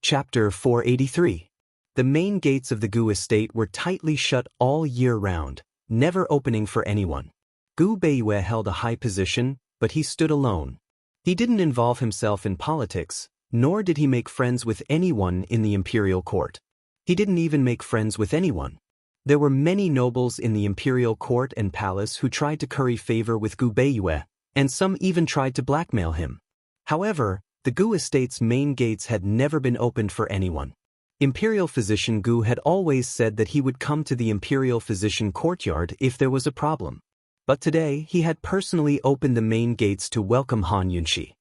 Chapter 483. The main gates of the Gu estate were tightly shut all year round, never opening for anyone. Gu Beiyue held a high position, but he stood alone. He didn't involve himself in politics, nor did he make friends with anyone in the imperial court. He didn't even make friends with anyone. There were many nobles in the imperial court and palace who tried to curry favor with Gu Beiyue, and some even tried to blackmail him. However, the Gu estate's main gates had never been opened for anyone. Imperial Physician Gu had always said that he would come to the Imperial Physician courtyard if there was a problem. But today he had personally opened the main gates to welcome Han Yunxi.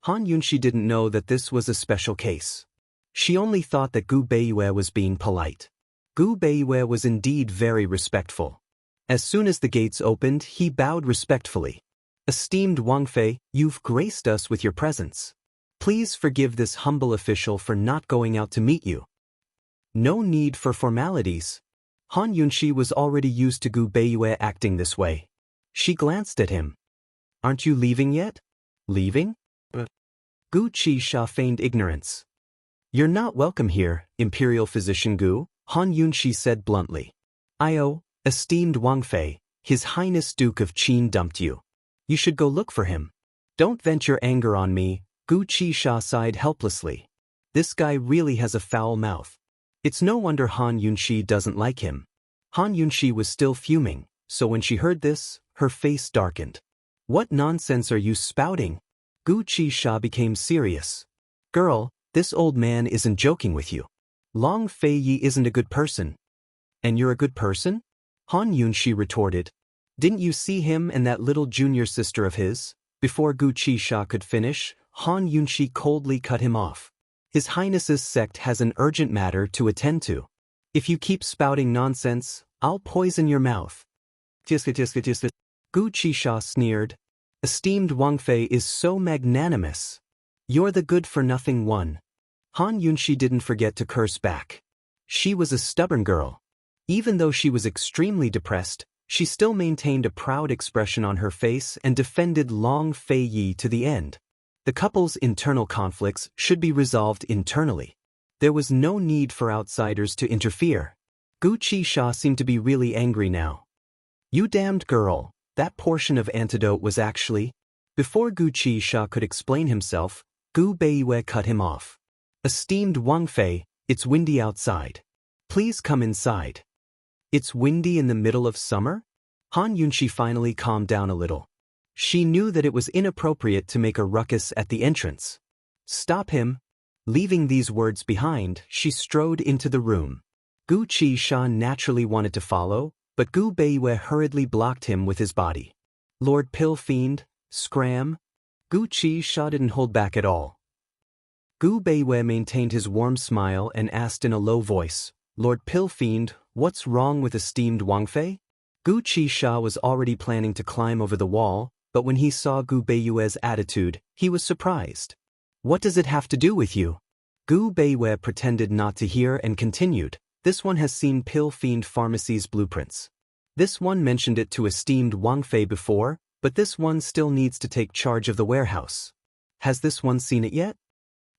Han Yunxi didn't know that this was a special case. She only thought that Gu Beiyue was being polite. Gu Beiyue was indeed very respectful. As soon as the gates opened, he bowed respectfully. "Esteemed Wang Fei, you've graced us with your presence. Please forgive this humble official for not going out to meet you." No need for formalities. Han Yunxi was already used to Gu Beiyue acting this way. She glanced at him. "Aren't you leaving yet?" "Leaving?" Gu Qisha feigned ignorance. "You're not welcome here, Imperial Physician Gu," Han Yunxi said bluntly. Esteemed Wang Fei, His Highness Duke of Qin dumped you. You should go look for him." "Don't vent your anger on me," Gu Qisha sighed helplessly. "This guy really has a foul mouth." It's no wonder Han Yunxi doesn't like him. Han Yunxi was still fuming, so when she heard this, her face darkened. "What nonsense are you spouting?" Gu Qisha became serious. "Girl, this old man isn't joking with you. Long Fei Yi isn't a good person." "And you're a good person?" Han Yunxi retorted. "Didn't you see him and that little junior sister of his?" Before Gu Qisha could finish, Han Yunxi coldly cut him off. "His Highness's sect has an urgent matter to attend to. If you keep spouting nonsense, I'll poison your mouth." Gu Qisha sneered. "Esteemed Wang Fei is so magnanimous. You're the good-for-nothing one." Han Yunxi didn't forget to curse back. She was a stubborn girl. Even though she was extremely depressed, she still maintained a proud expression on her face and defended Long Fei Yi to the end. The couple's internal conflicts should be resolved internally. There was no need for outsiders to interfere. Gu Qisha seemed to be really angry now. "You damned girl, that portion of antidote was actually—" Before Gu Qisha could explain himself, Gu Beiyue cut him off. "Esteemed Wang Fei, it's windy outside. Please come inside." "It's windy in the middle of summer?" Han Yunxi finally calmed down a little. She knew that it was inappropriate to make a ruckus at the entrance. "Stop him." Leaving these words behind, she strode into the room. Gu Qisha naturally wanted to follow, but Gu Beiyue hurriedly blocked him with his body. "Lord Pill Fiend, scram." Gu Qisha didn't hold back at all. Gu Beiyue maintained his warm smile and asked in a low voice, "Lord Pill Fiend, what's wrong with esteemed Wang Fei?" Gu Qisha was already planning to climb over the wall, but when he saw Gu Beiyue's attitude, he was surprised. "What does it have to do with you?" Gu Beiyue pretended not to hear and continued, "This one has seen Pill Fiend Pharmacy's blueprints. This one mentioned it to esteemed Wang Fei before, but this one still needs to take charge of the warehouse. Has this one seen it yet?"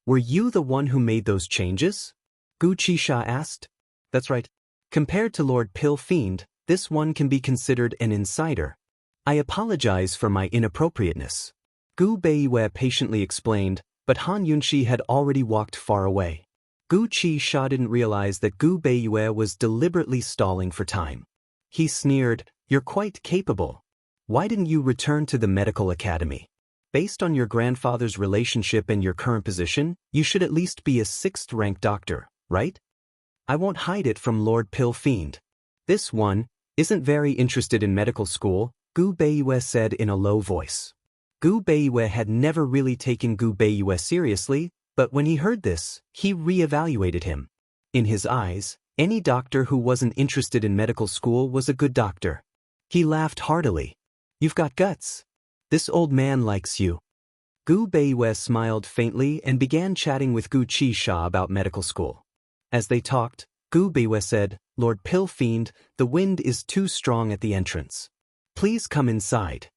"Were you the one who made those changes?" Gu Qisha asked. "That's right. Compared to Lord Pill Fiend, this one can be considered an insider. I apologize for my inappropriateness." Gu Beiyue patiently explained, but Han Yunxi had already walked far away. Gu Qisha didn't realize that Gu Beiyue was deliberately stalling for time. He sneered, "You're quite capable. Why didn't you return to the medical academy? Based on your grandfather's relationship and your current position, you should at least be a 6th-rank doctor, right?" "I won't hide it from Lord Pill Fiend. This one isn't very interested in medical school," Gu Beiyue said in a low voice. Gu Beiyue had never really taken Gu Beiyue seriously, but when he heard this, he re-evaluated him. In his eyes, any doctor who wasn't interested in medical school was a good doctor. He laughed heartily. "You've got guts. This old man likes you." Gu Beiyue smiled faintly and began chatting with Gu Qisha about medical school. As they talked, Gu Beiyue said, "Lord Pill Fiend, the wind is too strong at the entrance. Please come inside."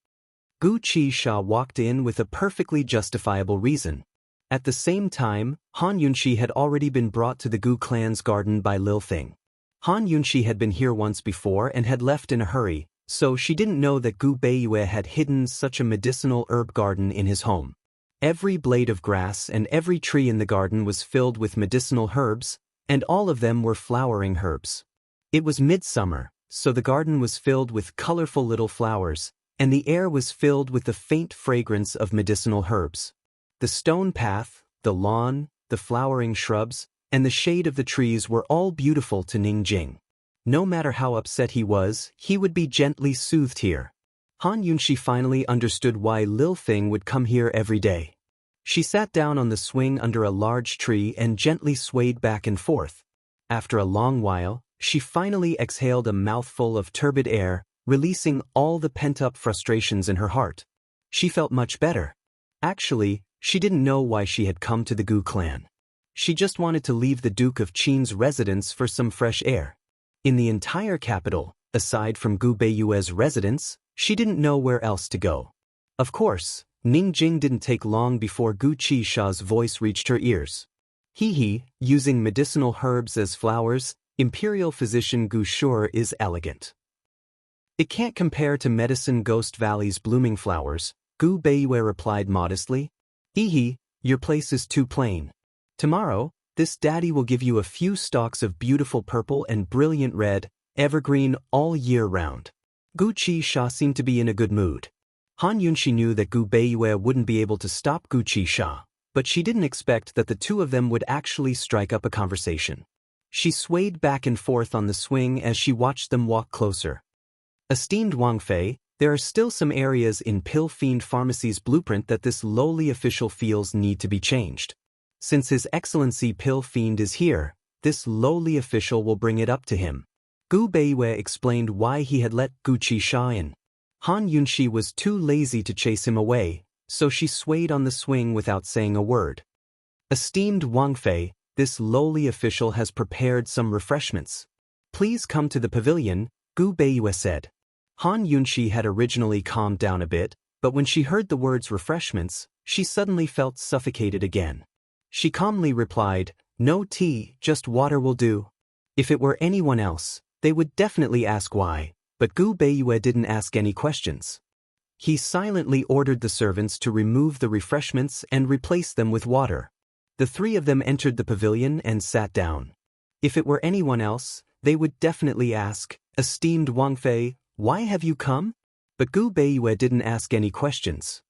Gu Qisha walked in with a perfectly justifiable reason. At the same time, Han Yunshi had already been brought to the Gu clan's garden by Lil Thing. Han Yunshi had been here once before and had left in a hurry, so she didn't know that Gu Beiyue had hidden such a medicinal herb garden in his home. Every blade of grass and every tree in the garden was filled with medicinal herbs, and all of them were flowering herbs. It was midsummer, so the garden was filled with colorful little flowers, and the air was filled with the faint fragrance of medicinal herbs. The stone path, the lawn, the flowering shrubs, and the shade of the trees were all beautiful to Ning Jing. No matter how upset he was, he would be gently soothed here. Han Yunshi finally understood why Lil Thing would come here every day. She sat down on the swing under a large tree and gently swayed back and forth. After a long while, she finally exhaled a mouthful of turbid air, releasing all the pent-up frustrations in her heart. She felt much better. Actually, she didn't know why she had come to the Gu clan. She just wanted to leave the Duke of Qin's residence for some fresh air. In the entire capital, aside from Gu Beiyue's residence, she didn't know where else to go. Of course, Ning Jing didn't take long before Gu Qisha's voice reached her ears. Using medicinal herbs as flowers, Imperial Physician Gu Shur is elegant. It can't compare to Medicine Ghost Valley's blooming flowers, Gu Beiyue replied modestly. Your place is too plain. Tomorrow, this daddy will give you a few stalks of beautiful purple and brilliant red, evergreen all year round. Gu Qisha seemed to be in a good mood. Han Yunshi knew that Gu Beiyue wouldn't be able to stop Gu Qisha, but she didn't expect that the two of them would actually strike up a conversation. She swayed back and forth on the swing as she watched them walk closer. Esteemed Wang Fei, there are still some areas in Pill Fiend Pharmacy's blueprint that this lowly official feels need to be changed. Since His Excellency Pill Fiend is here, this lowly official will bring it up to him. Gu Beiyue explained why he had let Gu Qisha in. Han Yunshi was too lazy to chase him away, so she swayed on the swing without saying a word. Esteemed Wang Fei, this lowly official has prepared some refreshments. Please come to the pavilion, Gu Beiyue said. Han Yunshi had originally calmed down a bit, but when she heard the words refreshments, she suddenly felt suffocated again. She calmly replied, "No tea, just water will do." If it were anyone else, they would definitely ask why, but Gu Beiyue didn't ask any questions. He silently ordered the servants to remove the refreshments and replace them with water. The three of them entered the pavilion and sat down. If it were anyone else, they would definitely ask, "Esteemed Wang Fei, why have you come?" But Gu Beiyue didn't ask any questions.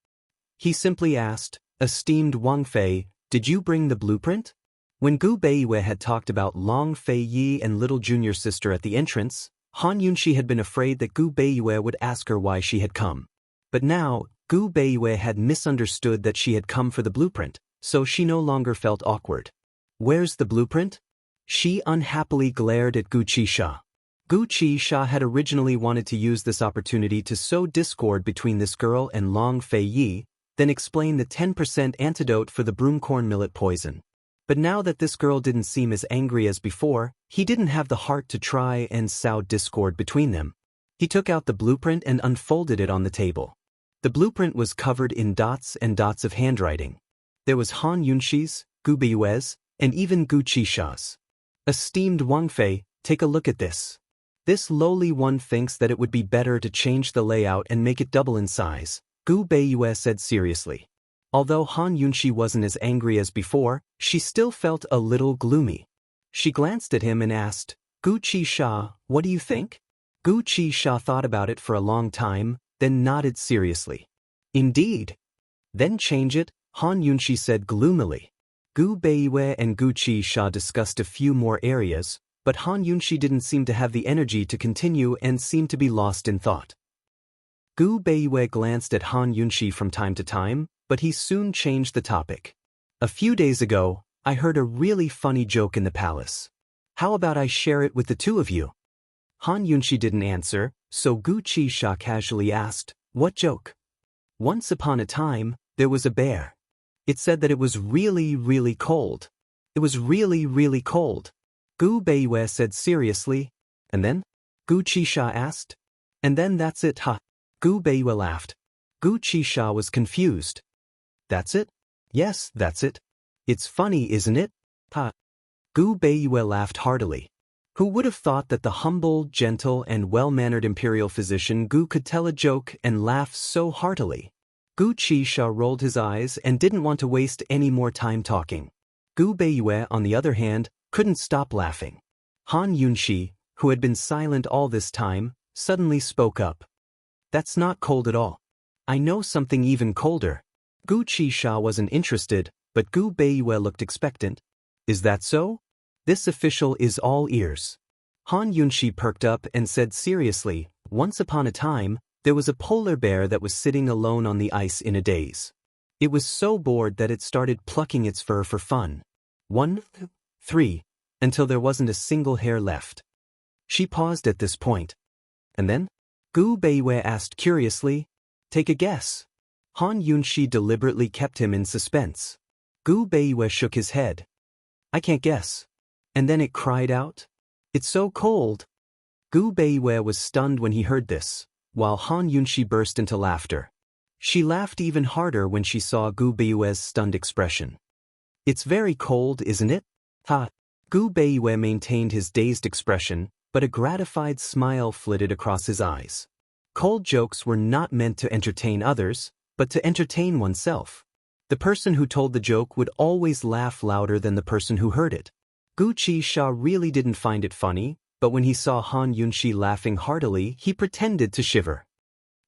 He simply asked, "Esteemed Wang Fei, did you bring the blueprint?" When Gu Beiyue had talked about Long Fei Yi and little junior sister at the entrance, Han Yunshi had been afraid that Gu Beiyue would ask her why she had come. But now, Gu Beiyue had misunderstood that she had come for the blueprint, so she no longer felt awkward. "Where's the blueprint?" She unhappily glared at Gu Qisha. Gu Qisha had originally wanted to use this opportunity to sow discord between this girl and Long Fei Yi, then explain the 10% antidote for the broomcorn millet poison. But now that this girl didn't seem as angry as before, he didn't have the heart to try and sow discord between them. He took out the blueprint and unfolded it on the table. The blueprint was covered in dots and dots of handwriting. There was Han Yunshi's, Gu Beiyue's, and even Gu Qisha's. "Esteemed Wang Fei, take a look at this. This lowly one thinks that it would be better to change the layout and make it double in size," Gu Beiyue said seriously. Although Han Yunshi wasn't as angry as before, she still felt a little gloomy. She glanced at him and asked, "Gu Qisha, what do you think?" Gu Qisha thought about it for a long time, then nodded seriously. "Indeed." "Then change it," Han Yunshi said gloomily. Gu Beiyue and Gu Qisha discussed a few more areas, but Han Yunshi didn't seem to have the energy to continue and seemed to be lost in thought. Gu Beiyue glanced at Han Yunshi from time to time, but he soon changed the topic. "A few days ago, I heard a really funny joke in the palace. How about I share it with the two of you?" Han Yunshi didn't answer, so Gu Qisha casually asked, "What joke?" "Once upon a time, there was a bear. It said that it was really, really cold. It was really, really cold." Gu Beiyue said seriously. "And then?" Gu Qisha asked. "And then that's it, huh?" Gu Beiyue laughed. Gu Qisha was confused. "That's it?" "Yes, that's it. It's funny, isn't it? Ha. Gu Beiyue laughed heartily. Who would have thought that the humble, gentle, and well-mannered imperial physician Gu could tell a joke and laugh so heartily? Gu Qisha rolled his eyes and didn't want to waste any more time talking. Gu Beiyue, on the other hand, couldn't stop laughing. Han Yunxi, who had been silent all this time, suddenly spoke up. That's not cold at all. I know something even colder. Gu Qisha wasn't interested, but Gu Beiyue looked expectant. Is that so? This official is all ears. Han Yunxi perked up and said seriously, once upon a time, there was a polar bear that was sitting alone on the ice in a daze. It was so bored that it started plucking its fur for fun. 1, 3, until there wasn't a single hair left. She paused at this point. And then? Gu Beiyue asked curiously. Take a guess. Han Yunxi deliberately kept him in suspense. Gu Beiyue shook his head. I can't guess. And then it cried out. It's so cold. Gu Beiyue was stunned when he heard this, while Han Yunxi burst into laughter. She laughed even harder when she saw Gu Beiyue's stunned expression. It's very cold, isn't it? Ha. Gu Beiyue maintained his dazed expression, but a gratified smile flitted across his eyes. Cold jokes were not meant to entertain others, but to entertain oneself. The person who told the joke would always laugh louder than the person who heard it. Gu Qisha really didn't find it funny, but when he saw Han Yunxi laughing heartily, he pretended to shiver.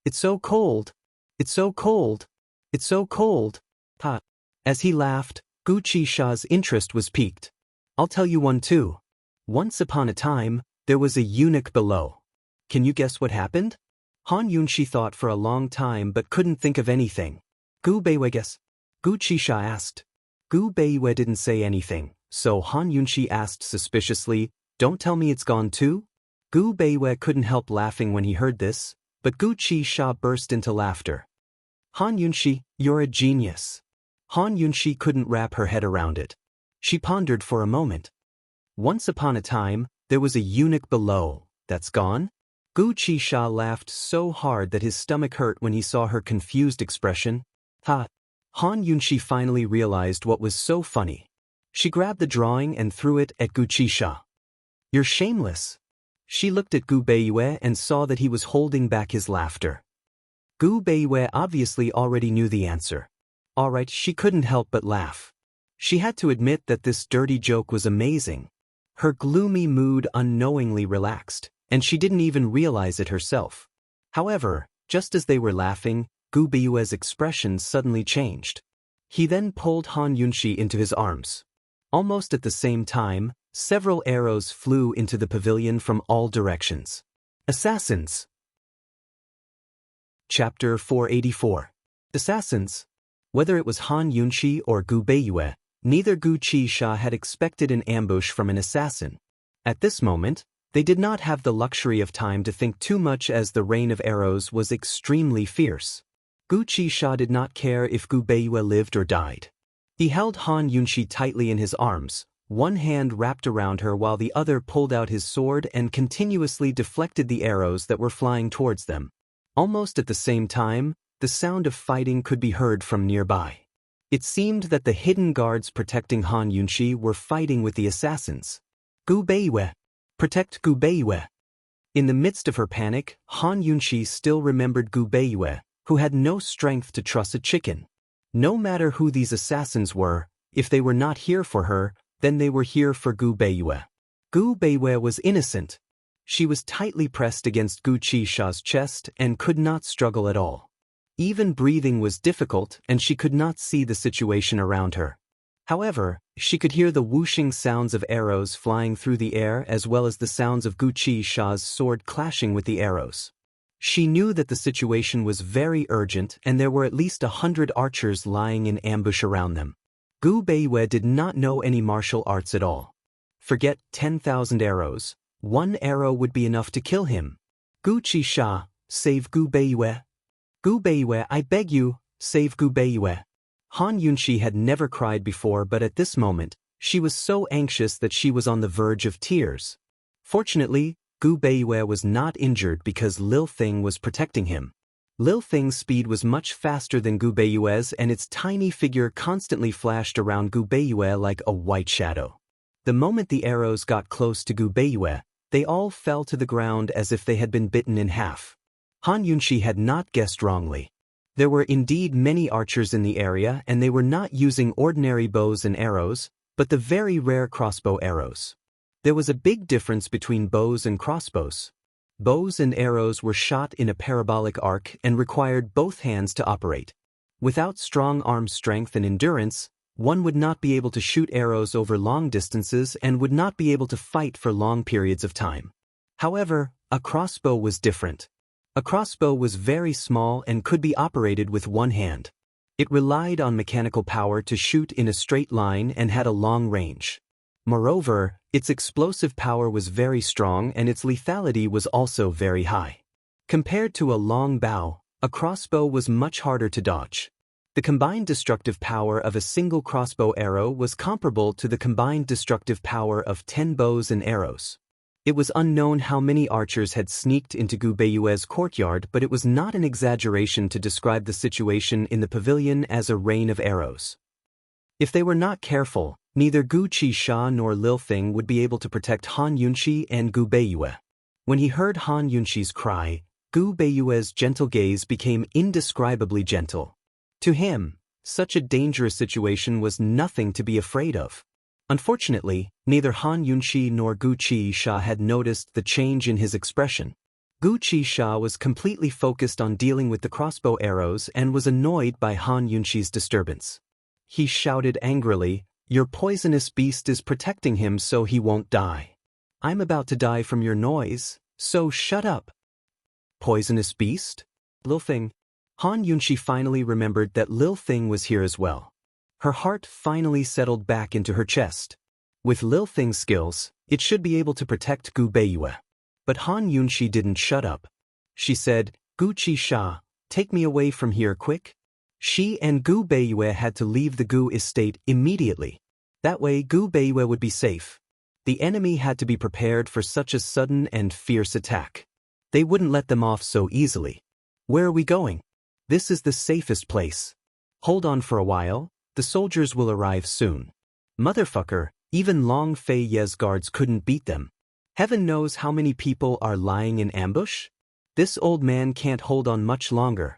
It's so cold. It's so cold. It's so cold. Ha. As he laughed, Gu Qisha's interest was piqued. I'll tell you one too. Once upon a time, there was a eunuch below. Can you guess what happened? Han Yunxi thought for a long time but couldn't think of anything. Gu Beiyue guess? Gu Qisha asked. Gu Beiyue didn't say anything, so Han Yunxi asked suspiciously, Don't tell me it's gone too? Gu Beiyue couldn't help laughing when he heard this, but Gu Qisha burst into laughter. Han Yunxi, you're a genius. Han Yunxi couldn't wrap her head around it. She pondered for a moment. Once upon a time, there was a eunuch below. That's gone? Gu Qisha laughed so hard that his stomach hurt when he saw her confused expression. Ha! Han Yunxi finally realized what was so funny. She grabbed the drawing and threw it at Gu Qisha. You're shameless. She looked at Gu Beiyue and saw that he was holding back his laughter. Gu Beiyue obviously already knew the answer. Alright, she couldn't help but laugh. She had to admit that this dirty joke was amazing. Her gloomy mood unknowingly relaxed, and she didn't even realize it herself. However, just as they were laughing, Gu Beiyue's expression suddenly changed. He then pulled Han Yunxi into his arms. Almost at the same time, several arrows flew into the pavilion from all directions. Assassins. Chapter 484. Assassins. Whether it was Han Yunxi or Gu Beiyue, neither Gu Qisha had expected an ambush from an assassin. At this moment, they did not have the luxury of time to think too much as the rain of arrows was extremely fierce. Gu Qisha did not care if Gu Beiyue lived or died. He held Han Yunxi tightly in his arms, one hand wrapped around her while the other pulled out his sword and continuously deflected the arrows that were flying towards them. Almost at the same time, the sound of fighting could be heard from nearby. It seemed that the hidden guards protecting Han Yunxi were fighting with the assassins. Gu Beiyue! Protect Gu Beiyue! In the midst of her panic, Han Yunxi still remembered Gu Beiyue, who had no strength to truss a chicken. No matter who these assassins were, if they were not here for her, then they were here for Gu Beiyue. Gu Beiyue was innocent. She was tightly pressed against Gu Qisha's chest and could not struggle at all. Even breathing was difficult and she could not see the situation around her. However, she could hear the whooshing sounds of arrows flying through the air as well as the sounds of Gu Qisha's sword clashing with the arrows. She knew that the situation was very urgent and there were at least 100 archers lying in ambush around them. Gu Beiyue did not know any martial arts at all. Forget 10,000 arrows. One arrow would be enough to kill him. Gu Qisha, save Gu Beiyue. Gu Beiyue, I beg you, save Gu Beiyue. Han Yunxi had never cried before, but at this moment, she was so anxious that she was on the verge of tears. Fortunately, Gu Beiyue was not injured because Lil Thing was protecting him. Lil Thing's speed was much faster than Gu Beiyue's, and its tiny figure constantly flashed around Gu Beiyue like a white shadow. The moment the arrows got close to Gu Beiyue, they all fell to the ground as if they had been bitten in half. Han Yunshi had not guessed wrongly. There were indeed many archers in the area, and they were not using ordinary bows and arrows, but the very rare crossbow arrows. There was a big difference between bows and crossbows. Bows and arrows were shot in a parabolic arc and required both hands to operate. Without strong arm strength and endurance, one would not be able to shoot arrows over long distances and would not be able to fight for long periods of time. However, a crossbow was different. A crossbow was very small and could be operated with one hand. It relied on mechanical power to shoot in a straight line and had a long range. Moreover, its explosive power was very strong and its lethality was also very high. Compared to a long bow, a crossbow was much harder to dodge. The combined destructive power of a single crossbow arrow was comparable to the combined destructive power of 10 bows and arrows. It was unknown how many archers had sneaked into Gu Beiyue's courtyard, but it was not an exaggeration to describe the situation in the pavilion as a rain of arrows. If they were not careful, neither Gu Qisha nor Lil Thing would be able to protect Han Yunshi and Gu Beiyue. When he heard Han Yunshi's cry, Gu Beiyue's gentle gaze became indescribably gentle. To him, such a dangerous situation was nothing to be afraid of. Unfortunately, neither Han Yunshi nor Gu Qisha had noticed the change in his expression. Gu Qisha was completely focused on dealing with the crossbow arrows and was annoyed by Han Yunshi's disturbance. He shouted angrily, "Your poisonous beast is protecting him so he won't die. I'm about to die from your noise, so shut up." Poisonous beast? Lil Thing. Han Yunshi finally remembered that Lil Thing was here as well. Her heart finally settled back into her chest. With Lil Thing's skills, it should be able to protect Gu Beiyue. But Han Yunshi didn't shut up. She said, "Gu Qisha, take me away from here quick." She and Gu Beiyue had to leave the Gu estate immediately. That way Gu Beiyue would be safe. The enemy had to be prepared for such a sudden and fierce attack. They wouldn't let them off so easily. "Where are we going? This is the safest place. Hold on for a while, the soldiers will arrive soon." Motherfucker, even Long Fei Ye's guards couldn't beat them. Heaven knows how many people are lying in ambush? This old man can't hold on much longer.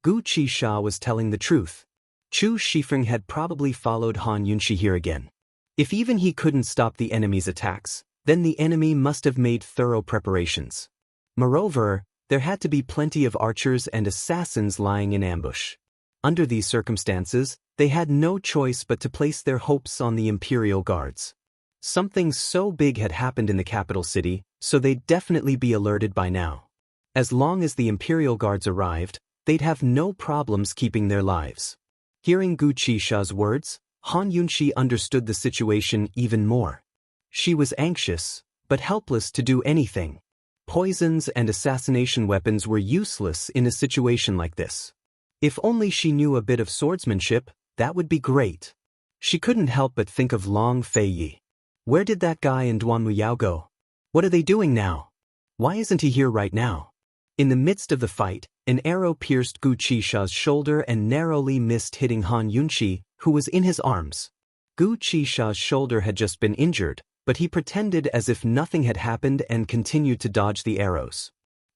Gu Qisha was telling the truth. Chu Shifeng had probably followed Han Yunshi here again. If even he couldn't stop the enemy's attacks, then the enemy must have made thorough preparations. Moreover, there had to be plenty of archers and assassins lying in ambush. Under these circumstances, they had no choice but to place their hopes on the Imperial Guards. Something so big had happened in the capital city, so they'd definitely be alerted by now. As long as the Imperial Guards arrived, they'd have no problems keeping their lives. Hearing Gu Qisha's words, Han Yunshi understood the situation even more. She was anxious, but helpless to do anything. Poisons and assassination weapons were useless in a situation like this. If only she knew a bit of swordsmanship, that would be great. She couldn't help but think of Long Fei Yi. Where did that guy and Duan Muyao go? What are they doing now? Why isn't he here right now? In the midst of the fight, an arrow pierced Gu Qisha's shoulder and narrowly missed hitting Han Yunshi, who was in his arms. Gu Qisha's shoulder had just been injured, but he pretended as if nothing had happened and continued to dodge the arrows.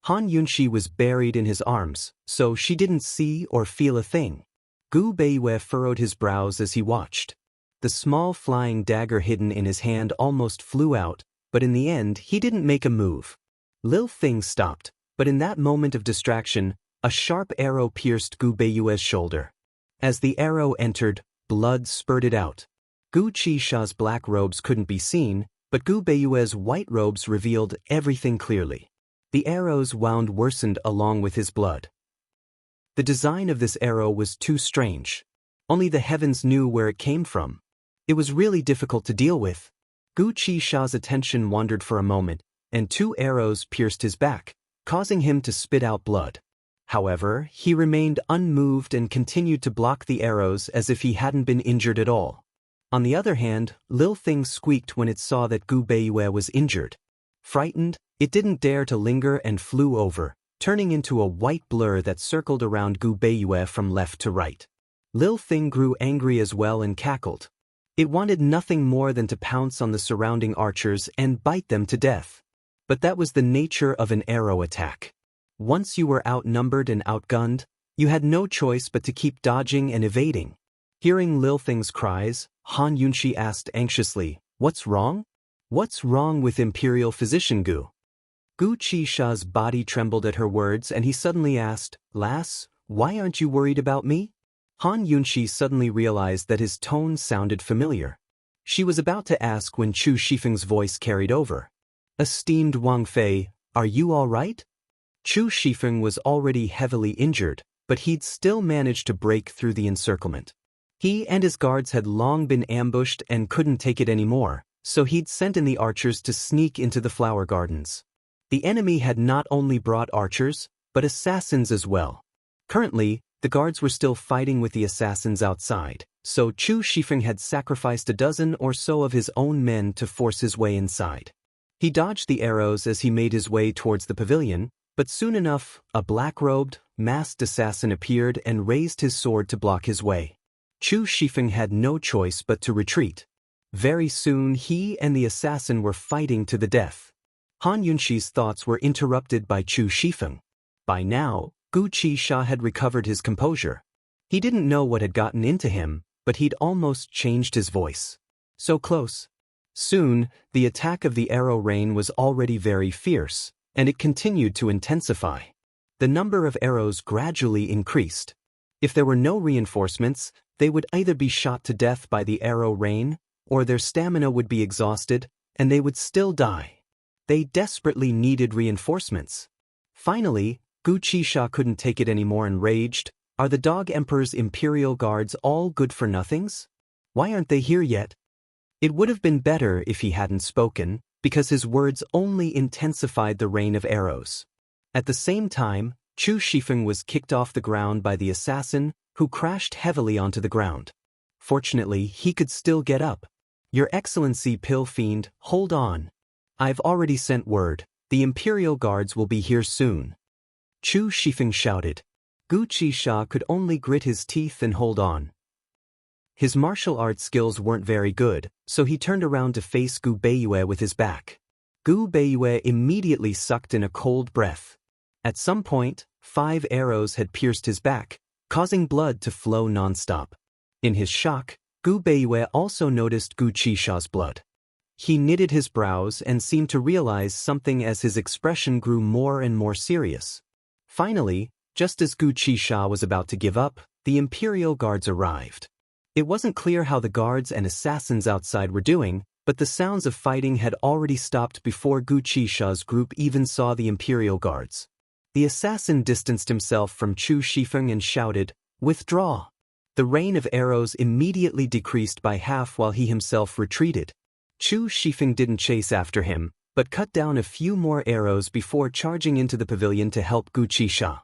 Han Yunshi was buried in his arms, so she didn't see or feel a thing. Gu Beiyue furrowed his brows as he watched. The small flying dagger hidden in his hand almost flew out, but in the end he didn't make a move. Lil Thing stopped, but in that moment of distraction, a sharp arrow pierced Gu Beiyue's shoulder. As the arrow entered, blood spurted out. Gu Qisha's black robes couldn't be seen, but Gu Beiyue's white robes revealed everything clearly. The arrow's wound worsened along with his blood. The design of this arrow was too strange. Only the heavens knew where it came from. It was really difficult to deal with. Gu Qisha's attention wandered for a moment, and 2 arrows pierced his back, causing him to spit out blood. However, he remained unmoved and continued to block the arrows as if he hadn't been injured at all. On the other hand, Lil Thing squeaked when it saw that Gu Beiyue was injured. Frightened, it didn't dare to linger and flew over, turning into a white blur that circled around Gu Beiyue from left to right. Lil Thing grew angry as well and cackled. It wanted nothing more than to pounce on the surrounding archers and bite them to death. But that was the nature of an arrow attack. Once you were outnumbered and outgunned, you had no choice but to keep dodging and evading. Hearing Lil Thing's cries, Han Yunshi asked anxiously, "What's wrong?" "What's wrong with Imperial Physician Gu?" Gu Qisha's body trembled at her words and he suddenly asked, "Lass, why aren't you worried about me?" Han Yunshi suddenly realized that his tone sounded familiar. She was about to ask when Chu Shifeng's voice carried over. "Esteemed Wang Fei, are you all right?" Chu Shifeng was already heavily injured, but he'd still managed to break through the encirclement. He and his guards had long been ambushed and couldn't take it anymore, so he'd sent in the archers to sneak into the flower gardens. The enemy had not only brought archers, but assassins as well. Currently, the guards were still fighting with the assassins outside, so Chu Shifeng had sacrificed a dozen or so of his own men to force his way inside. He dodged the arrows as he made his way towards the pavilion, but soon enough, a black-robed, masked assassin appeared and raised his sword to block his way. Chu Shifeng had no choice but to retreat. Very soon he and the assassin were fighting to the death. Han Yunshi's thoughts were interrupted by Chu Shifeng. By now, Gu Qisha had recovered his composure. He didn't know what had gotten into him, but he'd almost changed his voice. So close. Soon, the attack of the arrow rain was already very fierce, and it continued to intensify. The number of arrows gradually increased. If there were no reinforcements, they would either be shot to death by the arrow rain, or their stamina would be exhausted, and they would still die. They desperately needed reinforcements. Finally, Gu Qisha couldn't take it anymore and raged, "Are the Dog Emperor's Imperial Guards all good-for-nothings? Why aren't they here yet?" It would have been better if he hadn't spoken, because his words only intensified the rain of arrows. At the same time, Chu Shifeng was kicked off the ground by the assassin, who crashed heavily onto the ground. Fortunately, he could still get up. "Your Excellency Pill Fiend, hold on. I've already sent word. The Imperial Guards will be here soon." Chu Shifeng shouted. Gu Qisha could only grit his teeth and hold on. His martial arts skills weren't very good, so he turned around to face Gu Beiyue with his back. Gu Beiyue immediately sucked in a cold breath. At some point, 5 arrows had pierced his back, causing blood to flow non-stop. In his shock, Gu Beiyue also noticed Gu Qisha's blood. He knitted his brows and seemed to realize something as his expression grew more and more serious. Finally, just as Gu Qisha was about to give up, the Imperial Guards arrived. It wasn't clear how the guards and assassins outside were doing, but the sounds of fighting had already stopped before Gu Qisha's group even saw the Imperial Guards. The assassin distanced himself from Chu Shifeng and shouted, "Withdraw!" The rain of arrows immediately decreased by half while he himself retreated. Chu Shifeng didn't chase after him, but cut down a few more arrows before charging into the pavilion to help Gu Qisha.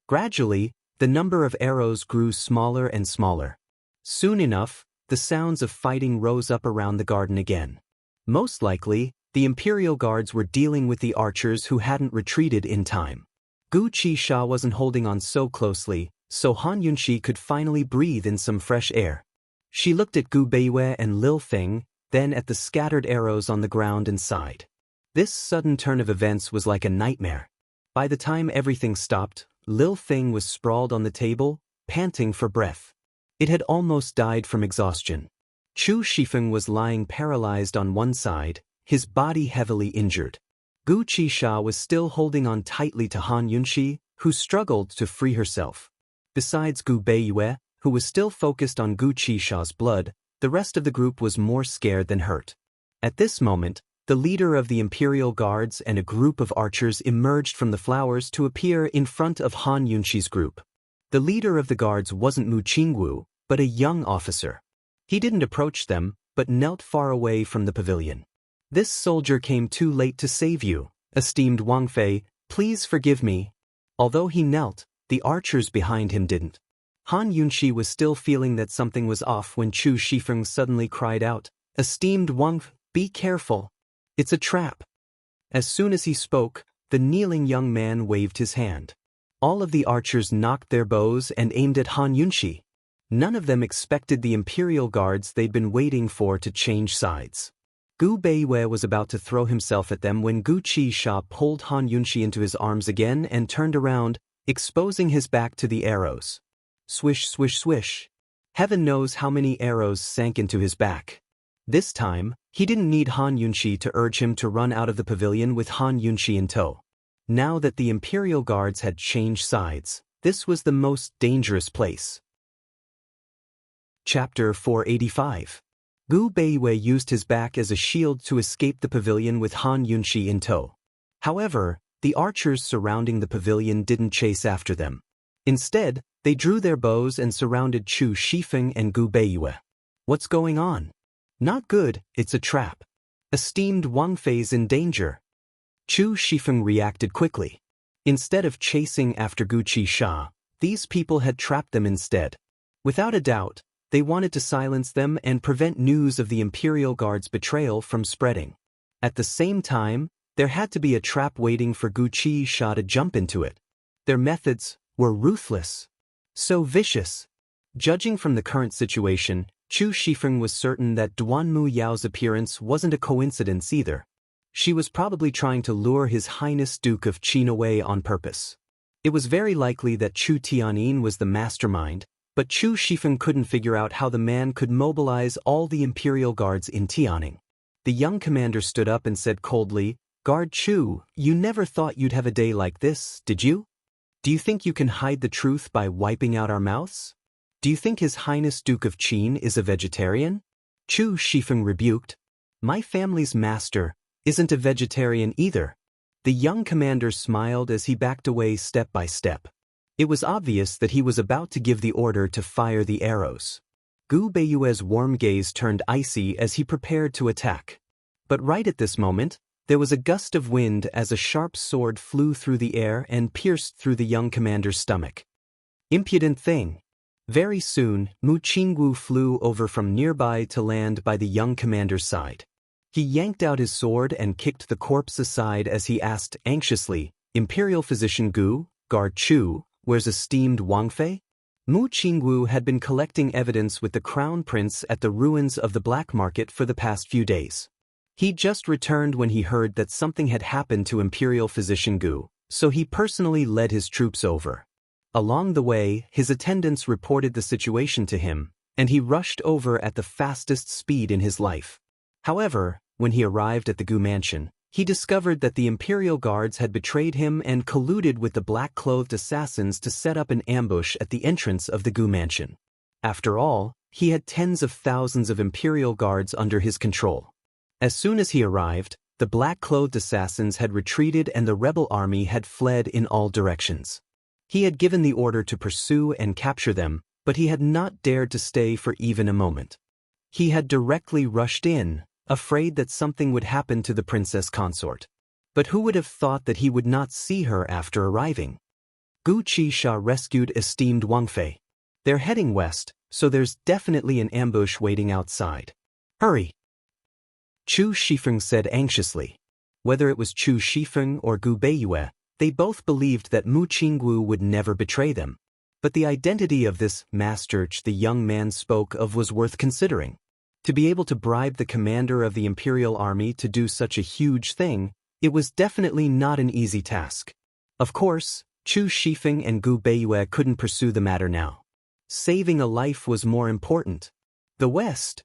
Gradually, the number of arrows grew smaller and smaller. Soon enough, the sounds of fighting rose up around the garden again. Most likely, the Imperial Guards were dealing with the archers who hadn't retreated in time. Gu Qisha wasn't holding on so closely, so Han Yunshi could finally breathe in some fresh air. She looked at Gu Beiyue and Lil Thing, then at the scattered arrows on the ground and sighed. This sudden turn of events was like a nightmare. By the time everything stopped, Lil Thing was sprawled on the table, panting for breath. It had almost died from exhaustion. Chu Shifeng was lying paralyzed on one side, his body heavily injured. Gu Qisha was still holding on tightly to Han Yunshi, who struggled to free herself. Besides Gu Beiyue, who was still focused on Gu Qisha's blood, the rest of the group was more scared than hurt. At this moment, the leader of the Imperial Guards and a group of archers emerged from the flowers to appear in front of Han Yunshi's group. The leader of the guards wasn't Mu Qingwu, but a young officer. He didn't approach them, but knelt far away from the pavilion. "This soldier came too late to save you, esteemed Wang Fei, please forgive me." Although he knelt, the archers behind him didn't. Han Yunshi was still feeling that something was off when Chu Shifeng suddenly cried out, "Esteemed Wang, be careful. It's a trap." As soon as he spoke, The kneeling young man waved his hand. All of the archers knocked their bows and aimed at Han Yunxi. None of them expected the Imperial Guards they'd been waiting for to change sides. Gu Beiyue was about to throw himself at them when Gu Qisha pulled Han Yunxi into his arms again and turned around, exposing his back to the arrows. Swish, swish, swish. Heaven knows how many arrows sank into his back. This time, he didn't need Han Yunxi to urge him to run out of the pavilion with Han Yunxi in tow. Now that the Imperial Guards had changed sides, this was the most dangerous place. Chapter 485. Gu Beiyue used his back as a shield to escape the pavilion with Han Yunxi in tow. However, the archers surrounding the pavilion didn't chase after them. Instead, they drew their bows and surrounded Chu Shifeng and Gu Beiyue. What's going on? Not good, it's a trap. Esteemed Wang Fei's in danger. Chu Shifeng reacted quickly. Instead of chasing after Gu Qisha, these people had trapped them instead. Without a doubt, they wanted to silence them and prevent news of the Imperial Guard's betrayal from spreading. At the same time, there had to be a trap waiting for Gu Qisha to jump into it. Their methods were ruthless. So vicious. Judging from the current situation, Chu Shifeng was certain that Duanmu Yao's appearance wasn't a coincidence either. She was probably trying to lure His Highness Duke of Qin away on purpose. It was very likely that Chu Tianyin was the mastermind, but Chu Shifeng couldn't figure out how the man could mobilize all the Imperial Guards in Tianning. The young commander stood up and said coldly, "Guard Chu, you never thought you'd have a day like this, did you? Do you think you can hide the truth by wiping out our mouths? Do you think His Highness Duke of Qin is a vegetarian?" Chu Shifeng rebuked. "My family's master isn't a vegetarian either." The young commander smiled as he backed away step by step. It was obvious that he was about to give the order to fire the arrows. Gu Beiyue's warm gaze turned icy as he prepared to attack. But right at this moment, there was a gust of wind as a sharp sword flew through the air and pierced through the young commander's stomach. Impudent thing! Very soon, Mu Qingwu flew over from nearby to land by the young commander's side. He yanked out his sword and kicked the corpse aside as he asked anxiously, "Imperial Physician Gu, Guard Chu, where's esteemed Wang Fei?" Mu Qingwu had been collecting evidence with the Crown Prince at the ruins of the black market for the past few days. He just returned when he heard that something had happened to Imperial Physician Gu, so he personally led his troops over. Along the way, his attendants reported the situation to him, and he rushed over at the fastest speed in his life. However, when he arrived at the Gu mansion, he discovered that the Imperial Guards had betrayed him and colluded with the black-clothed assassins to set up an ambush at the entrance of the Gu mansion. After all, he had tens of thousands of Imperial Guards under his control. As soon as he arrived, the black-clothed assassins had retreated and the rebel army had fled in all directions. He had given the order to pursue and capture them, but he had not dared to stay for even a moment. He had directly rushed in, afraid that something would happen to the Princess Consort. But who would have thought that he would not see her after arriving? Gu Qisha rescued esteemed Wang Fei. They're heading west, so there's definitely an ambush waiting outside. Hurry! Chu Shifeng said anxiously. Whether it was Chu Shifeng or Gu Beiyue, they both believed that Mu Qingwu would never betray them. But the identity of this master the young man spoke of was worth considering. To be able to bribe the commander of the Imperial Army to do such a huge thing, it was definitely not an easy task. Of course, Chu Shifeng and Gu Beiyue couldn't pursue the matter now. Saving a life was more important. The West.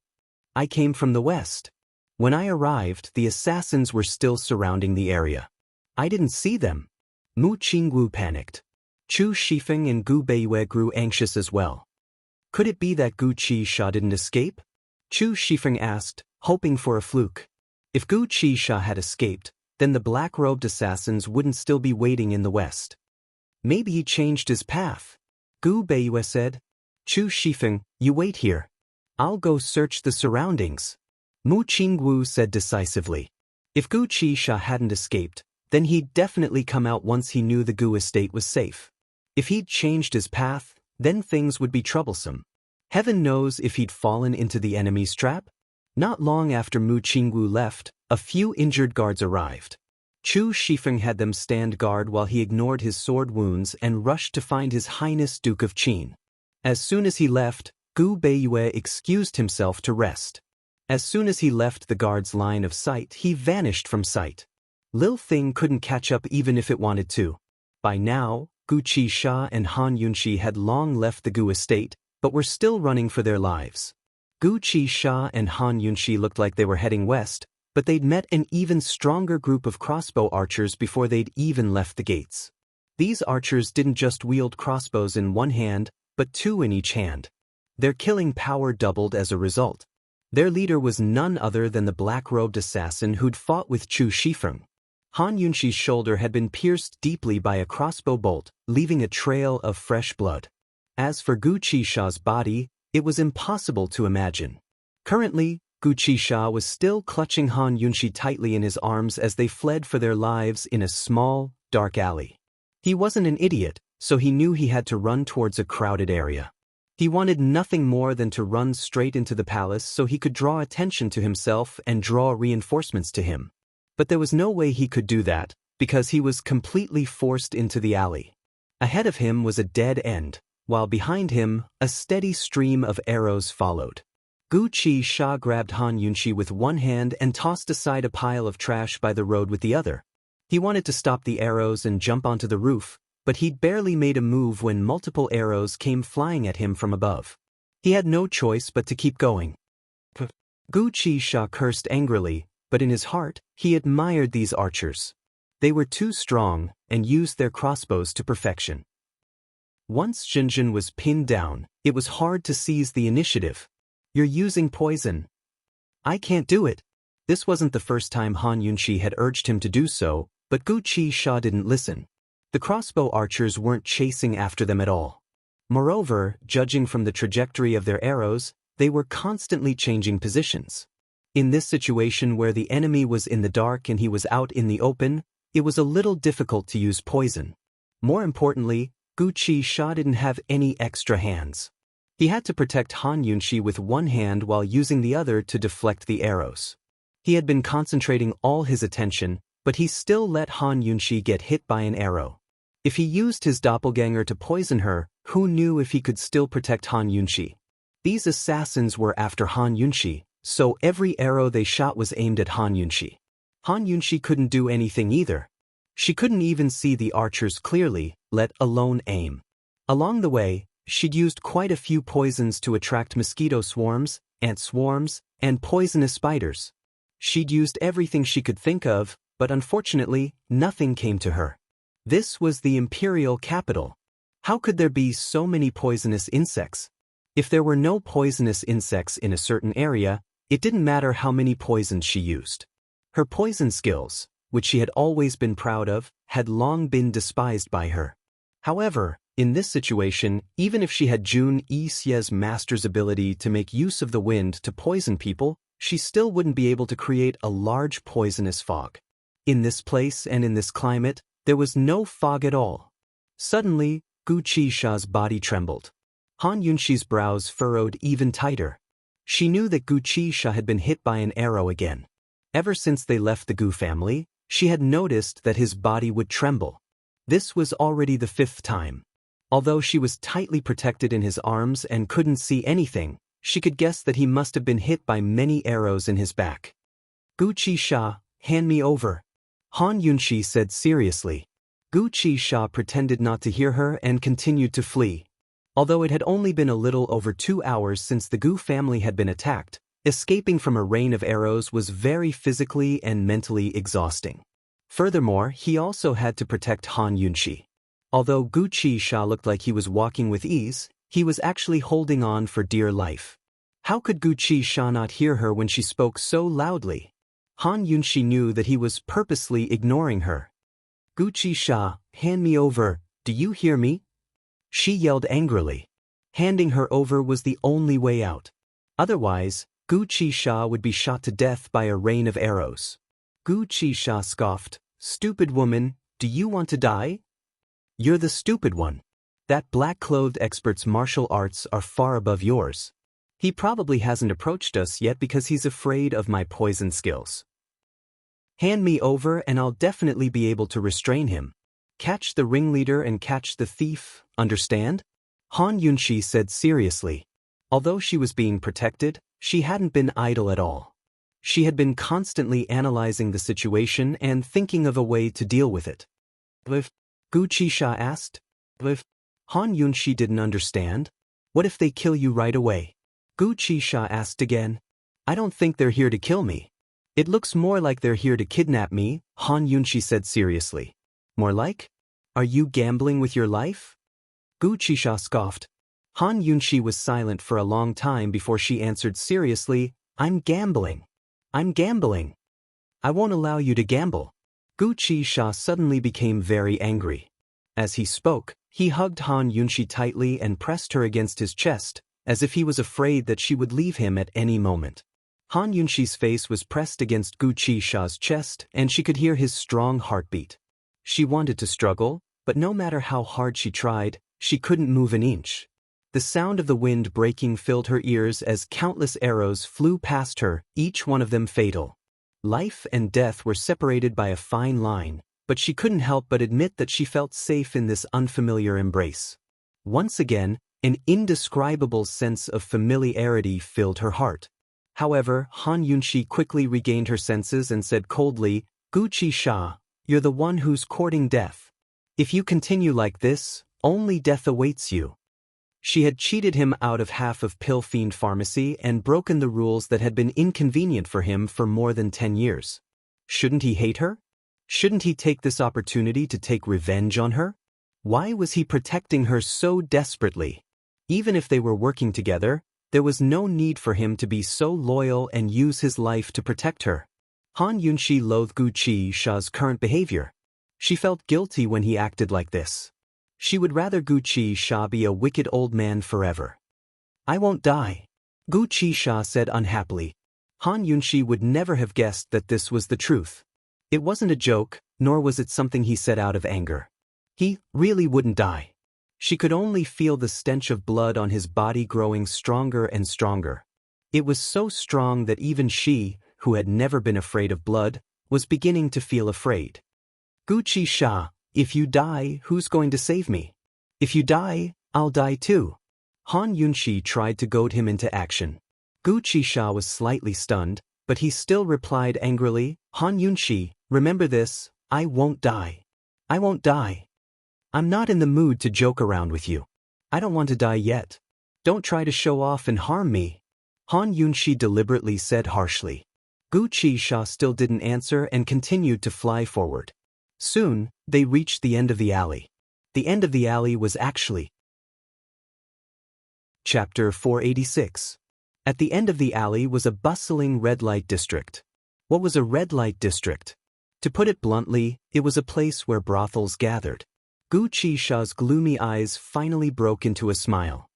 I came from the West. When I arrived, the assassins were still surrounding the area. I didn't see them. Mu Qingwu panicked. Chu Shifeng and Gu Beiyue grew anxious as well. Could it be that Gu Qisha didn't escape? Chu Shifeng asked, hoping for a fluke. If Gu Qisha had escaped, then the black-robed assassins wouldn't still be waiting in the west. Maybe he changed his path. Gu Beiyue said. Chu Shifeng, you wait here. I'll go search the surroundings. Mu Qingwu said decisively. If Gu Qisha hadn't escaped, then he'd definitely come out once he knew the Gu estate was safe. If he'd changed his path, then things would be troublesome. Heaven knows if he'd fallen into the enemy's trap. Not long after Mu Qingwu left, a few injured guards arrived. Chu Shifeng had them stand guard while he ignored his sword wounds and rushed to find His Highness Duke of Qin. As soon as he left, Gu Beiyue excused himself to rest. As soon as he left the guard's line of sight, he vanished from sight. Lil Thing couldn't catch up even if it wanted to. By now, Gu Qisha and Han Yunxi had long left the Gu estate, but were still running for their lives. Gu Qisha and Han Yunxi looked like they were heading west, but they'd met an even stronger group of crossbow archers before they'd even left the gates. These archers didn't just wield crossbows in one hand, but two in each hand. Their killing power doubled as a result. Their leader was none other than the black-robed assassin who'd fought with Chu Shifeng. Han Yunxi's shoulder had been pierced deeply by a crossbow bolt, leaving a trail of fresh blood. As for Gu Qisha's body, it was impossible to imagine. Currently, Gu Qisha was still clutching Han Yunxi tightly in his arms as they fled for their lives in a small, dark alley. He wasn't an idiot, so he knew he had to run towards a crowded area. He wanted nothing more than to run straight into the palace so he could draw attention to himself and draw reinforcements to him. But there was no way he could do that, because he was completely forced into the alley. Ahead of him was a dead end, while behind him, a steady stream of arrows followed. Gu Qisha grabbed Han Yunxi with one hand and tossed aside a pile of trash by the road with the other. He wanted to stop the arrows and jump onto the roof, but he'd barely made a move when multiple arrows came flying at him from above. He had no choice but to keep going. Gu Qisha cursed angrily, but in his heart, he admired these archers. They were too strong and used their crossbows to perfection. Once Jinjin was pinned down, it was hard to seize the initiative. "You're using poison." "I can't do it." This wasn't the first time Han Yunxi had urged him to do so, but Gu Qisha didn't listen. The crossbow archers weren't chasing after them at all. Moreover, judging from the trajectory of their arrows, they were constantly changing positions. In this situation where the enemy was in the dark and he was out in the open, it was a little difficult to use poison. More importantly, Gu Qisha didn't have any extra hands. He had to protect Han Yunxi with one hand while using the other to deflect the arrows. He had been concentrating all his attention, but he still let Han Yunxi get hit by an arrow. If he used his doppelganger to poison her, who knew if he could still protect Han Yunxi? These assassins were after Han Yunxi, so every arrow they shot was aimed at Han Yunxi. Han Yunxi couldn't do anything either. She couldn't even see the archers clearly, let alone aim. Along the way, she'd used quite a few poisons to attract mosquito swarms, ant swarms, and poisonous spiders. She'd used everything she could think of, but unfortunately, nothing came to her. This was the imperial capital. How could there be so many poisonous insects? If there were no poisonous insects in a certain area, it didn't matter how many poisons she used. Her poison skills, which she had always been proud of, had long been despised by her. However, in this situation, even if she had Jun Yixie's master's ability to make use of the wind to poison people, she still wouldn't be able to create a large poisonous fog. In this place and in this climate, there was no fog at all. Suddenly, Gu Qisha's body trembled. Han Yunxi's brows furrowed even tighter. She knew that Gu Qisha had been hit by an arrow again. Ever since they left the Gu family, she had noticed that his body would tremble. This was already the 5th time. Although she was tightly protected in his arms and couldn't see anything, she could guess that he must have been hit by many arrows in his back. "Gu Qisha, hand me over," Han Yunxi said seriously. Gu Qisha pretended not to hear her and continued to flee. Although it had only been a little over 2 hours since the Gu family had been attacked, escaping from a rain of arrows was very physically and mentally exhausting. Furthermore, he also had to protect Han Yunxi. Although Gu Qisha looked like he was walking with ease, he was actually holding on for dear life. How could Gu Qisha not hear her when she spoke so loudly? Han Yunxi knew that he was purposely ignoring her. "Gu Qisha, hand me over, do you hear me?" She yelled angrily. Handing her over was the only way out. Otherwise, Gu Qisha would be shot to death by a rain of arrows. Gu Qisha scoffed, "Stupid woman, do you want to die?" "You're the stupid one. That black-clothed expert's martial arts are far above yours. He probably hasn't approached us yet because he's afraid of my poison skills." Hand me over and I'll definitely be able to restrain him. Catch the ringleader and catch the thief, understand? Han Yunshi said seriously. Although she was being protected, she hadn't been idle at all. She had been constantly analyzing the situation and thinking of a way to deal with it. If Gu Qisha asked. If Han Yunshi didn't understand. What if they kill you right away? Gu Qisha asked again. I don't think they're here to kill me. It looks more like they're here to kidnap me, Han Yunshi said seriously. More like? Are you gambling with your life? Gu Qisha scoffed. Han Yunshi was silent for a long time before she answered seriously, I'm gambling. I'm gambling. I won't allow you to gamble. Gu Qisha suddenly became very angry. As he spoke, he hugged Han Yunshi tightly and pressed her against his chest, as if he was afraid that she would leave him at any moment. Han Yunshi's face was pressed against Gu Qisha's chest and she could hear his strong heartbeat. She wanted to struggle, but no matter how hard she tried, she couldn't move an inch. The sound of the wind breaking filled her ears as countless arrows flew past her, each one of them fatal. Life and death were separated by a fine line, but she couldn't help but admit that she felt safe in this unfamiliar embrace. Once again, an indescribable sense of familiarity filled her heart. However, Han Yunshi quickly regained her senses and said coldly, Gu Qisha, you're the one who's courting death. If you continue like this, only death awaits you. She had cheated him out of half of Pill Fiend Pharmacy and broken the rules that had been inconvenient for him for more than 10 years. Shouldn't he hate her? Shouldn't he take this opportunity to take revenge on her? Why was he protecting her so desperately? Even if they were working together, there was no need for him to be so loyal and use his life to protect her. Han Yunshi loathed Gu Qisha's current behavior. She felt guilty when he acted like this. She would rather Gu Qisha be a wicked old man forever. I won't die, Gu Qisha said unhappily. Han Yunshi would never have guessed that this was the truth. It wasn't a joke, nor was it something he said out of anger. He really wouldn't die. She could only feel the stench of blood on his body growing stronger and stronger. It was so strong that even she, who had never been afraid of blood, was beginning to feel afraid. Gu Qisha, if you die, who's going to save me? If you die, I'll die too. Han Yunshi tried to goad him into action. Gu Qisha was slightly stunned, but he still replied angrily, Han Yunshi, remember this, I won't die. I won't die. I'm not in the mood to joke around with you. I don't want to die yet. Don't try to show off and harm me. Han Yunshi deliberately said harshly. Gu Qisha still didn't answer and continued to fly forward. Soon, they reached the end of the alley. The end of the alley was actually Chapter 486. At the end of the alley was a bustling red light district. What was a red light district? To put it bluntly, it was a place where brothels gathered. Gu Qisha's gloomy eyes finally broke into a smile.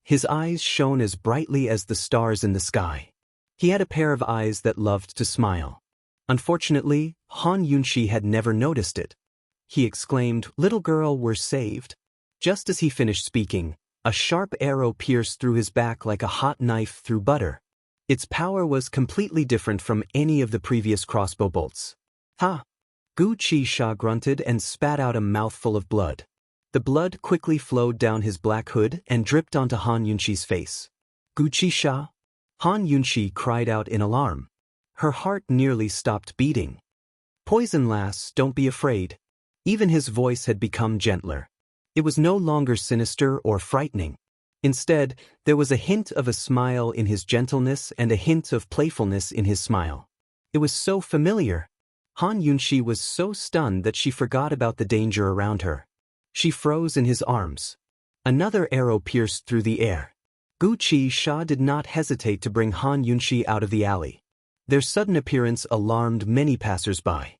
His eyes shone as brightly as the stars in the sky. He had a pair of eyes that loved to smile. Unfortunately, Han Yunshi had never noticed it. He exclaimed, "Little girl, we're saved." Just as he finished speaking, a sharp arrow pierced through his back like a hot knife through butter. Its power was completely different from any of the previous crossbow bolts. Ha! Gu Qisha grunted and spat out a mouthful of blood. The blood quickly flowed down his black hood and dripped onto Han Yunshi's face. Gu Qisha? Han Yunshi cried out in alarm. Her heart nearly stopped beating. Poison lass, don't be afraid. Even his voice had become gentler. It was no longer sinister or frightening. Instead, there was a hint of a smile in his gentleness and a hint of playfulness in his smile. It was so familiar. Han Yunshi was so stunned that she forgot about the danger around her. She froze in his arms. Another arrow pierced through the air. Gu Qisha did not hesitate to bring Han Yunshi out of the alley. Their sudden appearance alarmed many passers-by.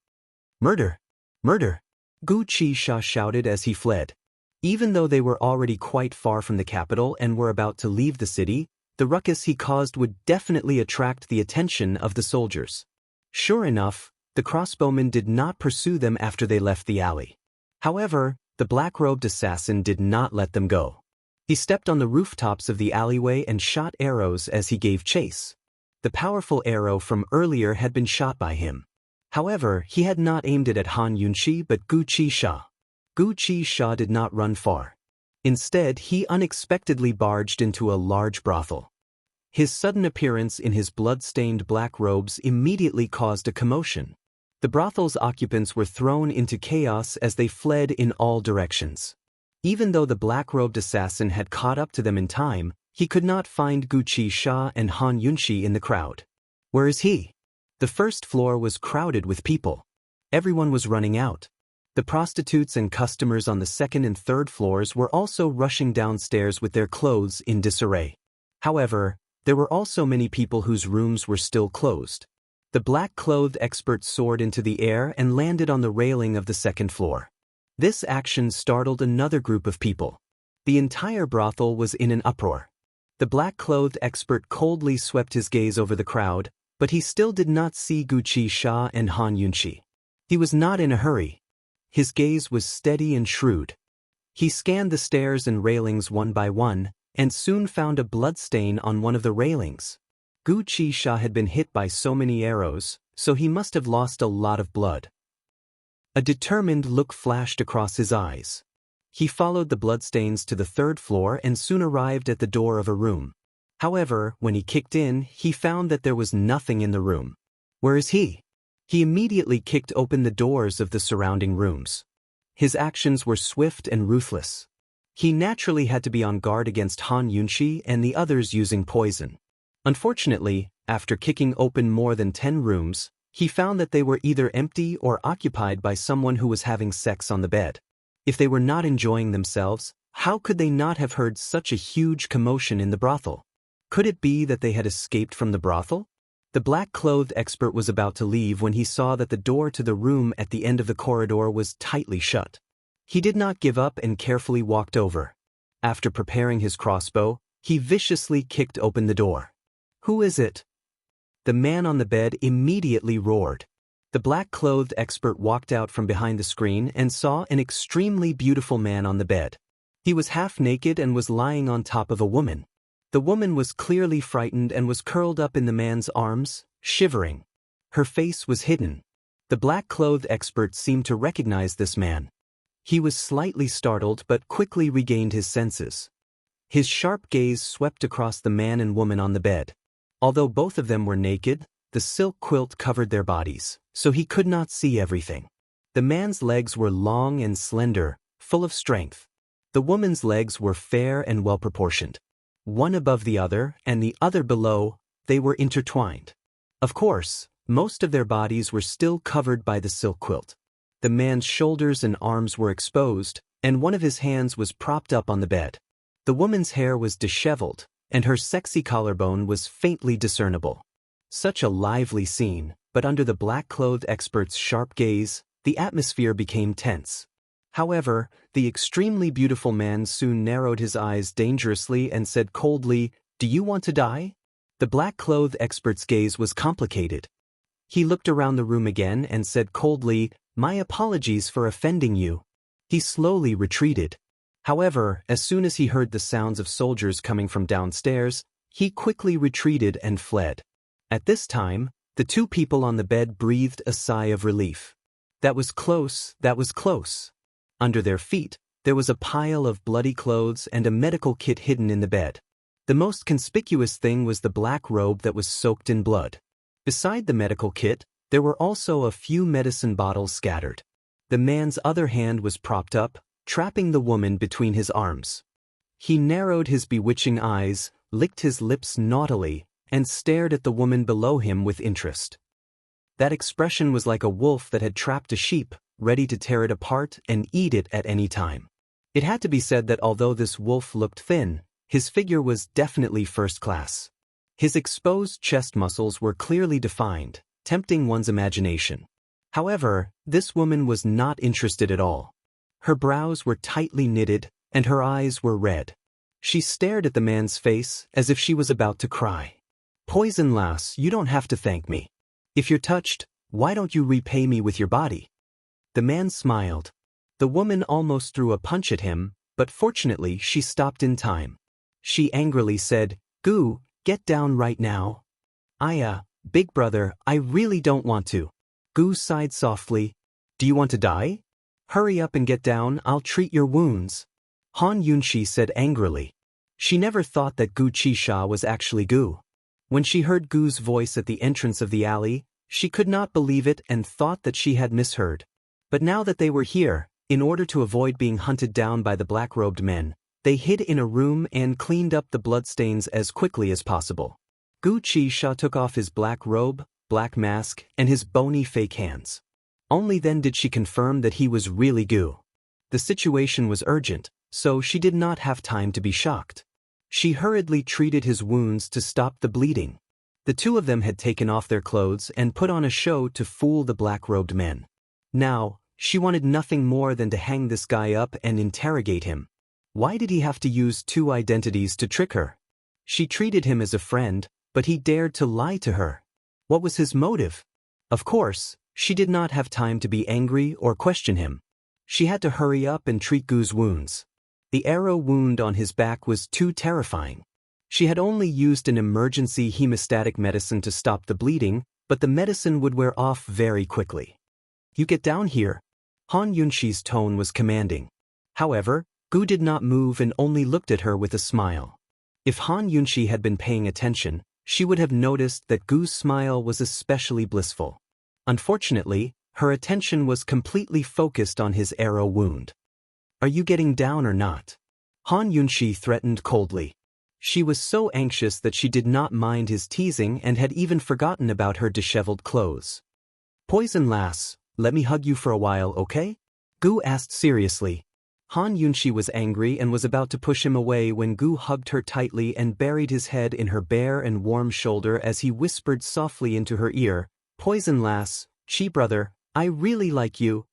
Murder! Murder! Gu Qisha shouted as he fled. Even though they were already quite far from the capital and were about to leave the city, the ruckus he caused would definitely attract the attention of the soldiers. Sure enough, the crossbowmen did not pursue them after they left the alley. However, the black-robed assassin did not let them go. He stepped on the rooftops of the alleyway and shot arrows as he gave chase. The powerful arrow from earlier had been shot by him. However, he had not aimed it at Han Yunqi but Gu Qisha. Gu Qisha did not run far. Instead, he unexpectedly barged into a large brothel. His sudden appearance in his blood-stained black robes immediately caused a commotion. The brothel's occupants were thrown into chaos as they fled in all directions. Even though the black-robed assassin had caught up to them in time, he could not find Gu Qisha and Han Yunqi in the crowd. Where is he? The first floor was crowded with people. Everyone was running out. The prostitutes and customers on the second and third floors were also rushing downstairs with their clothes in disarray. However, there were also many people whose rooms were still closed. The black-clothed expert soared into the air and landed on the railing of the second floor. This action startled another group of people. The entire brothel was in an uproar. The black-clothed expert coldly swept his gaze over the crowd, but he still did not see Gu Qisha and Han Yunqi. He was not in a hurry. His gaze was steady and shrewd. He scanned the stairs and railings one by one, and soon found a bloodstain on one of the railings. Gu Qisha had been hit by so many arrows, so he must have lost a lot of blood. A determined look flashed across his eyes. He followed the bloodstains to the third floor and soon arrived at the door of a room. However, when he kicked in, he found that there was nothing in the room. Where is he? He immediately kicked open the doors of the surrounding rooms. His actions were swift and ruthless. He naturally had to be on guard against Han Yunqi and the others using poison. Unfortunately, after kicking open more than 10 rooms, he found that they were either empty or occupied by someone who was having sex on the bed. If they were not enjoying themselves, how could they not have heard such a huge commotion in the brothel? Could it be that they had escaped from the brothel? The black-clothed expert was about to leave when he saw that the door to the room at the end of the corridor was tightly shut. He did not give up and carefully walked over. After preparing his crossbow, he viciously kicked open the door. Who is it? The man on the bed immediately roared. The black-clothed expert walked out from behind the screen and saw an extremely beautiful man on the bed. He was half naked and was lying on top of a woman. The woman was clearly frightened and was curled up in the man's arms, shivering. Her face was hidden. The black-clothed expert seemed to recognize this man. He was slightly startled but quickly regained his senses. His sharp gaze swept across the man and woman on the bed. Although both of them were naked, the silk quilt covered their bodies, so he could not see everything. The man's legs were long and slender, full of strength. The woman's legs were fair and well-proportioned. One above the other and the other below, they were intertwined. Of course, most of their bodies were still covered by the silk quilt. The man's shoulders and arms were exposed, and one of his hands was propped up on the bed. The woman's hair was disheveled, and her sexy collarbone was faintly discernible. Such a lively scene, but under the black-clothed expert's sharp gaze, the atmosphere became tense. However, the extremely beautiful man soon narrowed his eyes dangerously and said coldly, "Do you want to die?" The black-clothed expert's gaze was complicated. He looked around the room again and said coldly, "My apologies for offending you." He slowly retreated. However, as soon as he heard the sounds of soldiers coming from downstairs, he quickly retreated and fled. At this time, the two people on the bed breathed a sigh of relief. That was close, that was close. Under their feet, there was a pile of bloody clothes and a medical kit hidden in the bed. The most conspicuous thing was the black robe that was soaked in blood. Beside the medical kit, there were also a few medicine bottles scattered. The man's other hand was propped up, trapping the woman between his arms. He narrowed his bewitching eyes, licked his lips naughtily, and stared at the woman below him with interest. That expression was like a wolf that had trapped a sheep, ready to tear it apart and eat it at any time. It had to be said that although this wolf looked thin, his figure was definitely first class. His exposed chest muscles were clearly defined, tempting one's imagination. However, this woman was not interested at all. Her brows were tightly knitted, and her eyes were red. She stared at the man's face as if she was about to cry. "Poison lass, you don't have to thank me. If you're touched, why don't you repay me with your body?" The man smiled. The woman almost threw a punch at him, but fortunately she stopped in time. She angrily said, "Gu, get down right now." Big brother, I really don't want to." Gu sighed softly. Do you want to die? Hurry up and get down, I'll treat your wounds. Han Yunshi said angrily. She never thought that Gu Qisha was actually Gu. When she heard Gu's voice at the entrance of the alley, she could not believe it and thought that she had misheard. But now that they were here, in order to avoid being hunted down by the black-robed men, they hid in a room and cleaned up the bloodstains as quickly as possible. Gu Qisha took off his black robe, black mask, and his bony fake hands. Only then did she confirm that he was really Gu. The situation was urgent, so she did not have time to be shocked. She hurriedly treated his wounds to stop the bleeding. The two of them had taken off their clothes and put on a show to fool the black-robed men. Now, she wanted nothing more than to hang this guy up and interrogate him. Why did he have to use two identities to trick her? She treated him as a friend, but he dared to lie to her. What was his motive? Of course, she did not have time to be angry or question him. She had to hurry up and treat Gu's wounds. The arrow wound on his back was too terrifying. She had only used an emergency hemostatic medicine to stop the bleeding, but the medicine would wear off very quickly. You get down here. Han Yunshi's tone was commanding. However, Gu did not move and only looked at her with a smile. If Han Yunshi had been paying attention, she would have noticed that Gu's smile was especially blissful. Unfortunately, her attention was completely focused on his arrow wound. Are you getting down or not? Han Yunshi threatened coldly. She was so anxious that she did not mind his teasing and had even forgotten about her disheveled clothes. Poison lass, let me hug you for a while, okay? Gu asked seriously. Han Yunshi was angry and was about to push him away when Gu hugged her tightly and buried his head in her bare and warm shoulder as he whispered softly into her ear, Poison lass, Chi brother, I really like you.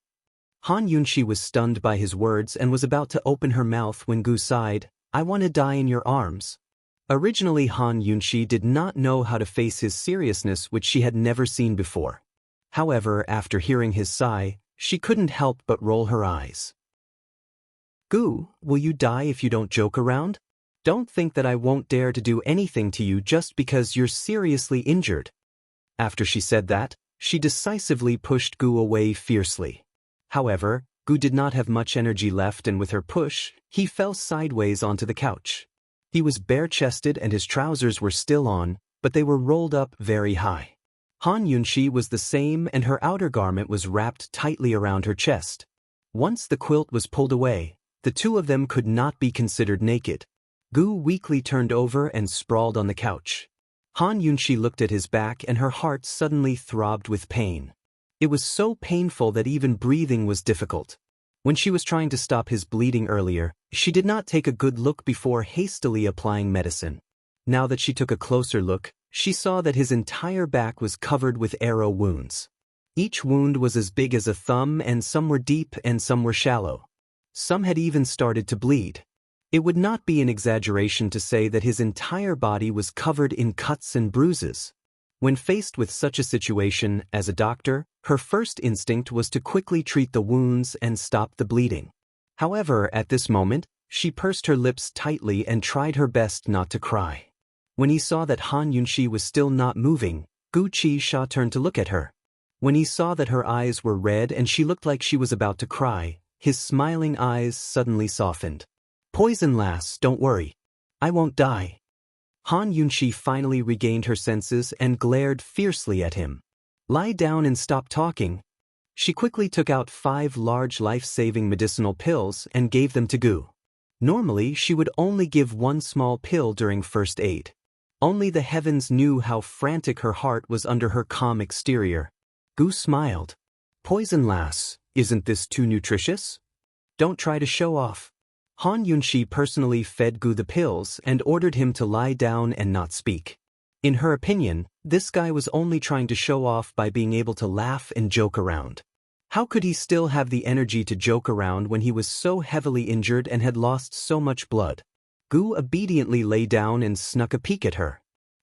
Han Yunshi was stunned by his words and was about to open her mouth when Gu sighed, I want to die in your arms. Originally Han Yunshi did not know how to face his seriousness, which she had never seen before. However, after hearing his sigh, she couldn't help but roll her eyes. Gu, will you die if you don't joke around? Don't think that I won't dare to do anything to you just because you're seriously injured. After she said that, she decisively pushed Gu away fiercely. However, Gu did not have much energy left, and with her push, he fell sideways onto the couch. He was bare-chested and his trousers were still on, but they were rolled up very high. Han Yunshi was the same, and her outer garment was wrapped tightly around her chest. Once the quilt was pulled away, the two of them could not be considered naked. Gu weakly turned over and sprawled on the couch. Han Yunshi looked at his back and her heart suddenly throbbed with pain. It was so painful that even breathing was difficult. When she was trying to stop his bleeding earlier, she did not take a good look before hastily applying medicine. Now that she took a closer look, she saw that his entire back was covered with arrow wounds. Each wound was as big as a thumb, and some were deep and some were shallow. Some had even started to bleed. It would not be an exaggeration to say that his entire body was covered in cuts and bruises. When faced with such a situation, as a doctor, her first instinct was to quickly treat the wounds and stop the bleeding. However, at this moment, she pursed her lips tightly and tried her best not to cry. When he saw that Han Yunshi was still not moving, Gu Qisha turned to look at her. When he saw that her eyes were red and she looked like she was about to cry, his smiling eyes suddenly softened. Poison lass, don't worry. I won't die. Han Yunshi finally regained her senses and glared fiercely at him. Lie down and stop talking. She quickly took out 5 large life-saving medicinal pills and gave them to Gu. Normally, she would only give 1 small pill during first aid. Only the heavens knew how frantic her heart was under her calm exterior. Gu smiled. Poison lass, isn't this too nutritious? Don't try to show off. Han Yunshi personally fed Gu the pills and ordered him to lie down and not speak. In her opinion, this guy was only trying to show off by being able to laugh and joke around. How could he still have the energy to joke around when he was so heavily injured and had lost so much blood? Gu obediently lay down and snuck a peek at her.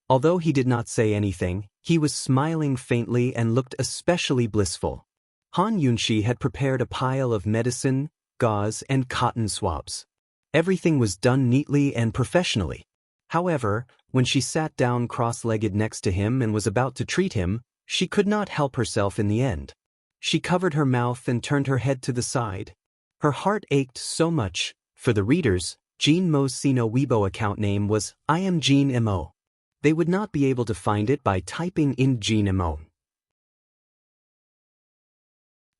Although he did not say anything, he was smiling faintly and looked especially blissful. Han Yunshi had prepared a pile of medicine, gauze, and cotton swabs. Everything was done neatly and professionally. However, when she sat down cross-legged next to him and was about to treat him, She could not help herself in the end. She covered her mouth and turned her head to the side. Her heart ached so much. For the readers, Jean Mo's Sino Weibo account name was I am Jean Mo. They would not be able to find it by typing in Jean Mo.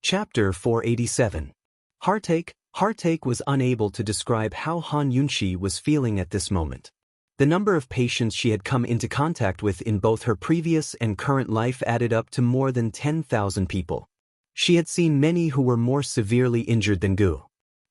Chapter 487. Heartache. Heartache was unable to describe how Han Yunxi was feeling at this moment. The number of patients she had come into contact with in both her previous and current life added up to more than 10,000 people. She had seen many who were more severely injured than Gu.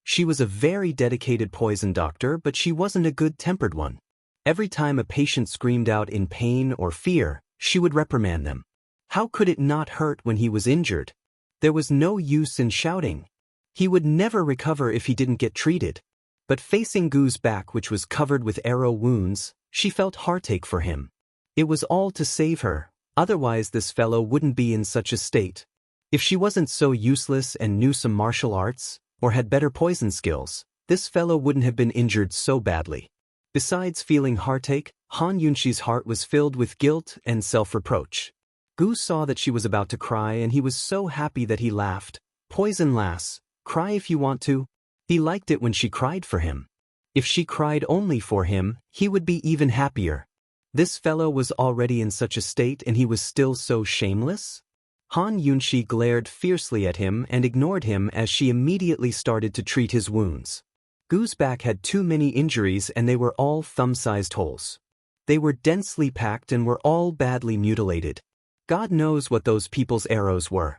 She was a very dedicated poison doctor, but she wasn't a good-tempered one. Every time a patient screamed out in pain or fear, she would reprimand them. How could it not hurt when he was injured? There was no use in shouting. He would never recover if he didn't get treated. But facing Gu's back, which was covered with arrow wounds, she felt heartache for him. It was all to save her, otherwise this fellow wouldn't be in such a state. If she wasn't so useless and knew some martial arts, or had better poison skills, this fellow wouldn't have been injured so badly. Besides feeling heartache, Han Yunxi's heart was filled with guilt and self-reproach. Gu saw that she was about to cry and he was so happy that he laughed. Poison lass, cry if you want to. He liked it when she cried for him. If she cried only for him, he would be even happier. This fellow was already in such a state and he was still so shameless? Han Yunxi glared fiercely at him and ignored him as she immediately started to treat his wounds. Gu's back had too many injuries and they were all thumb-sized holes. They were densely packed and were all badly mutilated. God knows what those people's arrows were.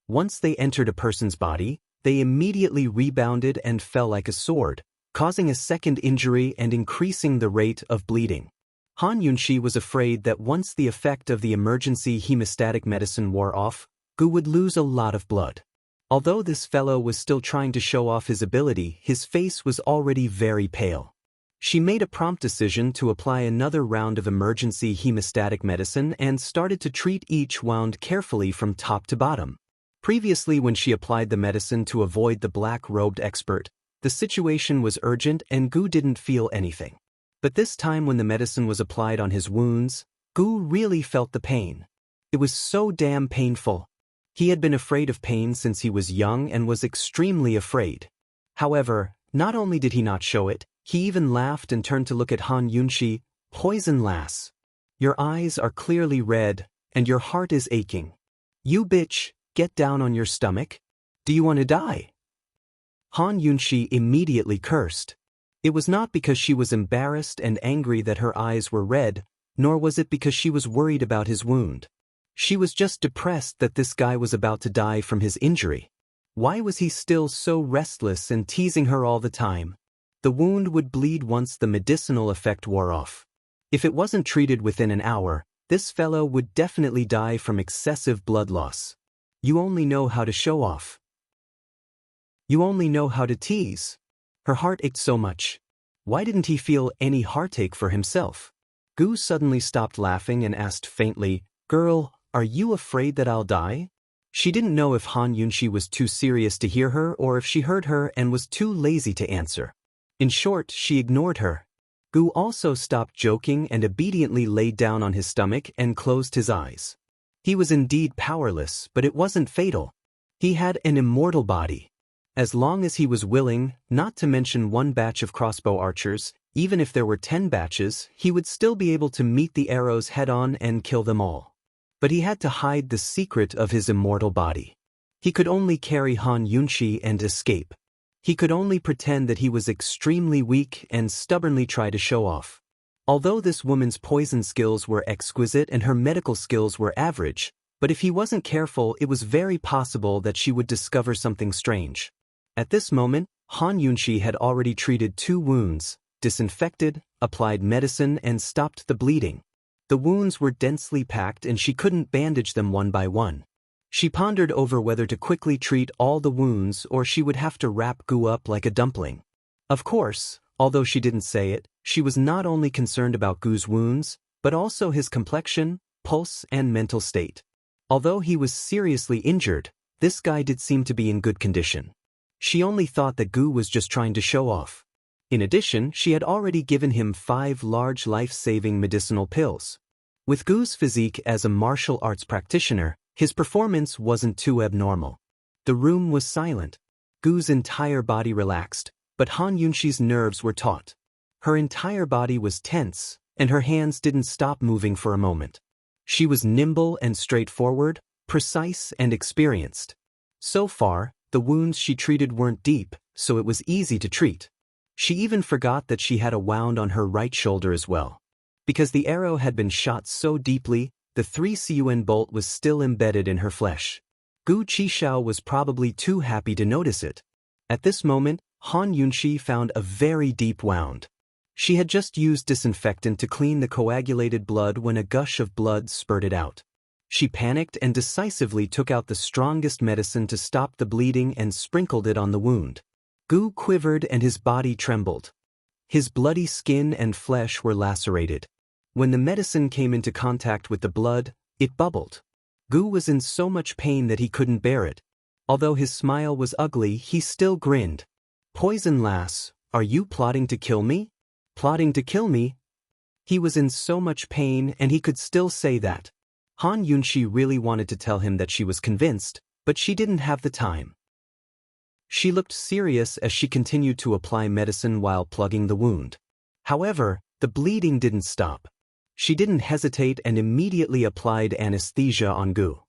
Once they entered a person's body, they immediately rebounded and fell like a sword, causing a second injury and increasing the rate of bleeding. Han Yunxi was afraid that once the effect of the emergency hemostatic medicine wore off, Gu would lose a lot of blood. Although this fellow was still trying to show off his ability, his face was already very pale. She made a prompt decision to apply another round of emergency hemostatic medicine and started to treat each wound carefully from top to bottom. Previously, when she applied the medicine to avoid the black-robed expert, the situation was urgent and Gu didn't feel anything. But this time when the medicine was applied on his wounds, Gu really felt the pain. It was so damn painful. He had been afraid of pain since he was young and was extremely afraid. However, not only did he not show it, he even laughed and turned to look at Han Yunxi. Poison lass. Your eyes are clearly red, and your heart is aching. You bitch, get down on your stomach. Do you want to die? Han Yunxi immediately cursed. It was not because she was embarrassed and angry that her eyes were red, nor was it because she was worried about his wound. She was just depressed that this guy was about to die from his injury. Why was he still so restless and teasing her all the time? The wound would bleed once the medicinal effect wore off. If it wasn't treated within an hour, this fellow would definitely die from excessive blood loss. You only know how to show off. You only know how to tease. Her heart ached so much. Why didn't he feel any heartache for himself? Gu suddenly stopped laughing and asked faintly, "Girl, are you afraid that I'll die?" She didn't know if Han Yunxi was too serious to hear her or if she heard her and was too lazy to answer. In short, she ignored her. Gu also stopped joking and obediently laid down on his stomach and closed his eyes. He was indeed powerless, but it wasn't fatal. He had an immortal body. As long as he was willing, not to mention one batch of crossbow archers, even if there were 10 batches, he would still be able to meet the arrows head-on and kill them all. But he had to hide the secret of his immortal body. He could only carry Han Yunxi and escape. He could only pretend that he was extremely weak and stubbornly try to show off. Although this woman's poison skills were exquisite and her medical skills were average, but if he wasn't careful, it was very possible that she would discover something strange. At this moment, Han Yunxi had already treated 2 wounds, disinfected, applied medicine, and stopped the bleeding. The wounds were densely packed and she couldn't bandage them one by one. She pondered over whether to quickly treat all the wounds or she would have to wrap Gu up like a dumpling. Of course, although she didn't say it, she was not only concerned about Gu's wounds, but also his complexion, pulse, and mental state. Although he was seriously injured, this guy did seem to be in good condition. She only thought that Gu was just trying to show off. In addition, she had already given him 5 large life-saving medicinal pills. With Gu's physique as a martial arts practitioner, his performance wasn't too abnormal. The room was silent. Gu's entire body relaxed, but Han Yunshi's nerves were taut. Her entire body was tense, and her hands didn't stop moving for a moment. She was nimble and straightforward, precise and experienced. So far, the wounds she treated weren't deep, so it was easy to treat. She even forgot that she had a wound on her right shoulder as well. Because the arrow had been shot so deeply, the 3CUN bolt was still embedded in her flesh. Gu Qixiao was probably too happy to notice it. At this moment, Han Yunshi found a very deep wound. She had just used disinfectant to clean the coagulated blood when a gush of blood spurted out. She panicked and decisively took out the strongest medicine to stop the bleeding and sprinkled it on the wound. Gu quivered and his body trembled. His bloody skin and flesh were lacerated. When the medicine came into contact with the blood, it bubbled. Gu was in so much pain that he couldn't bear it. Although his smile was ugly, he still grinned. "Poison lass, are you plotting to kill me? Plotting to kill me?" He was in so much pain and he could still say that. Han Yunshi really wanted to tell him that she was convinced, but she didn't have the time. She looked serious as she continued to apply medicine while plugging the wound. However, the bleeding didn't stop. She didn't hesitate and immediately applied anesthesia on Gu.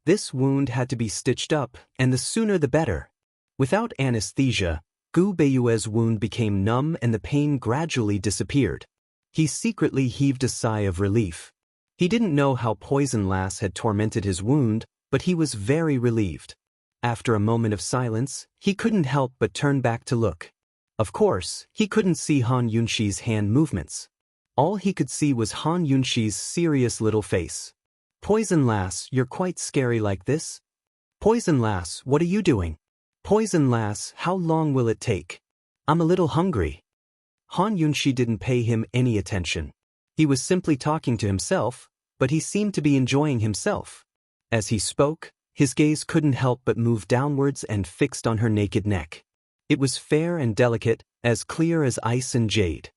This wound had to be stitched up, and the sooner the better. Without anesthesia, Gu Beiyue's wound became numb and the pain gradually disappeared. He secretly heaved a sigh of relief. He didn't know how Poison Lass had tormented his wound, but he was very relieved. After a moment of silence, he couldn't help but turn back to look. Of course, he couldn't see Han Yunshi's hand movements. All he could see was Han Yunshi's serious little face. "Poison Lass, you're quite scary like this? Poison Lass, what are you doing? Poison Lass, how long will it take? I'm a little hungry." Han Yunshi didn't pay him any attention. He was simply talking to himself, but he seemed to be enjoying himself. As he spoke, his gaze couldn't help but move downwards and fixed on her naked neck. It was fair and delicate, as clear as ice and jade.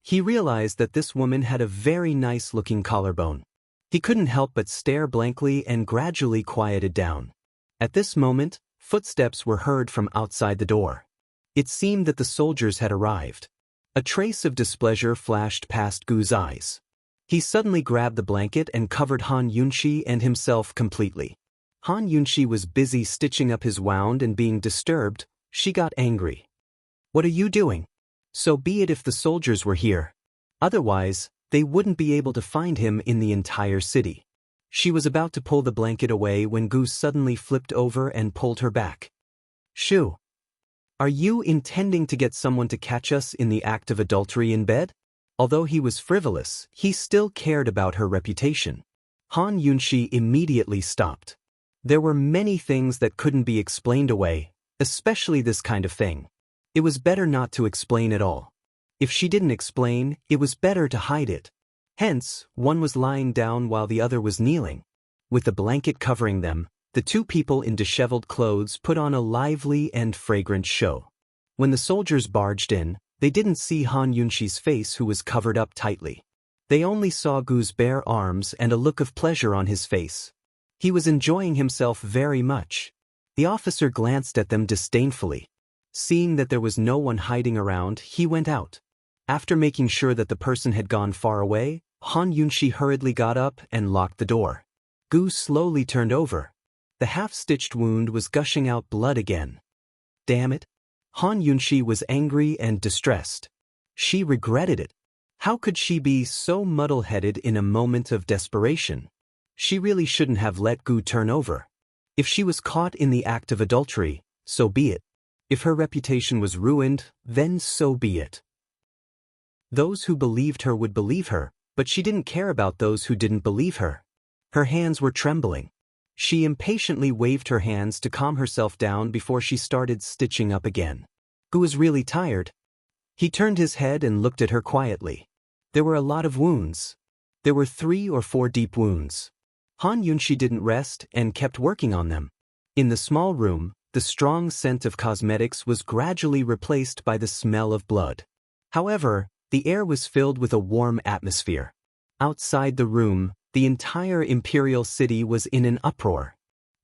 He realized that this woman had a very nice-looking collarbone. He couldn't help but stare blankly and gradually quieted down. At this moment, footsteps were heard from outside the door. It seemed that the soldiers had arrived. A trace of displeasure flashed past Gu's eyes. He suddenly grabbed the blanket and covered Han Yunshi and himself completely. Han Yunshi was busy stitching up his wound and being disturbed. She got angry. "What are you doing? So be it if the soldiers were here. Otherwise, they wouldn't be able to find him in the entire city." She was about to pull the blanket away when Gu suddenly flipped over and pulled her back. "Shoo! Are you intending to get someone to catch us in the act of adultery in bed?" Although he was frivolous, he still cared about her reputation. Han Yunshi immediately stopped. There were many things that couldn't be explained away, especially this kind of thing. It was better not to explain at all. If she didn't explain, it was better to hide it. Hence, one was lying down while the other was kneeling. With the blanket covering them, the two people in disheveled clothes put on a lively and fragrant show. When the soldiers barged in, they didn't see Han Yunshi's face, who was covered up tightly. They only saw Gu's bare arms and a look of pleasure on his face. He was enjoying himself very much. The officer glanced at them disdainfully. Seeing that there was no one hiding around, he went out. After making sure that the person had gone far away, Han Yunshi hurriedly got up and locked the door. Gu slowly turned over. The half-stitched wound was gushing out blood again. Damn it! Han Yunshi was angry and distressed. She regretted it. How could she be so muddle-headed in a moment of desperation? She really shouldn't have let Gu turn over. If she was caught in the act of adultery, so be it. If her reputation was ruined, then so be it. Those who believed her would believe her, but she didn't care about those who didn't believe her. Her hands were trembling. She impatiently waved her hands to calm herself down before she started stitching up again. Gu was really tired. He turned his head and looked at her quietly. There were a lot of wounds. There were 3 or 4 deep wounds. Han Yunshi didn't rest and kept working on them. In the small room, the strong scent of cosmetics was gradually replaced by the smell of blood. However, the air was filled with a warm atmosphere. Outside the room, the the entire imperial city was in an uproar.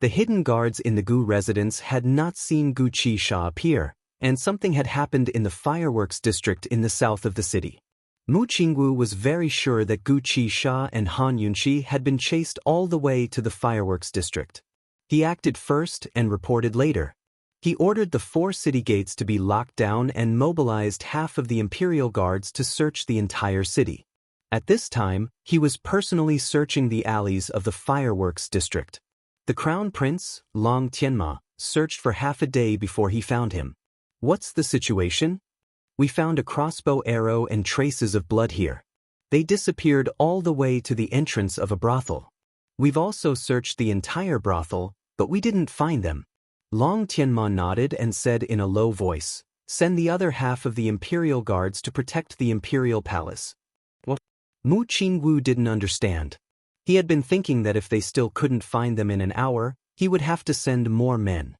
The hidden guards in the Gu residence had not seen Gu Qisha appear, and something had happened in the fireworks district in the south of the city. Mu Qingwu was very sure that Gu Qisha and Han Yunqi had been chased all the way to the fireworks district. He acted first and reported later. He ordered the 4 city gates to be locked down and mobilized half of the imperial guards to search the entire city. At this time, he was personally searching the alleys of the fireworks district. The crown prince, Long Tianma, searched for half a day before he found him. What's the situation? We found a crossbow arrow and traces of blood here. They disappeared all the way to the entrance of a brothel. We've also searched the entire brothel, but we didn't find them. Long Tianma nodded and said in a low voice, "Send the other half of the imperial guards to protect the imperial palace." What? Mu Qingwu didn't understand. He had been thinking that if they still couldn't find them in an hour, he would have to send more men.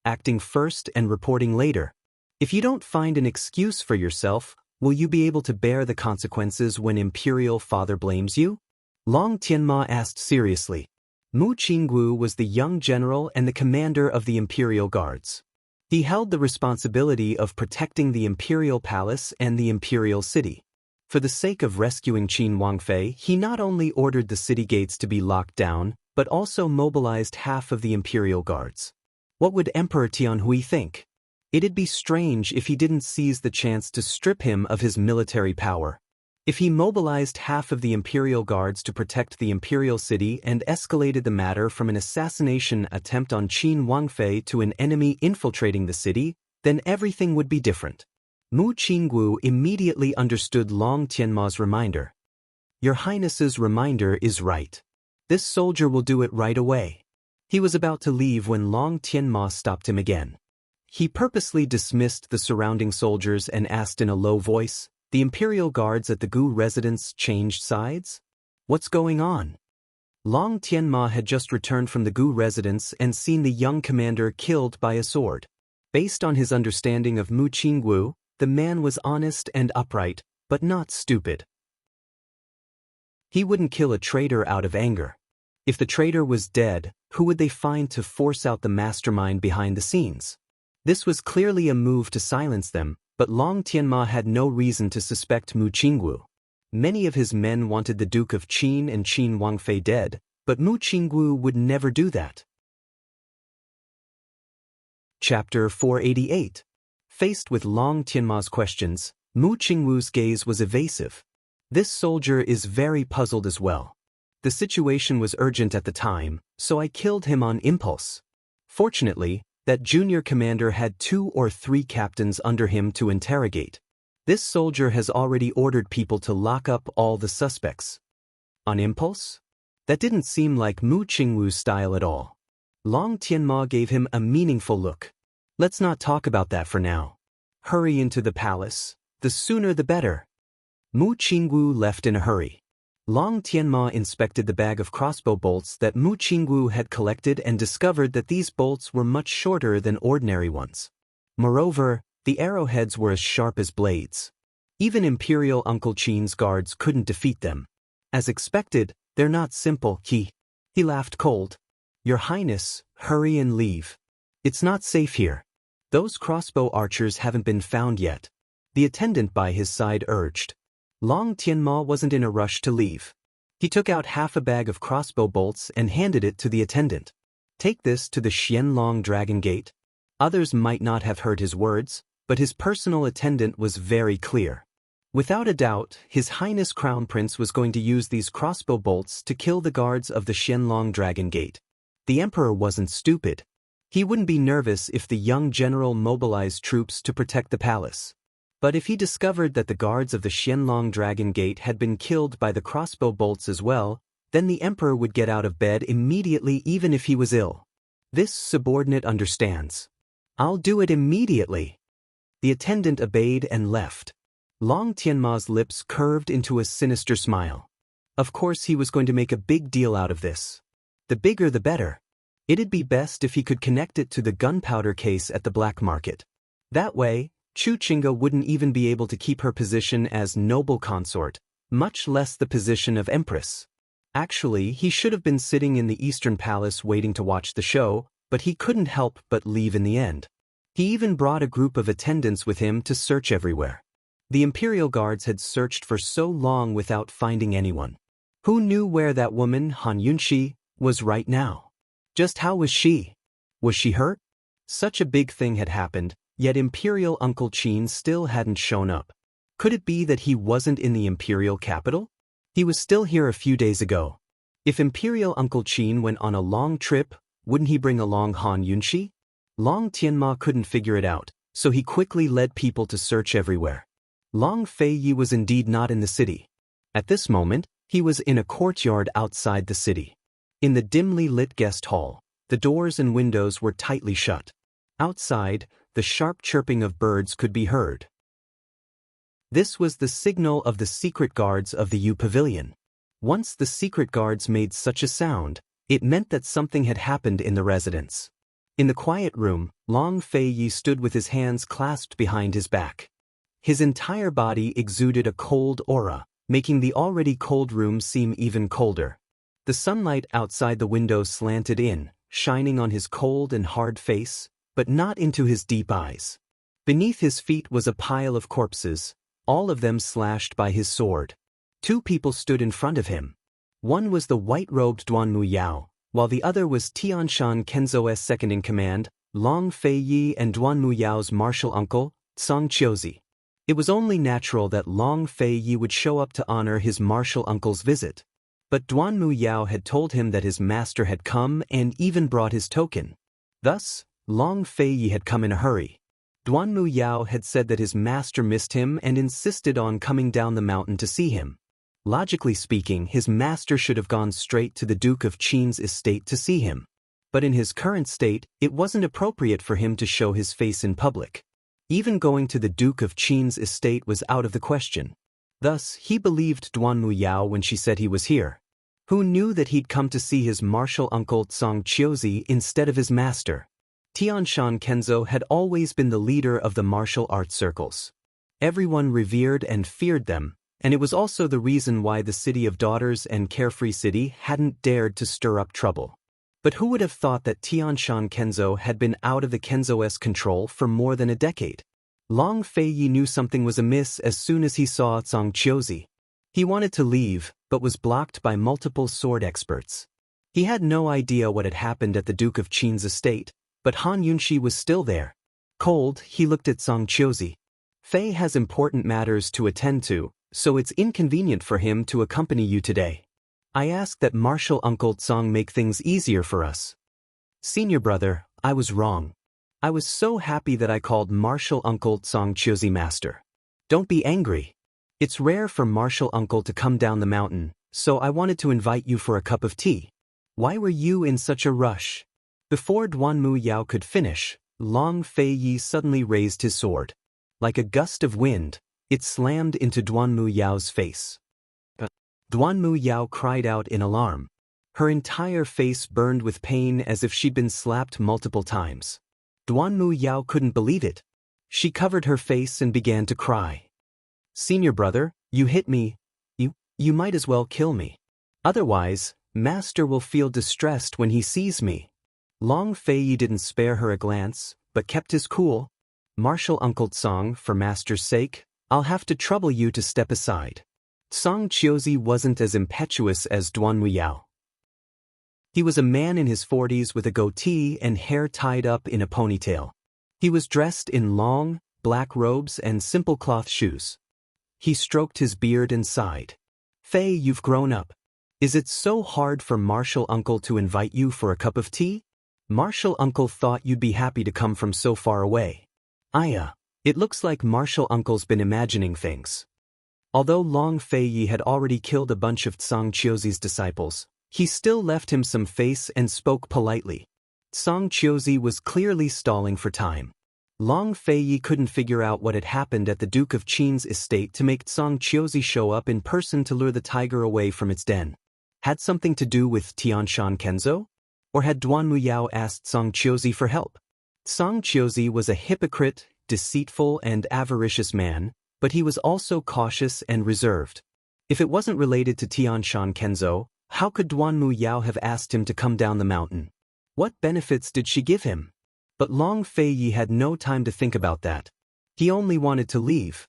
Acting first and reporting later. If you don't find an excuse for yourself, will you be able to bear the consequences when Imperial Father blames you? Long Tianma asked seriously. Mu Qingwu was the young general and the commander of the Imperial Guards. He held the responsibility of protecting the Imperial Palace and the Imperial City. For the sake of rescuing Qin Wangfei, he not only ordered the city gates to be locked down, but also mobilized half of the Imperial Guards. What would Emperor Tianhui think? It'd be strange if he didn't seize the chance to strip him of his military power. If he mobilized half of the Imperial Guards to protect the Imperial City and escalated the matter from an assassination attempt on Qin Wangfei to an enemy infiltrating the city, then everything would be different. Mu Qingwu immediately understood Long Tianma's reminder. Your Highness's reminder is right. This soldier will do it right away. He was about to leave when Long Tianma stopped him again. He purposely dismissed the surrounding soldiers and asked in a low voice, "The Imperial Guards at the Gu residence changed sides? What's going on?" Long Tianma had just returned from the Gu residence and seen the young commander killed by a sword. Based on his understanding of Mu Qingwu, the man was honest and upright, but not stupid. He wouldn't kill a traitor out of anger. If the traitor was dead, who would they find to force out the mastermind behind the scenes? This was clearly a move to silence them, but Long Tianma had no reason to suspect Mu Qingwu. Many of his men wanted the Duke of Qin and Qin Wangfei dead, but Mu Qingwu would never do that. Chapter 488. Faced with Long Tianma's questions, Mu Qingwu's gaze was evasive. This soldier is very puzzled as well. The situation was urgent at the time, so I killed him on impulse. Fortunately, that junior commander had 2 or 3 captains under him to interrogate. This soldier has already ordered people to lock up all the suspects. On impulse? That didn't seem like Mu Qingwu's style at all. Long Tianma gave him a meaningful look. Let's not talk about that for now. Hurry into the palace. The sooner the better. Mu Qingwu left in a hurry. Long Tianma inspected the bag of crossbow bolts that Mu Qingwu had collected and discovered that these bolts were much shorter than ordinary ones. Moreover, the arrowheads were as sharp as blades. Even Imperial Uncle Qin's guards couldn't defeat them. As expected, they're not simple, he laughed cold. Your Highness, hurry and leave. It's not safe here. Those crossbow archers haven't been found yet. The attendant by his side urged. Long Tianma wasn't in a rush to leave. He took out half a bag of crossbow bolts and handed it to the attendant. Take this to the Xianlong Dragon Gate. Others might not have heard his words, but his personal attendant was very clear. Without a doubt, His Highness Crown Prince was going to use these crossbow bolts to kill the guards of the Xianlong Dragon Gate. The Emperor wasn't stupid. He wouldn't be nervous if the young general mobilized troops to protect the palace. But if he discovered that the guards of the Xianlong Dragon Gate had been killed by the crossbow bolts as well, then the Emperor would get out of bed immediately even if he was ill. This subordinate understands. I'll do it immediately. The attendant obeyed and left. Long Tianma's lips curved into a sinister smile. Of course he was going to make a big deal out of this. The bigger the better. It'd be best if he could connect it to the gunpowder case at the black market. That way, Chu Qingge wouldn't even be able to keep her position as noble consort, much less the position of empress. Actually, he should have been sitting in the Eastern Palace waiting to watch the show, but he couldn't help but leave in the end. He even brought a group of attendants with him to search everywhere. The Imperial Guards had searched for so long without finding anyone. Who knew where that woman, Han Yunxi, was right now? Just how was she? Was she hurt? Such a big thing had happened, yet Imperial Uncle Qin still hadn't shown up. Could it be that he wasn't in the Imperial capital? He was still here a few days ago. If Imperial Uncle Qin went on a long trip, wouldn't he bring along Han Yunxi? Long Tianma couldn't figure it out, so he quickly led people to search everywhere. Long Feiyi was indeed not in the city. At this moment, he was in a courtyard outside the city. In the dimly lit guest hall, the doors and windows were tightly shut. Outside, the sharp chirping of birds could be heard. This was the signal of the secret guards of the U Pavilion. Once the secret guards made such a sound, it meant that something had happened in the residence. In the quiet room, Long Feiyi stood with his hands clasped behind his back. His entire body exuded a cold aura, making the already cold room seem even colder. The sunlight outside the window slanted in, shining on his cold and hard face, but not into his deep eyes. Beneath his feet was a pile of corpses, all of them slashed by his sword. Two people stood in front of him. One was the white-robed Duanmu Yao, while the other was Tianshan Kenzo's second-in-command, Long Feiyi, and Duanmu Yao's martial uncle, Song Qiuzi. It was only natural that Long Feiyi would show up to honor his martial uncle's visit. But Duanmu Yao had told him that his master had come and even brought his token. Thus, Long Feiyi had come in a hurry. Duanmu Yao had said that his master missed him and insisted on coming down the mountain to see him. Logically speaking, his master should have gone straight to the Duke of Qin's estate to see him. But in his current state, it wasn't appropriate for him to show his face in public. Even going to the Duke of Qin's estate was out of the question. Thus, he believed Duanmu Yao when she said he was here. Who knew that he'd come to see his martial uncle Song Qiuzi instead of his master? Tianshan Kenzo had always been the leader of the martial arts circles. Everyone revered and feared them, and it was also the reason why the City of Daughters and Carefree City hadn't dared to stir up trouble. But who would have thought that Tianshan Kenzo had been out of the Kenzo's control for more than a decade? Long Feiyi knew something was amiss as soon as he saw Song Qiuzi. He wanted to leave, but was blocked by multiple sword experts. He had no idea what had happened at the Duke of Qin's estate, but Han Yunxi was still there. Cold, he looked at Song Qiuzi. Fei has important matters to attend to, so it's inconvenient for him to accompany you today. I ask that martial uncle Song make things easier for us. Senior brother, I was wrong. I was so happy that I called martial uncle Song Qiuzi master. Don't be angry. It's rare for martial uncle to come down the mountain, so I wanted to invite you for a cup of tea. Why were you in such a rush? Before Duanmu Yao could finish, Long Feiyi suddenly raised his sword. Like a gust of wind, it slammed into Duanmu Yao's face. Duanmu Yao cried out in alarm. Her entire face burned with pain as if she'd been slapped multiple times. Duanmu Yao couldn't believe it. She covered her face and began to cry. Senior brother, you hit me. You might as well kill me. Otherwise, master will feel distressed when he sees me. Long Feiyi didn't spare her a glance, but kept his cool. Martial Uncle Song, for master's sake, I'll have to trouble you to step aside. Song Qiuzi wasn't as impetuous as Duanmu Yao. He was a man in his 40s with a goatee and hair tied up in a ponytail. He was dressed in long, black robes and simple cloth shoes. He stroked his beard and sighed. Fei, you've grown up. Is it so hard for Martial Uncle to invite you for a cup of tea? Martial Uncle thought you'd be happy to come from so far away. Aya, it looks like Martial Uncle's been imagining things. Although Long Feiyi had already killed a bunch of Song Qiuzi's disciples, he still left him some face and spoke politely. Song Qiuzi was clearly stalling for time. Long Feiyi couldn't figure out what had happened at the Duke of Qin's estate to make Song Qiuzi show up in person to lure the tiger away from its den. Had something to do with Tianshan Kenzo? Or had Duanmu Yao asked Song Qiuzi for help? Song Qiuzi was a hypocrite, deceitful and avaricious man, but he was also cautious and reserved. If it wasn't related to Tianshan Kenzo, How could Duanmu Yao have asked him to come down the mountain? What benefits did she give him? But Long Feiyi had no time to think about that. He only wanted to leave.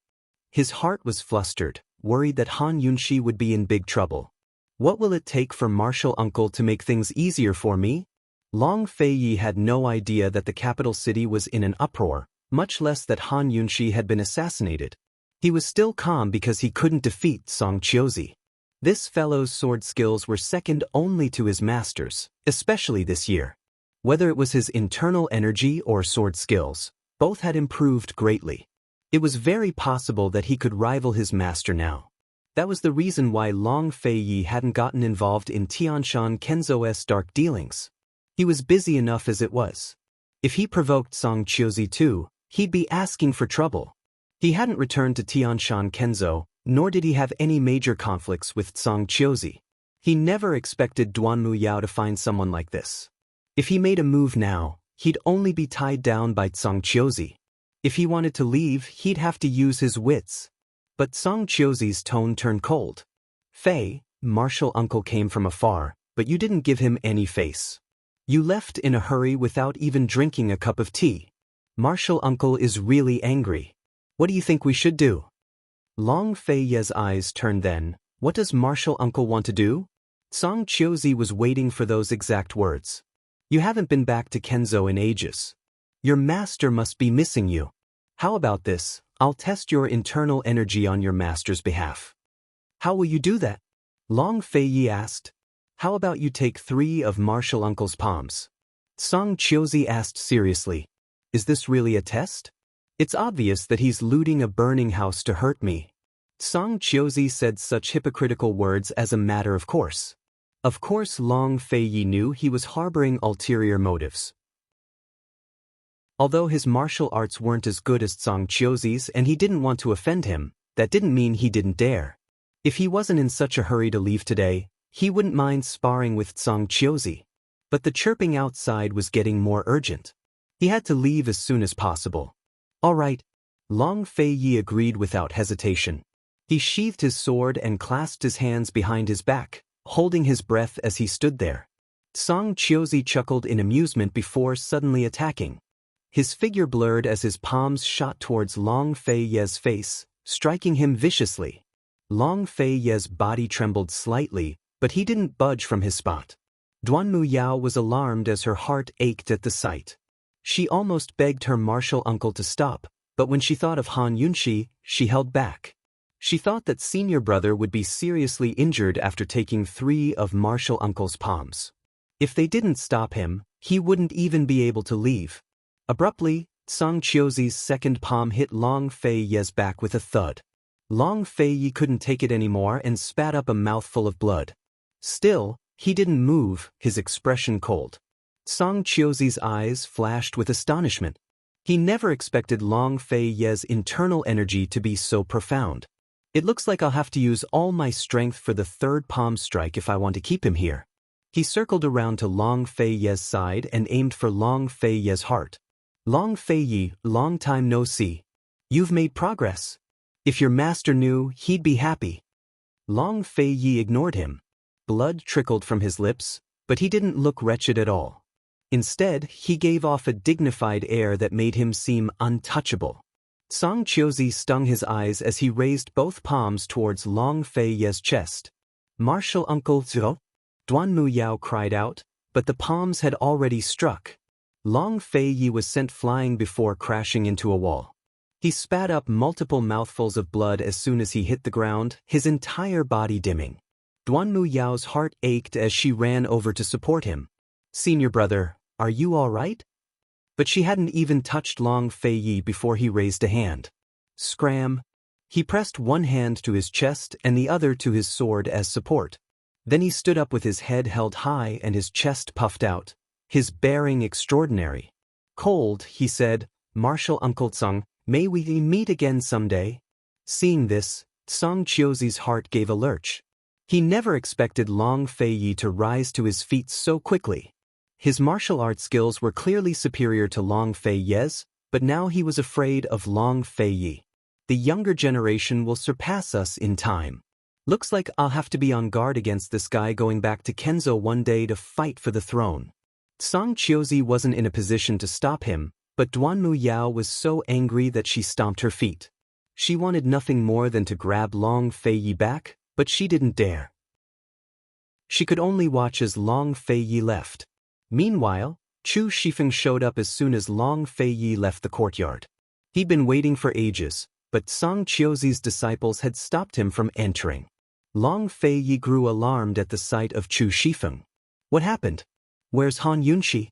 His heart was flustered, worried that Han Yunxi would be in big trouble. What will it take for Martial Uncle to make things easier for me? Long Feiyi had no idea that the capital city was in an uproar, much less that Han Yunxi had been assassinated. He was still calm because he couldn't defeat Song Qiuzi. This fellow's sword skills were second only to his master's, especially this year. Whether it was his internal energy or sword skills, both had improved greatly. It was very possible that he could rival his master now. That was the reason why Long Feiyi hadn't gotten involved in Tianshan Kenzo's dark dealings. He was busy enough as it was. If he provoked Song Qiuzi too, he'd be asking for trouble. He hadn't returned to Tianshan Kenzo, nor did he have any major conflicts with Song Qiuzi. He never expected Duanmu Yao to find someone like this. If he made a move now, he'd only be tied down by Song Qiuzi. If he wanted to leave, he'd have to use his wits. But Song Qiuzi's tone turned cold. Fei, Martial Uncle came from afar, but you didn't give him any face. You left in a hurry without even drinking a cup of tea. Martial Uncle is really angry. What do you think we should do? Long Feiyi's eyes turned then. What does Martial Uncle want to do? Song Qiuzi was waiting for those exact words. You haven't been back to Kenzo in ages. Your master must be missing you. How about this? I'll test your internal energy on your master's behalf. How will you do that? Long Feiyi asked. How about you take 3 of Martial Uncle's palms? Song Qiuzi asked seriously. Is this really a test? It's obvious that he's looting a burning house to hurt me. Song Qiuzi said such hypocritical words as a matter of course. Of course Long Feiyi knew he was harboring ulterior motives. Although his martial arts weren't as good as Song Qiuzi's and he didn't want to offend him, that didn't mean he didn't dare. If he wasn't in such a hurry to leave today, he wouldn't mind sparring with Song Qiuzi. But the chirping outside was getting more urgent. He had to leave as soon as possible. All right. Long Feiyi agreed without hesitation. He sheathed his sword and clasped his hands behind his back, holding his breath as he stood there. Song Qiuzi chuckled in amusement before suddenly attacking. His figure blurred as his palms shot towards Long Feiyi's face, striking him viciously. Long Feiyi's body trembled slightly, but he didn't budge from his spot. Duanmu Yao was alarmed as her heart ached at the sight. She almost begged her martial uncle to stop, but when she thought of Han Yunxi, she held back. She thought that senior brother would be seriously injured after taking 3 of martial uncle's palms. If they didn't stop him, he wouldn't even be able to leave. Abruptly, Song Qiuzi's second palm hit Long Feiyi's back with a thud. Long Feiyi couldn't take it anymore and spat up a mouthful of blood. Still, he didn't move, his expression cold. Song Qiuzi's eyes flashed with astonishment. He never expected Long Feiyi's internal energy to be so profound. It looks like I'll have to use all my strength for the 3rd palm strike if I want to keep him here. He circled around to Long Feiyi's side and aimed for Long Feiyi's heart. Long Feiyi, long time no see. You've made progress. If your master knew, he'd be happy. Long Feiyi ignored him. Blood trickled from his lips, but he didn't look wretched at all. Instead, he gave off a dignified air that made him seem untouchable. Song Qiuzi stung his eyes as he raised both palms towards Long Feiyi's chest. Martial Uncle Zhou? Duanmu Yao cried out, but the palms had already struck. Long Feiyi was sent flying before crashing into a wall. He spat up multiple mouthfuls of blood as soon as he hit the ground, his entire body dimming. Duanmu Yao's heart ached as she ran over to support him. Senior brother, are you all right? But she hadn't even touched Long Feiyi before he raised a hand. Scram! He pressed one hand to his chest and the other to his sword as support. Then he stood up with his head held high and his chest puffed out. His bearing extraordinary. Cold, he said, Martial Uncle Song, may we meet again someday? Seeing this, Song Qiuzi's heart gave a lurch. He never expected Long Feiyi to rise to his feet so quickly. His martial arts skills were clearly superior to Long Feiyi's, but now he was afraid of Long Feiyi. The younger generation will surpass us in time. Looks like I'll have to be on guard against this guy going back to Kenzo one day to fight for the throne. Song Chiozi wasn't in a position to stop him, but Duanmu Yao was so angry that she stomped her feet. She wanted nothing more than to grab Long Feiyi back, but she didn't dare. She could only watch as Long Feiyi left. Meanwhile, Chu Shifeng showed up as soon as Long Feiyi left the courtyard. He'd been waiting for ages, but Song Chiozi's disciples had stopped him from entering. Long Feiyi grew alarmed at the sight of Chu Shifeng. What happened? Where's Han Yunxi?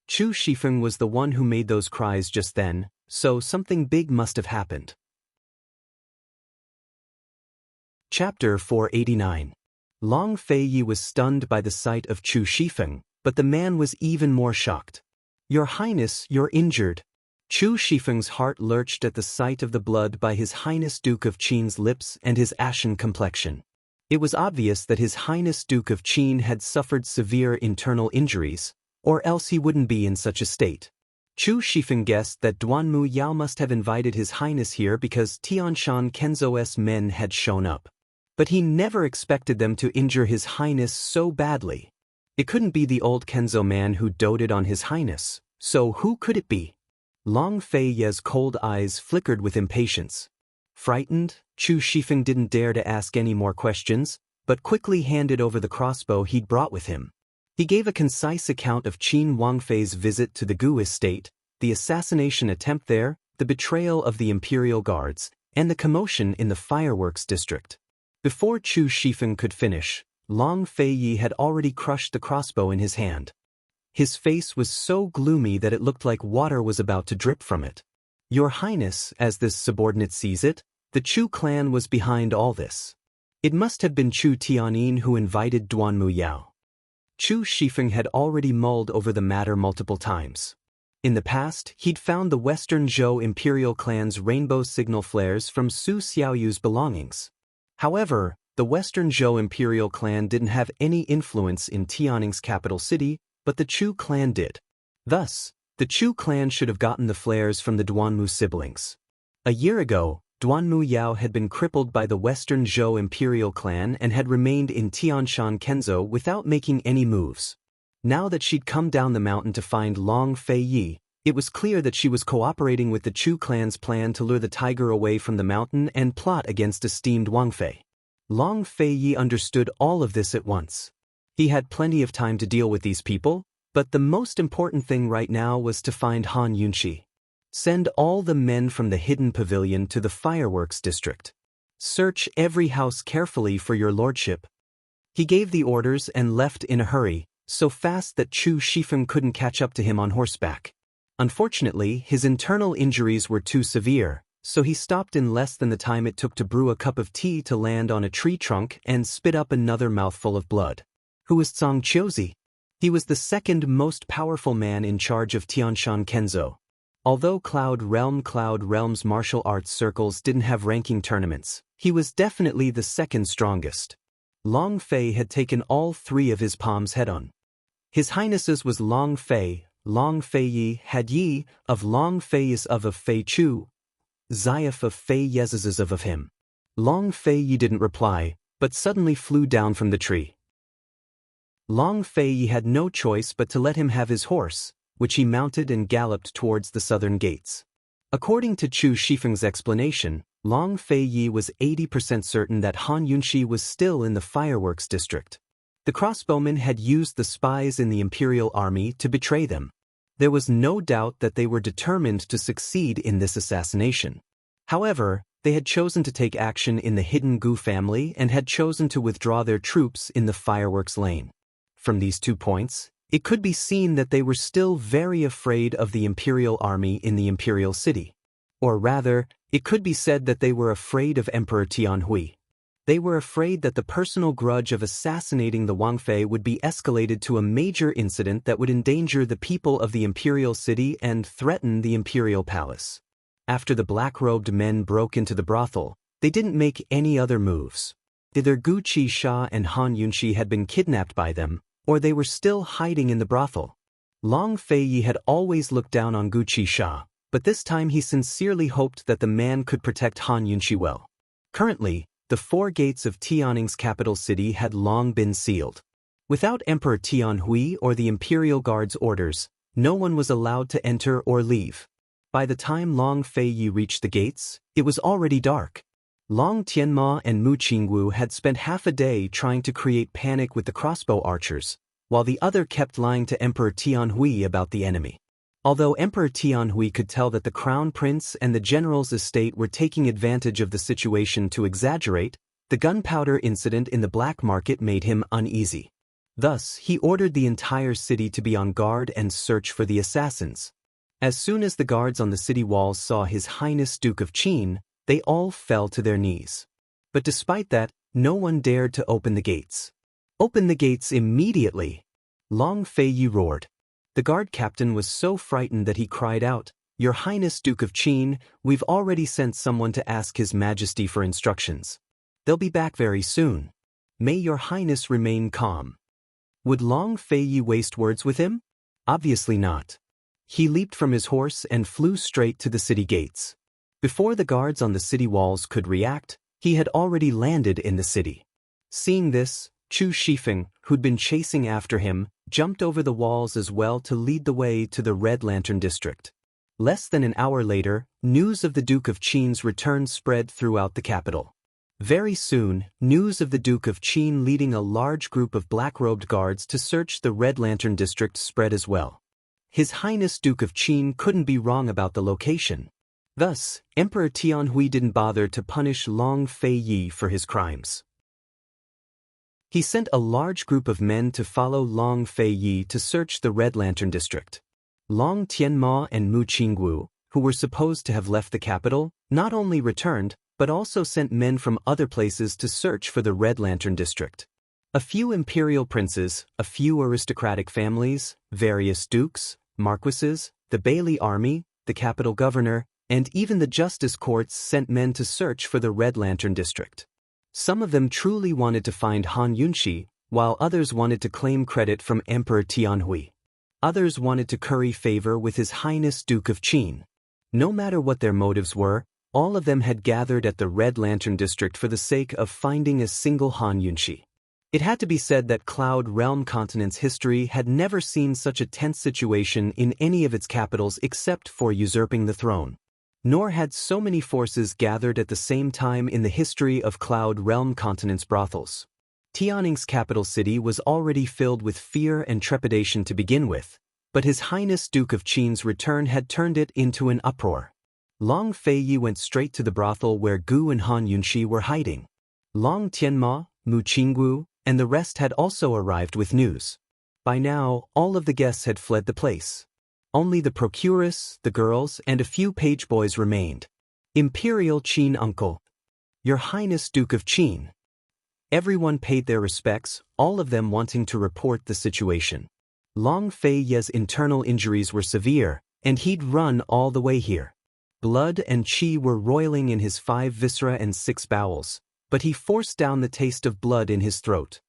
Chu Shifeng was the one who made those cries just then, so something big must have happened. Chapter 489. Long Feiyi was stunned by the sight of Chu Shifeng, but the man was even more shocked. Your Highness, you're injured. Chu Shifeng's heart lurched at the sight of the blood by His Highness Duke of Qin's lips and his ashen complexion. It was obvious that His Highness Duke of Qin had suffered severe internal injuries, or else he wouldn't be in such a state. Chu Shifeng guessed that Duanmu Yao must have invited His Highness here because Tianshan Kenzo's men had shown up. But he never expected them to injure His Highness so badly. It couldn't be the old Kenzo man who doted on His Highness, so who could it be? Long Feiyi's cold eyes flickered with impatience. Frightened, Chu Shifeng didn't dare to ask any more questions, but quickly handed over the crossbow he'd brought with him. He gave a concise account of Qin Wangfei's visit to the Gu estate, the assassination attempt there, the betrayal of the Imperial Guards, and the commotion in the fireworks district. Before Chu Shifeng could finish, Long Feiyi had already crushed the crossbow in his hand. His face was so gloomy that it looked like water was about to drip from it. Your Highness, as this subordinate sees it, the Chu clan was behind all this. It must have been Chu Tianyin who invited Duanmu Yao. Chu Shifeng had already mulled over the matter multiple times. In the past, he'd found the Western Zhou Imperial clan's rainbow signal flares from Su Xiaoyu's belongings. However, the Western Zhou Imperial clan didn't have any influence in Tianning's capital city, but the Chu clan did. Thus, the Chu clan should have gotten the flares from the Duanmu siblings. A year ago, Duanmu Yao had been crippled by the Western Zhou Imperial clan and had remained in Tianshan Kenzo without making any moves. Now that she'd come down the mountain to find Long Feiyi, it was clear that she was cooperating with the Chu clan's plan to lure the tiger away from the mountain and plot against esteemed Wangfei. Long Feiyi understood all of this at once. He had plenty of time to deal with these people, but the most important thing right now was to find Han Yunxi. Send all the men from the hidden pavilion to the fireworks district. Search every house carefully for your lordship. He gave the orders and left in a hurry, so fast that Chu Shifeng couldn't catch up to him on horseback. Unfortunately, his internal injuries were too severe, so he stopped in less than the time it took to brew a cup of tea to land on a tree trunk and spit up another mouthful of blood. Who was Song Chiozi? He was the second most powerful man in charge of Tianshan Kenzo. Although Cloud Realm's martial arts circles didn't have ranking tournaments, he was definitely the second strongest. Long Fei had taken all three of his palms head-on. His Highnesses was Long Fei, Long Feiyi had Yi, of Long Feiyis of Fei Chu, Zayaf of Fei Yezes of him. Long Feiyi didn't reply, but suddenly flew down from the tree. Long Feiyi had no choice but to let him have his horse, which he mounted and galloped towards the southern gates. According to Chu Shifeng's explanation, Long Feiyi was 80% certain that Han Yunxi was still in the fireworks district. The crossbowmen had used the spies in the Imperial army to betray them. There was no doubt that they were determined to succeed in this assassination. However, they had chosen to take action in the hidden Gu family and had chosen to withdraw their troops in the fireworks lane. From these 2 points, it could be seen that they were still very afraid of the Imperial army in the Imperial city. Or rather, it could be said that they were afraid of Emperor Tianhui. They were afraid that the personal grudge of assassinating the Wangfei would be escalated to a major incident that would endanger the people of the Imperial city and threaten the Imperial palace. After the black-robed men broke into the brothel, they didn't make any other moves. Either Gu Qisha and Han Yunxi had been kidnapped by them, or they were still hiding in the brothel. Long Feiyi had always looked down on Gu Qisha, but this time he sincerely hoped that the man could protect Han Yunxi well. Currently, the 4 gates of Tianning's capital city had long been sealed. Without Emperor Tianhui or the Imperial Guard's orders, no one was allowed to enter or leave. By the time Long Feiyi reached the gates, it was already dark. Long Tianma and Mu Qingwu had spent half a day trying to create panic with the crossbow archers, while the other kept lying to Emperor Tianhui about the enemy. Although Emperor Tianhui could tell that the crown prince and the general's estate were taking advantage of the situation to exaggerate, the gunpowder incident in the black market made him uneasy. Thus, he ordered the entire city to be on guard and search for the assassins. As soon as the guards on the city walls saw His Highness Duke of Qin, they all fell to their knees. But despite that, no one dared to open the gates. "Open the gates immediately!" Long Feiyi roared. The guard captain was so frightened that he cried out, "Your Highness Duke of Qin, we've already sent someone to ask His Majesty for instructions. They'll be back very soon. May your Highness remain calm." Would Long Feiyi waste words with him? Obviously not. He leaped from his horse and flew straight to the city gates. Before the guards on the city walls could react, he had already landed in the city. Seeing this, Chu Shifeng, who'd been chasing after him, jumped over the walls as well to lead the way to the Red Lantern district. Less than an hour later, news of the Duke of Qin's return spread throughout the capital. Very soon, news of the Duke of Qin leading a large group of black-robed guards to search the Red Lantern district spread as well. His Highness Duke of Qin couldn't be wrong about the location. Thus, Emperor Tianhui didn't bother to punish Long Feiyi for his crimes. He sent a large group of men to follow Long Feiyi to search the Red Lantern district. Long Tianma and Mu Qingwu, who were supposed to have left the capital, not only returned, but also sent men from other places to search for the Red Lantern district. A few imperial princes, a few aristocratic families, various dukes, marquises, the Bailey army, the capital governor, and even the justice courts sent men to search for the Red Lantern district. Some of them truly wanted to find Han Yunxi, while others wanted to claim credit from Emperor Tianhui. Others wanted to curry favor with His Highness Duke of Qin. No matter what their motives were, all of them had gathered at the Red Lantern district for the sake of finding a single Han Yunxi. It had to be said that Cloud Realm Continent's history had never seen such a tense situation in any of its capitals except for usurping the throne. Nor had so many forces gathered at the same time in the history of Cloud Realm Continent's brothels. Tianning's capital city was already filled with fear and trepidation to begin with, but His Highness Duke of Qin's return had turned it into an uproar. Long Feiyi went straight to the brothel where Gu and Han Yunxi were hiding. Long Tianma, Mu Qingwu, and the rest had also arrived with news. By now, all of the guests had fled the place. Only the procuress, the girls, and a few page boys remained. "Imperial Qin Uncle. Your Highness Duke of Qin." Everyone paid their respects, all of them wanting to report the situation. Long Feiyi's internal injuries were severe, and he'd run all the way here. Blood and qi were roiling in his 5 viscera and 6 bowels, but he forced down the taste of blood in his throat.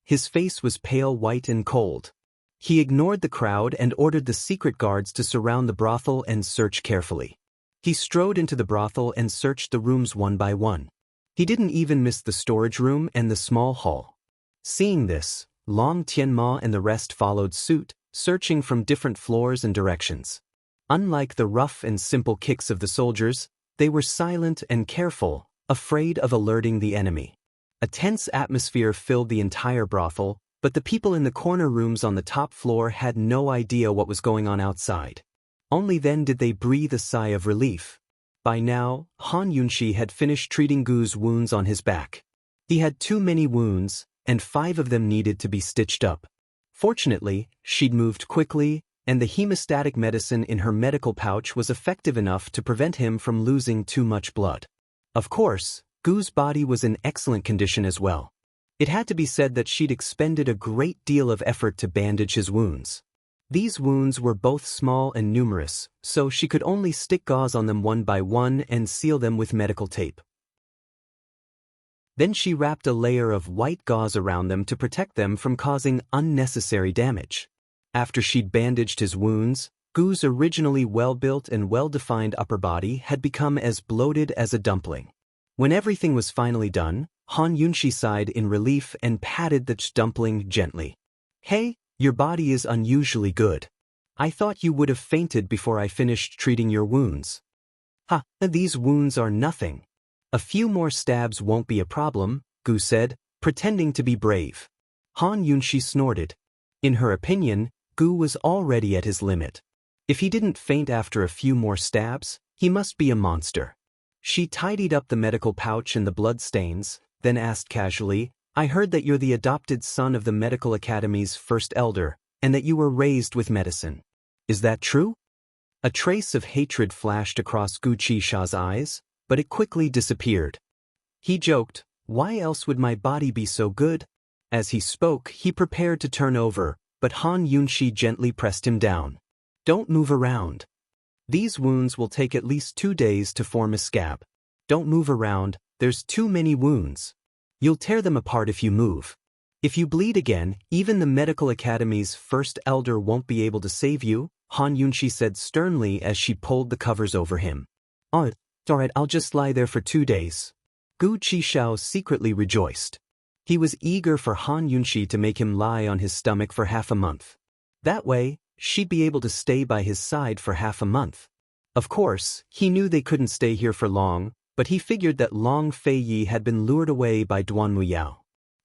His face was pale white and cold. He ignored the crowd and ordered the secret guards to surround the brothel and search carefully. He strode into the brothel and searched the rooms one by one. He didn't even miss the storage room and the small hall. Seeing this, Long Tianma and the rest followed suit, searching from different floors and directions. Unlike the rough and simple kicks of the soldiers, they were silent and careful, afraid of alerting the enemy. A tense atmosphere filled the entire brothel, but the people in the corner rooms on the top floor had no idea what was going on outside. Only then did they breathe a sigh of relief. By now, Han Yunxi had finished treating Gu's wounds on his back. He had too many wounds, and 5 of them needed to be stitched up. Fortunately, she'd moved quickly, and the hemostatic medicine in her medical pouch was effective enough to prevent him from losing too much blood. Of course, Gu's body was in excellent condition as well. It had to be said that she'd expended a great deal of effort to bandage his wounds. These wounds were both small and numerous, so she could only stick gauze on them one by one and seal them with medical tape. Then she wrapped a layer of white gauze around them to protect them from causing unnecessary damage. After she'd bandaged his wounds, Gu's originally well-built and well-defined upper body had become as bloated as a dumpling. When everything was finally done, Han Yunshi sighed in relief and patted the dumpling gently. Hey, your body is unusually good. I thought you would have fainted before I finished treating your wounds. Ha, these wounds are nothing. A few more stabs won't be a problem, Gu said, pretending to be brave. Han Yunshi snorted. In her opinion, Gu was already at his limit. If he didn't faint after a few more stabs, he must be a monster. She tidied up the medical pouch and the blood stains, then asked casually, I heard that you're the adopted son of the Medical Academy's first elder, and that you were raised with medicine. Is that true? A trace of hatred flashed across Gu Qisha's eyes, but it quickly disappeared. He joked, why else would my body be so good? As he spoke, he prepared to turn over, but Han Yunshi gently pressed him down. Don't move around. These wounds will take at least 2 days to form a scab. Don't move around, there's too many wounds. You'll tear them apart if you move. If you bleed again, even the Medical Academy's first elder won't be able to save you, Han Yunshi said sternly as she pulled the covers over him. Oh, it's alright, I'll just lie there for 2 days. Gu Qishao secretly rejoiced. He was eager for Han Yunshi to make him lie on his stomach for half a month. That way, she'd be able to stay by his side for half a month. Of course, he knew they couldn't stay here for long, but he figured that Long Feiyi had been lured away by Duan Muyao.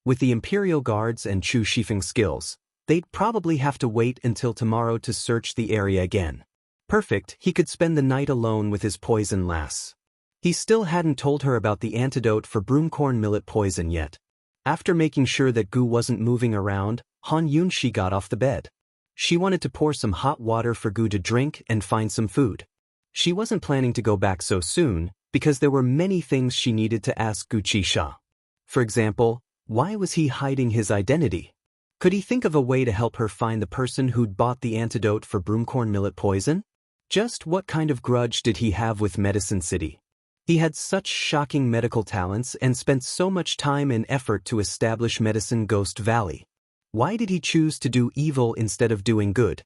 With the Imperial Guards and Chu Shifeng's skills, they'd probably have to wait until tomorrow to search the area again. Perfect, he could spend the night alone with his poison lass. He still hadn't told her about the antidote for broomcorn millet poison yet. After making sure that Gu wasn't moving around, Han Yunshi got off the bed. She wanted to pour some hot water for Gu to drink and find some food. She wasn't planning to go back so soon, because there were many things she needed to ask Gu Qisha. For example, why was he hiding his identity? Could he think of a way to help her find the person who'd bought the antidote for broomcorn millet poison? Just what kind of grudge did he have with Medicine City? He had such shocking medical talents and spent so much time and effort to establish Medicine Ghost Valley. Why did he choose to do evil instead of doing good?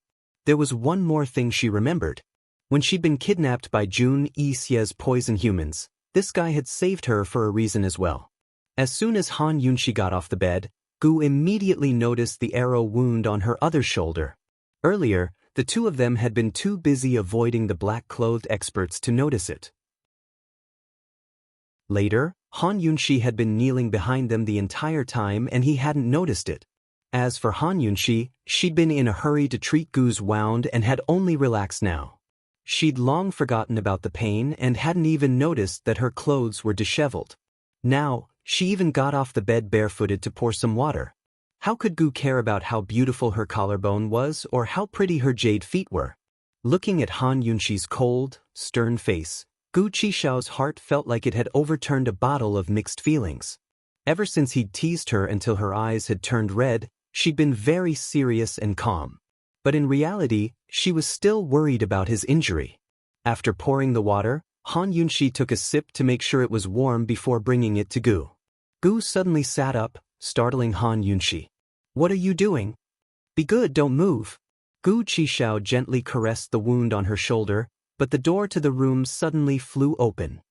There was one more thing she remembered. When she'd been kidnapped by Jun Yixie's poison humans, this guy had saved her for a reason as well. As soon as Han Yunshi got off the bed, Gu immediately noticed the arrow wound on her other shoulder. Earlier, the two of them had been too busy avoiding the black-clothed experts to notice it. Later, Han Yunshi had been kneeling behind them the entire time and he hadn't noticed it. As for Han Yunshi, she'd been in a hurry to treat Gu's wound and had only relaxed now. She'd long forgotten about the pain and hadn't even noticed that her clothes were disheveled. Now, she even got off the bed barefooted to pour some water. How could Gu care about how beautiful her collarbone was or how pretty her jade feet were? Looking at Han Yunshi's cold, stern face, Gu Qishao's heart felt like it had overturned a bottle of mixed feelings. Ever since he'd teased her until her eyes had turned red, she'd been very serious and calm. But in reality, she was still worried about his injury. After pouring the water, Han Yunshi took a sip to make sure it was warm before bringing it to Gu. Gu suddenly sat up, startling Han Yunshi. What are you doing? Be good, don't move. Gu Qishao gently caressed the wound on her shoulder, but the door to the room suddenly flew open.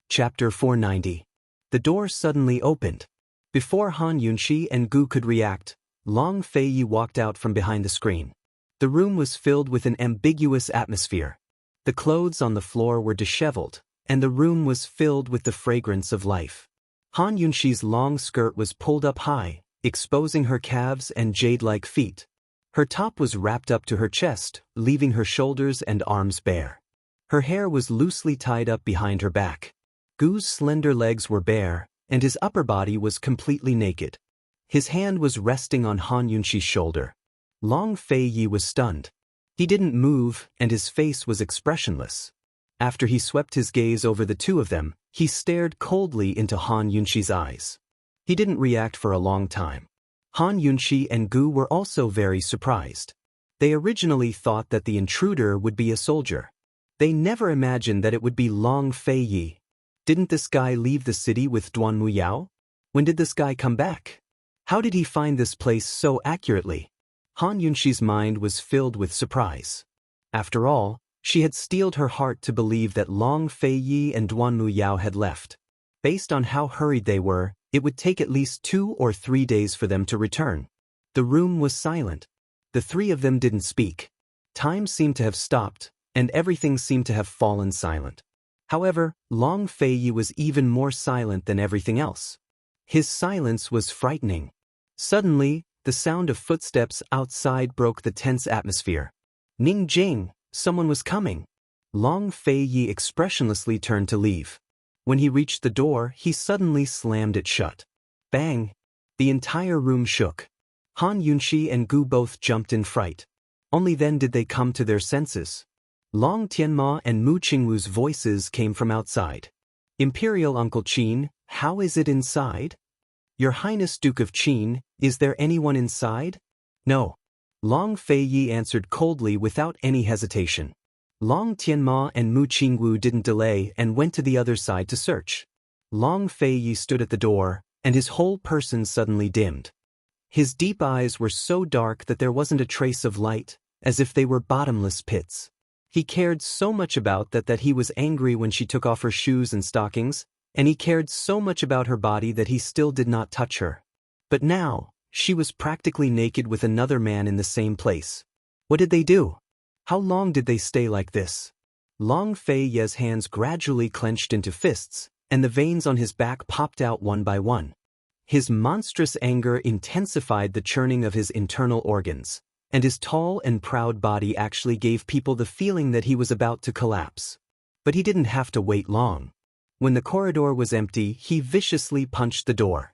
Chapter 490. The door suddenly opened. Before Han Yunshi and Gu could react, Long Feiyi walked out from behind the screen. The room was filled with an ambiguous atmosphere. The clothes on the floor were disheveled, and the room was filled with the fragrance of life. Han Yunshi's long skirt was pulled up high, exposing her calves and jade-like feet. Her top was wrapped up to her chest, leaving her shoulders and arms bare. Her hair was loosely tied up behind her back. Gu's slender legs were bare, and his upper body was completely naked. His hand was resting on Han Yunshi's shoulder. Long Feiyi was stunned. He didn't move, and his face was expressionless. After he swept his gaze over the two of them, he stared coldly into Han Yunshi's eyes. He didn't react for a long time. Han Yunshi and Gu were also very surprised. They originally thought that the intruder would be a soldier. They never imagined that it would be Long Feiyi. Didn't this guy leave the city with Duan Muyao? When did this guy come back? How did he find this place so accurately? Han Yunshi's mind was filled with surprise. After all, She had steeled her heart to believe that Long Fei Yi and Duanmu Yao had left. Based on how hurried they were, it would take at least 2 or 3 days for them to return. The room was silent. The three of them didn't speak. Time seemed to have stopped, and everything seemed to have fallen silent. However, Long Fei Yi was even more silent than everything else. His silence was frightening. Suddenly, the sound of footsteps outside broke the tense atmosphere. Ning Jing, someone was coming. Long Fei Yi expressionlessly turned to leave. When he reached the door, he suddenly slammed it shut. Bang! The entire room shook. Han Yunxi and Gu both jumped in fright. Only then did they come to their senses. Long Tianma and Mu Qingwu's voices came from outside. Imperial Uncle Qin, how is it inside? Your Highness Duke of Qin, is there anyone inside? No. Long Fei Yi answered coldly without any hesitation. Long Tianma and Mu Qingwu didn't delay and went to the other side to search. Long Fei Yi stood at the door, and his whole person suddenly dimmed. His deep eyes were so dark that there wasn't a trace of light, as if they were bottomless pits. He cared so much about that he was angry when she took off her shoes and stockings, and he cared so much about her body that he still did not touch her. But now, she was practically naked with another man in the same place. What did they do? How long did they stay like this? Long Fei Yi's hands gradually clenched into fists, and the veins on his back popped out one by one. His monstrous anger intensified the churning of his internal organs, and his tall and proud body actually gave people the feeling that he was about to collapse. But he didn't have to wait long. When the corridor was empty, he viciously punched the door.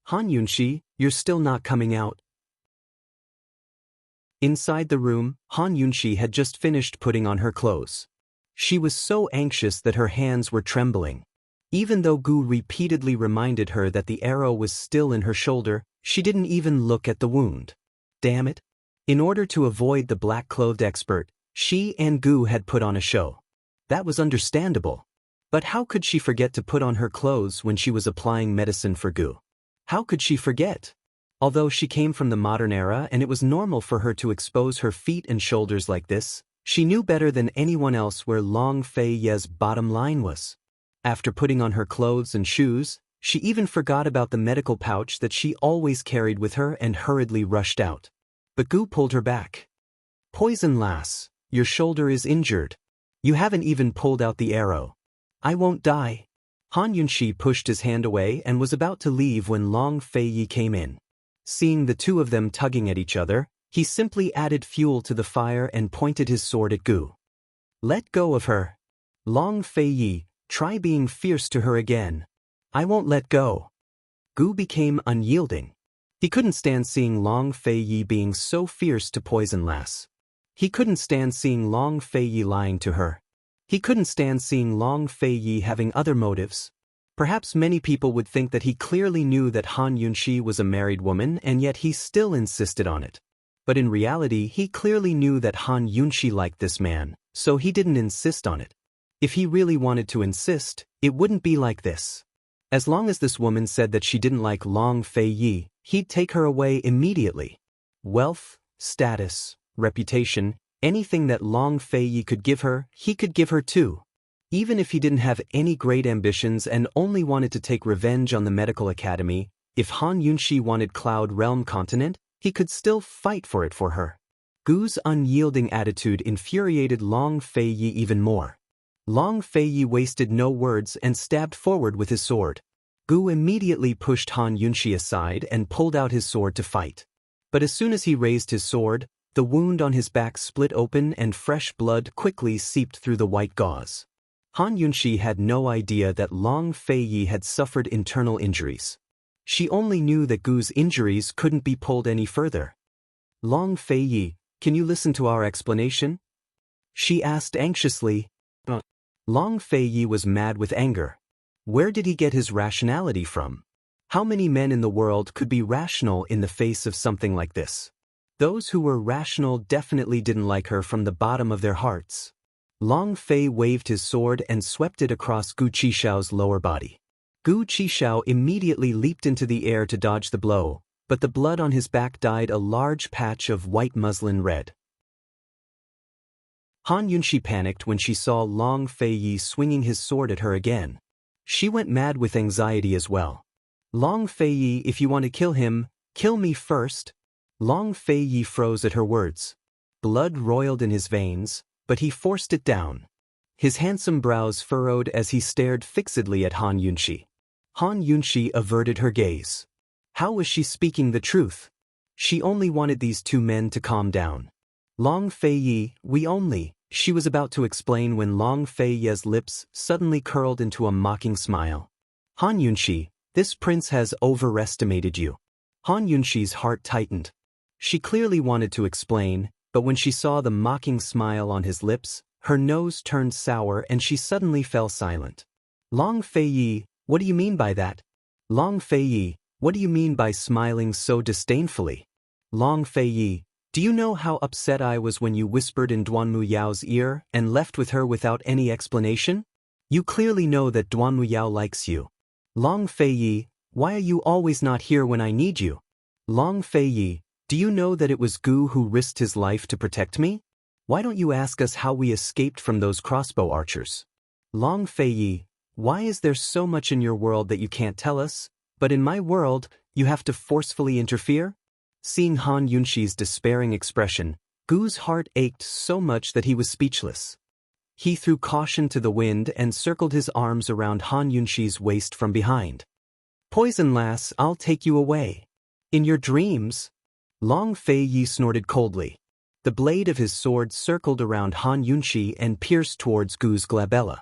Han Yunxi, you're still not coming out. Inside the room, Han Yunxi had just finished putting on her clothes. She was so anxious that her hands were trembling. Even though Gu repeatedly reminded her that the arrow was still in her shoulder, she didn't even look at the wound. Damn it. In order to avoid the black-clothed expert, she and Gu had put on a show. That was understandable. But how could she forget to put on her clothes when she was applying medicine for Gu? How could she forget? Although she came from the modern era and it was normal for her to expose her feet and shoulders like this, she knew better than anyone else where Long Fei Yi's bottom line was. After putting on her clothes and shoes, she even forgot about the medical pouch that she always carried with her and hurriedly rushed out. But Gu pulled her back. Poison lass, your shoulder is injured. You haven't even pulled out the arrow. I won't die. Han Yunxi pushed his hand away and was about to leave when Long Fei Yi came in. Seeing the two of them tugging at each other, he simply added fuel to the fire and pointed his sword at Gu. Let go of her. Long Fei Yi, try being fierce to her again. I won't let go. Gu became unyielding. He couldn't stand seeing Long Fei Yi being so fierce to Poison Lass. He couldn't stand seeing Long Fei Yi lying to her. He couldn't stand seeing Long Fei Yi having other motives. Perhaps many people would think that he clearly knew that Han Yunxi was a married woman and yet he still insisted on it. But in reality he clearly knew that Han Yunxi liked this man, so he didn't insist on it. If he really wanted to insist, it wouldn't be like this. As long as this woman said that she didn't like Long Fei Yi, he'd take her away immediately. Wealth, status, reputation, anything that Long Fei Yi could give her, he could give her too. Even if he didn't have any great ambitions and only wanted to take revenge on the medical academy, if Han Yunxi wanted Cloud Realm Continent, he could still fight for it for her. Gu's unyielding attitude infuriated Long Fei Yi even more. Long Fei Yi wasted no words and stabbed forward with his sword. Gu immediately pushed Han Yunxi aside and pulled out his sword to fight. But as soon as he raised his sword, the wound on his back split open and fresh blood quickly seeped through the white gauze. Han Yunxi had no idea that Long Fei Yi had suffered internal injuries. She only knew that Gu's injuries couldn't be pulled any further. Long Fei Yi, can you listen to our explanation? She asked anxiously. Long Fei Yi was mad with anger. Where did he get his rationality from? How many men in the world could be rational in the face of something like this? Those who were rational definitely didn't like her from the bottom of their hearts. Long Fei waved his sword and swept it across Gu Qishao's lower body. Gu Qishao immediately leaped into the air to dodge the blow, but the blood on his back dyed a large patch of white muslin red. Han Yunxi panicked when she saw Long Feiyi swinging his sword at her again. She went mad with anxiety as well. Long Feiyi, if you want to kill him, kill me first. Long Feiyi froze at her words. Blood roiled in his veins, but he forced it down. His handsome brows furrowed as he stared fixedly at Han Yunxi. Han Yunxi averted her gaze. How was she speaking the truth? She only wanted these two men to calm down. Long Feiyi, she was about to explain when Long Feiyi's lips suddenly curled into a mocking smile. Han Yunxi, this prince has overestimated you. Han Yunxi's heart tightened. She clearly wanted to explain, but when she saw the mocking smile on his lips, her nose turned sour and she suddenly fell silent. Long Feiyi, what do you mean by that? Long Feiyi, what do you mean by smiling so disdainfully? Long Feiyi, do you know how upset I was when you whispered in Duanmu Yao's ear and left with her without any explanation? You clearly know that Duanmu Yao likes you. Long Feiyi, why are you always not here when I need you? Long Feiyi, do you know that it was Gu who risked his life to protect me? Why don't you ask us how we escaped from those crossbow archers? Long Feiyi, why is there so much in your world that you can't tell us, but in my world, you have to forcefully interfere? Seeing Han Yunxi's despairing expression, Gu's heart ached so much that he was speechless. He threw caution to the wind and circled his arms around Han Yunxi's waist from behind. Poison lass, I'll take you away. In your dreams? Long Feiyi snorted coldly. The blade of his sword circled around Han Yunxi and pierced towards Gu's glabella,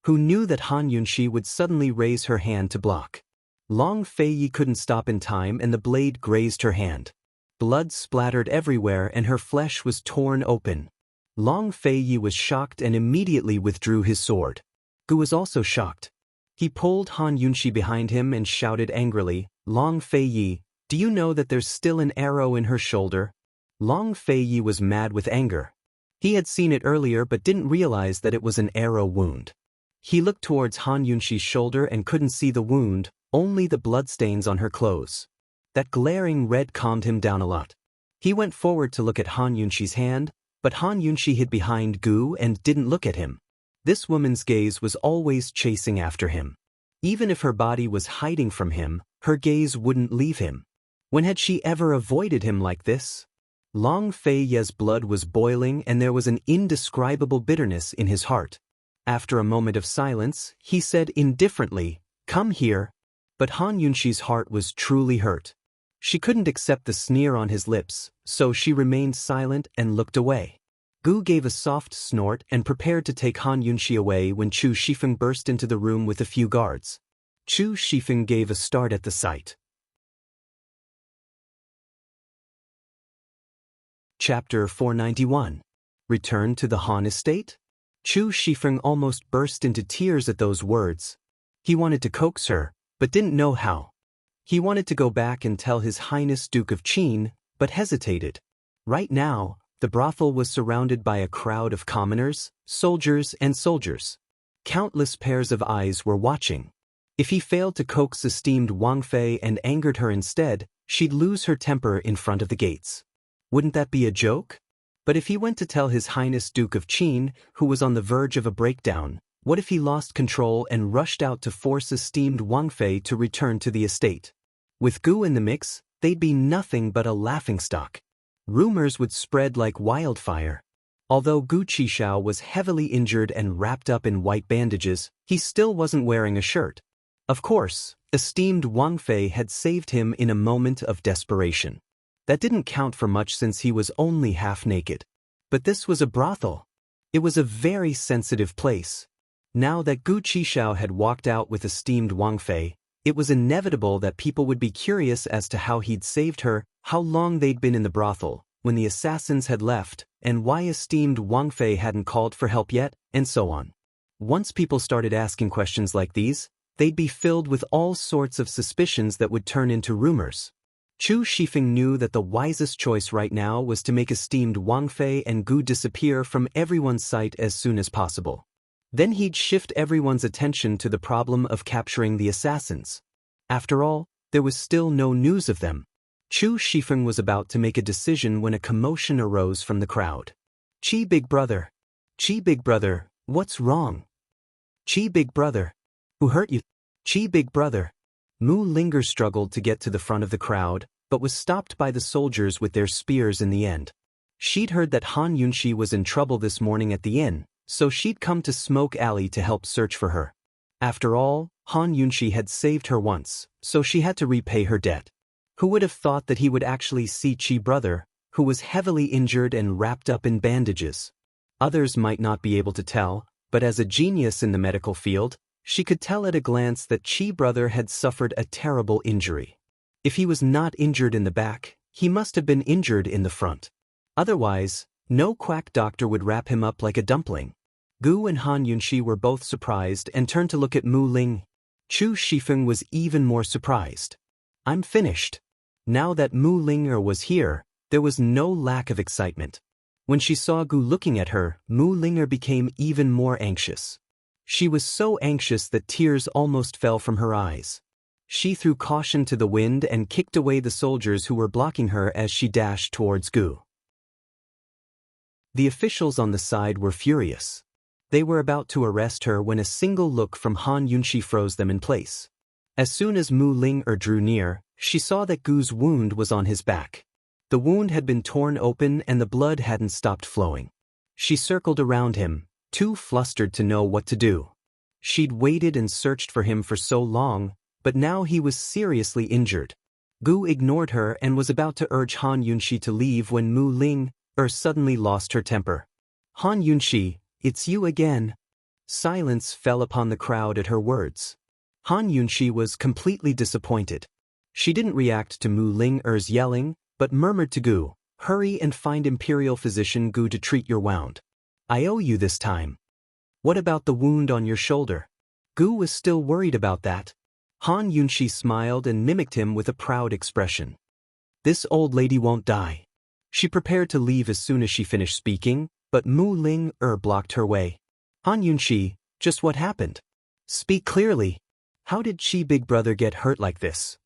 who knew that Han Yunxi would suddenly raise her hand to block. Long Feiyi couldn't stop in time and the blade grazed her hand. Blood splattered everywhere and her flesh was torn open. Long Feiyi was shocked and immediately withdrew his sword. Gu was also shocked. He pulled Han Yunxi behind him and shouted angrily, Long Feiyi, do you know that there's still an arrow in her shoulder? Long Feiyi was mad with anger. He had seen it earlier but didn't realize that it was an arrow wound. He looked towards Han Yunxi's shoulder and couldn't see the wound, only the bloodstains on her clothes. That glaring red calmed him down a lot. He went forward to look at Han Yunxi's hand, but Han Yunxi hid behind Gu and didn't look at him. This woman's gaze was always chasing after him. Even if her body was hiding from him, her gaze wouldn't leave him. When had she ever avoided him like this? Long Feiyi's blood was boiling and there was an indescribable bitterness in his heart. After a moment of silence, he said indifferently, Come here. But Han Yunxi's heart was truly hurt. She couldn't accept the sneer on his lips, so she remained silent and looked away. Gu gave a soft snort and prepared to take Han Yunxi away when Chu Shifeng burst into the room with a few guards. Chu Shifeng gave a start at the sight. Chapter 491. Return to the Han estate? Chu Shifeng almost burst into tears at those words. He wanted to coax her, but didn't know how. He wanted to go back and tell His Highness Duke of Qin, but hesitated. Right now, the brothel was surrounded by a crowd of commoners, soldiers, and soldiers. Countless pairs of eyes were watching. If he failed to coax esteemed Wang Fei and angered her instead, she'd lose her temper in front of the gates. Wouldn't that be a joke? But if he went to tell His Highness Duke of Qin, who was on the verge of a breakdown, what if he lost control and rushed out to force esteemed Wang Fei to return to the estate? With Gu in the mix, they'd be nothing but a laughingstock. Rumors would spread like wildfire. Although Gu Qishao was heavily injured and wrapped up in white bandages, he still wasn't wearing a shirt. Of course, esteemed Wang Fei had saved him in a moment of desperation. That didn't count for much since he was only half naked. But this was a brothel. It was a very sensitive place. Now that Gu Qishao had walked out with esteemed Wang Fei, it was inevitable that people would be curious as to how he'd saved her, how long they'd been in the brothel, when the assassins had left, and why esteemed Wang Fei hadn't called for help yet, and so on. Once people started asking questions like these, they'd be filled with all sorts of suspicions that would turn into rumors. Chu Shifeng knew that the wisest choice right now was to make esteemed Wang Fei and Gu disappear from everyone's sight as soon as possible. Then he'd shift everyone's attention to the problem of capturing the assassins. After all, there was still no news of them. Chu Shifeng was about to make a decision when a commotion arose from the crowd. Chi, big brother. Chi big brother, what's wrong? Chi big brother. Who hurt you? Chi big brother. Mu Linger struggled to get to the front of the crowd, but was stopped by the soldiers with their spears in the end. She'd heard that Han Yunxi was in trouble this morning at the inn, so she'd come to Smoke Alley to help search for her. After all, Han Yunxi had saved her once, so she had to repay her debt. Who would have thought that he would actually see Chi brother, who was heavily injured and wrapped up in bandages? Others might not be able to tell, but as a genius in the medical field, she could tell at a glance that Chi brother had suffered a terrible injury. If he was not injured in the back, he must have been injured in the front. Otherwise, no quack doctor would wrap him up like a dumpling. Gu and Han Yunxi were both surprised and turned to look at Mu Ling. Chu Shifeng was even more surprised. I'm finished. Now that Mu Linger was here, there was no lack of excitement. When she saw Gu looking at her, Mu Linger became even more anxious. She was so anxious that tears almost fell from her eyes. She threw caution to the wind and kicked away the soldiers who were blocking her as she dashed towards Gu. The officials on the side were furious. They were about to arrest her when a single look from Han Yunxi froze them in place. As soon as Mu Linger drew near, she saw that Gu's wound was on his back. The wound had been torn open and the blood hadn't stopped flowing. She circled around him, too flustered to know what to do. She'd waited and searched for him for so long, but now he was seriously injured. Gu ignored her and was about to urge Han Yunxi to leave when Mu Linger suddenly lost her temper. Han Yunxi, it's you again. Silence fell upon the crowd at her words. Han Yunxi was completely disappointed. She didn't react to Mu Linger's yelling, but murmured to Gu, hurry and find Imperial Physician Gu to treat your wound. I owe you this time. What about the wound on your shoulder? Gu was still worried about that. Han Yunxi smiled and mimicked him with a proud expression. This old lady won't die. She prepared to leave as soon as she finished speaking, but Mu Linger blocked her way. Han Yunxi, just what happened? Speak clearly. How did Chi big brother get hurt like this?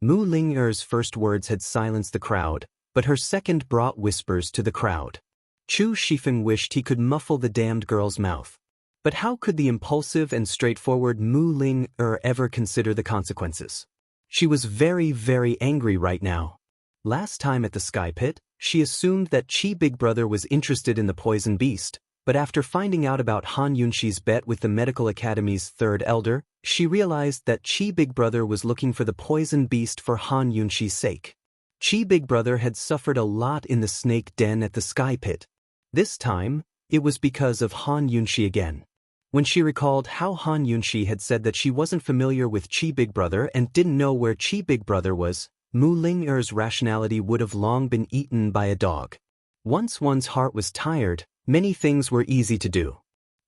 Mu Linger's first words had silenced the crowd, but her second brought whispers to the crowd. Chu Shifeng wished he could muffle the damned girl's mouth. But how could the impulsive and straightforward Mu Linger ever consider the consequences? She was very, very angry right now. Last time at the Sky Pit, she assumed that Chi big brother was interested in the poison beast, but after finding out about Han Yunxi's bet with the Medical Academy's third elder, she realized that Chi big brother was looking for the poison beast for Han Yunxi's sake. Chi big brother had suffered a lot in the snake den at the Sky Pit. This time, it was because of Han Yunxi again. When she recalled how Han Yunxi had said that she wasn't familiar with Chi big brother and didn't know where Chi big brother was, Mu Linger's rationality would have long been eaten by a dog. Once one's heart was tired, many things were easy to do.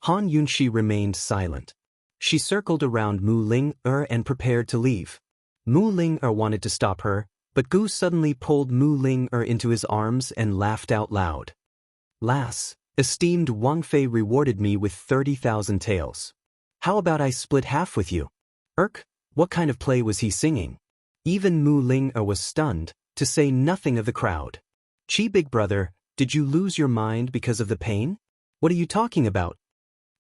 Han Yunxi remained silent. She circled around Mu Linger and prepared to leave. Mu Linger wanted to stop her, but Gu suddenly pulled Mu Linger into his arms and laughed out loud. Lass, esteemed Wang Fei rewarded me with 30,000 taels. How about I split half with you? What kind of play was he singing? Even Mu Linger was stunned, to say nothing of the crowd. Chi big brother, did you lose your mind because of the pain? What are you talking about?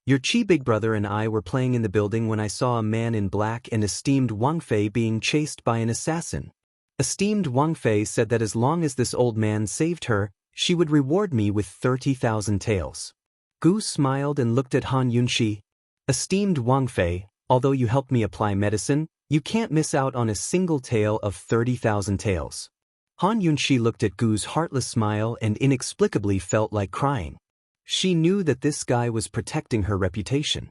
Your Chi big brother and I were playing in the building when I saw a man in black and esteemed Wang Fei being chased by an assassin. Esteemed Wang Fei said that as long as this old man saved her, she would reward me with 30,000 taels. Gu smiled and looked at Han Yunxi. Esteemed Wang Fei, although you helped me apply medicine, you can't miss out on a single tael of 30,000 taels. Han Yunxi looked at Gu's heartless smile and inexplicably felt like crying. She knew that this guy was protecting her reputation.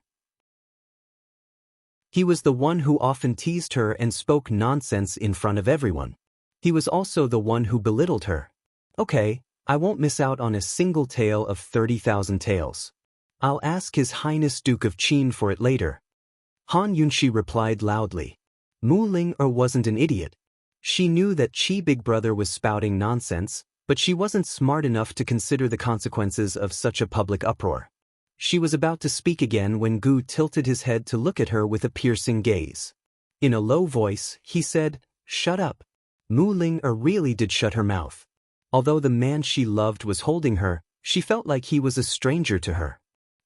He was the one who often teased her and spoke nonsense in front of everyone. He was also the one who belittled her. Okay, I won't miss out on a single tael of 30,000 taels. I'll ask His Highness Duke of Qin for it later. Han Yunxi replied loudly. Mu Linger wasn't an idiot. She knew that Chi big brother was spouting nonsense, but she wasn't smart enough to consider the consequences of such a public uproar. She was about to speak again when Gu tilted his head to look at her with a piercing gaze. In a low voice, he said, "Shut up." Mu Linger really did shut her mouth. Although the man she loved was holding her, She felt like he was a stranger to her.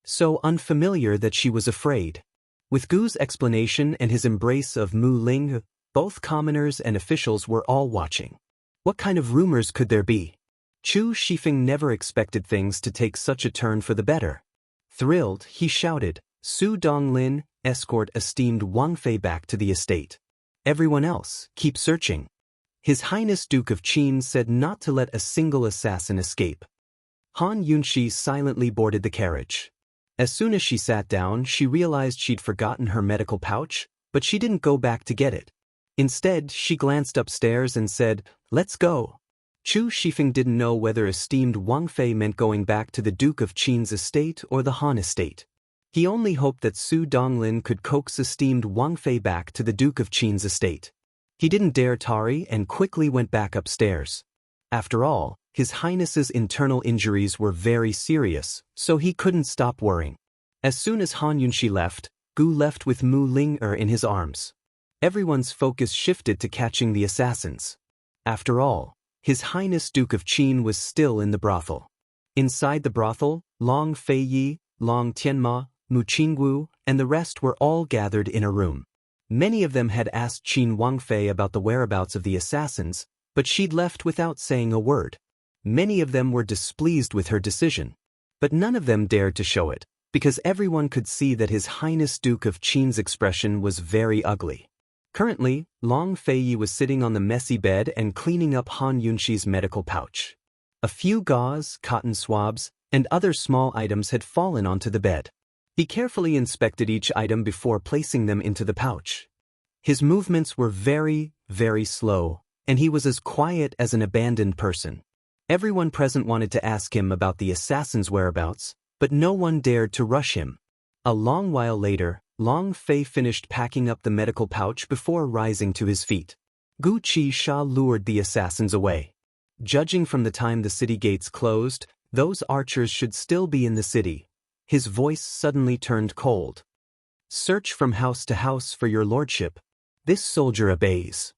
So unfamiliar that she was afraid. With Gu's explanation and his embrace of Mu Ling, both commoners and officials were all watching. What kind of rumors could there be? Chu Shifeng never expected things to take such a turn for the better. Thrilled, he shouted, "Su Donglin, escort esteemed Wang Fei back to the estate. Everyone else, keep searching." His Highness Duke of Qin said not to let a single assassin escape. Han Yunxi silently boarded the carriage. As soon as she sat down, she realized she'd forgotten her medical pouch, but she didn't go back to get it. Instead, she glanced upstairs and said, "Let's go." Chu Shifeng didn't know whether esteemed Wang Fei meant going back to the Duke of Qin's estate or the Han estate. He only hoped that Su Donglin could coax esteemed Wang Fei back to the Duke of Qin's estate. He didn't dare tarry and quickly went back upstairs. After all, His Highness's internal injuries were very serious, so he couldn't stop worrying. As soon as Han Yunxi left, Gu left with Mu Ling in his arms. Everyone's focus shifted to catching the assassins. After all, His Highness Duke of Qin was still in the brothel. Inside the brothel, Long Feiyi, Long Tianma, Mu Qingwu, and the rest were all gathered in a room. Many of them had asked Qin Wang Fei about the whereabouts of the assassins, but she'd left without saying a word. Many of them were displeased with her decision. But none of them dared to show it, because everyone could see that His Highness Duke of Qin's expression was very ugly. Currently, Long Feiyi was sitting on the messy bed and cleaning up Han Yunxi's medical pouch. A few gauze, cotton swabs, and other small items had fallen onto the bed. He carefully inspected each item before placing them into the pouch. His movements were very, very slow, and he was as quiet as an abandoned person. Everyone present wanted to ask him about the assassin's whereabouts, but no one dared to rush him. A long while later, Long Fei finished packing up the medical pouch before rising to his feet. Gu Qisha lured the assassins away. Judging from the time the city gates closed, those archers should still be in the city. His voice suddenly turned cold. "Search from house to house for your lordship. This soldier obeys."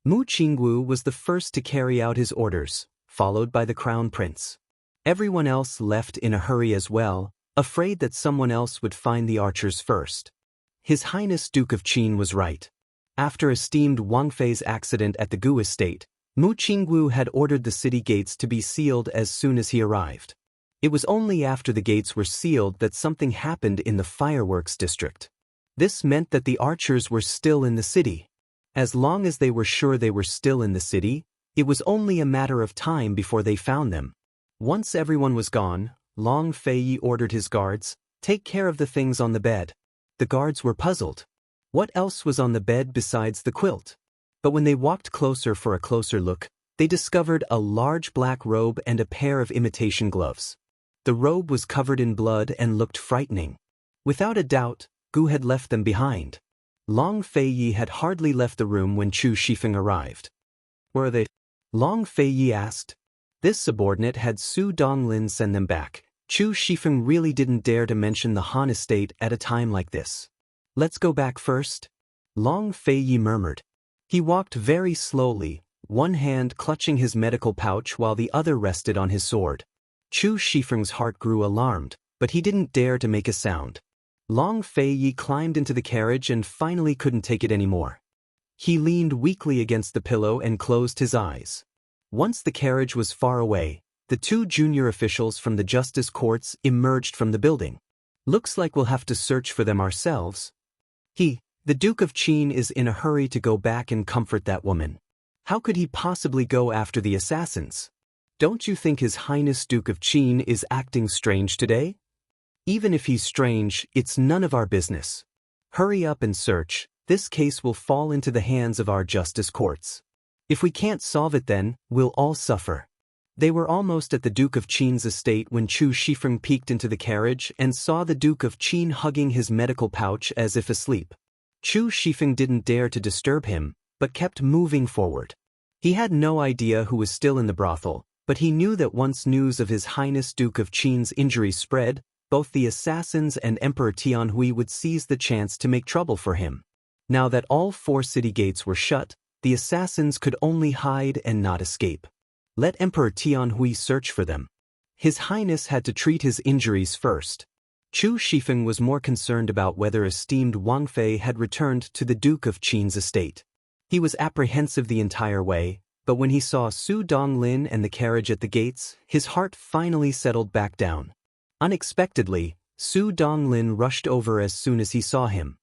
Mu Qingwu was the first to carry out his orders, followed by the crown prince. Everyone else left in a hurry as well, afraid that someone else would find the archers first. His Highness Duke of Qin was right. After esteemed Wang Fei's accident at the Gu estate, Mu Qingwu had ordered the city gates to be sealed as soon as he arrived. It was only after the gates were sealed that something happened in the fireworks district. This meant that the archers were still in the city. As long as they were sure they were still in the city, it was only a matter of time before they found them. Once everyone was gone, Long Feiyi ordered his guards, "Take care of the things on the bed." The guards were puzzled. What else was on the bed besides the quilt? But when they walked closer for a closer look, they discovered a large black robe and a pair of imitation gloves. The robe was covered in blood and looked frightening. Without a doubt, Gu had left them behind. Long Feiyi had hardly left the room when Chu Shifeng arrived. "Where are they?" Long Feiyi asked. This subordinate had Su Donglin send them back. Chu Shifeng really didn't dare to mention the Han estate at a time like this. "Let's go back first," Long Feiyi murmured. He walked very slowly, one hand clutching his medical pouch while the other rested on his sword. Chu Shifeng's heart grew alarmed, but he didn't dare to make a sound. Long Feiyi climbed into the carriage and finally couldn't take it anymore. He leaned weakly against the pillow and closed his eyes. Once the carriage was far away, the two junior officials from the justice courts emerged from the building. "Looks like we'll have to search for them ourselves." The Duke of Qin is in a hurry to go back and comfort that woman. How could he possibly go after the assassins? Don't you think His Highness Duke of Qin is acting strange today? Even if he's strange, it's none of our business. Hurry up and search. This case will fall into the hands of our justice courts. If we can't solve it, then we'll all suffer. They were almost at the Duke of Qin's estate when Chu Shifeng peeked into the carriage and saw the Duke of Qin hugging his medical pouch as if asleep. Chu Shifeng didn't dare to disturb him, but kept moving forward. He had no idea who was still in the brothel, but he knew that once news of His Highness Duke of Qin's injuries spread, both the assassins and Emperor Tianhui would seize the chance to make trouble for him. Now that all 4 city gates were shut, the assassins could only hide and not escape. Let Emperor Tianhui search for them. His Highness had to treat his injuries first. Chu Shifeng was more concerned about whether esteemed Wang Fei had returned to the Duke of Qin's estate. He was apprehensive the entire way, but when he saw Su Donglin and the carriage at the gates, his heart finally settled back down. Unexpectedly, Su Donglin rushed over as soon as he saw him.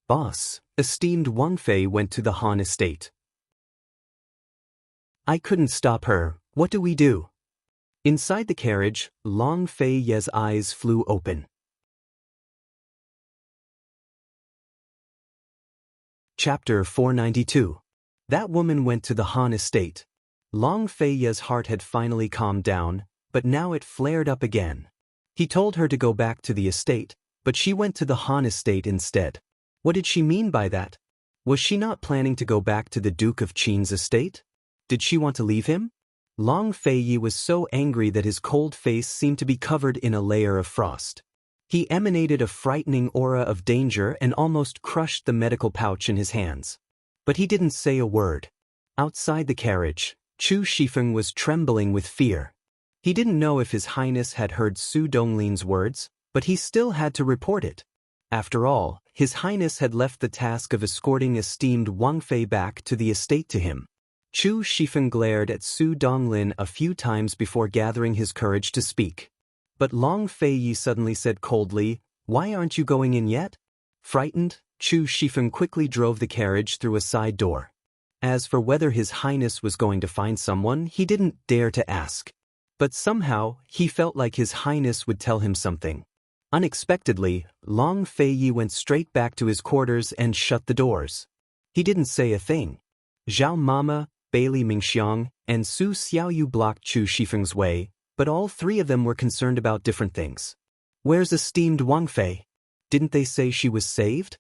"Boss, esteemed Wang Fei went to the Han estate." "I couldn't stop her, what do we do?" Inside the carriage, Long Fei Ye's eyes flew open. Chapter 492. That woman went to the Han estate. Long Fei Ye's heart had finally calmed down, but now it flared up again. He told her to go back to the estate, but she went to the Han estate instead. What did she mean by that? Was she not planning to go back to the Duke of Qin's estate? Did she want to leave him? Long Fei Ye was so angry that his cold face seemed to be covered in a layer of frost. He emanated a frightening aura of danger and almost crushed the medical pouch in his hands. But he didn't say a word. Outside the carriage, Chu Shifeng was trembling with fear. He didn't know if His Highness had heard Su Donglin's words, but he still had to report it. After all, His Highness had left the task of escorting esteemed Wang Fei back to the estate to him. Chu Shifeng glared at Su Donglin a few times before gathering his courage to speak. But Long Fei Yi suddenly said coldly, "Why aren't you going in yet?" Frightened, Chu Shifeng quickly drove the carriage through a side door. As for whether His Highness was going to find someone, he didn't dare to ask. But somehow, he felt like His Highness would tell him something. Unexpectedly, Long Fei Yi went straight back to his quarters and shut the doors. He didn't say a thing. Zhao Mama, Bailey Mingxiang, and Su Xiaoyu blocked Chu Shifeng's way, but all three of them were concerned about different things. "Where's esteemed Wang Fei? Didn't they say she was saved?"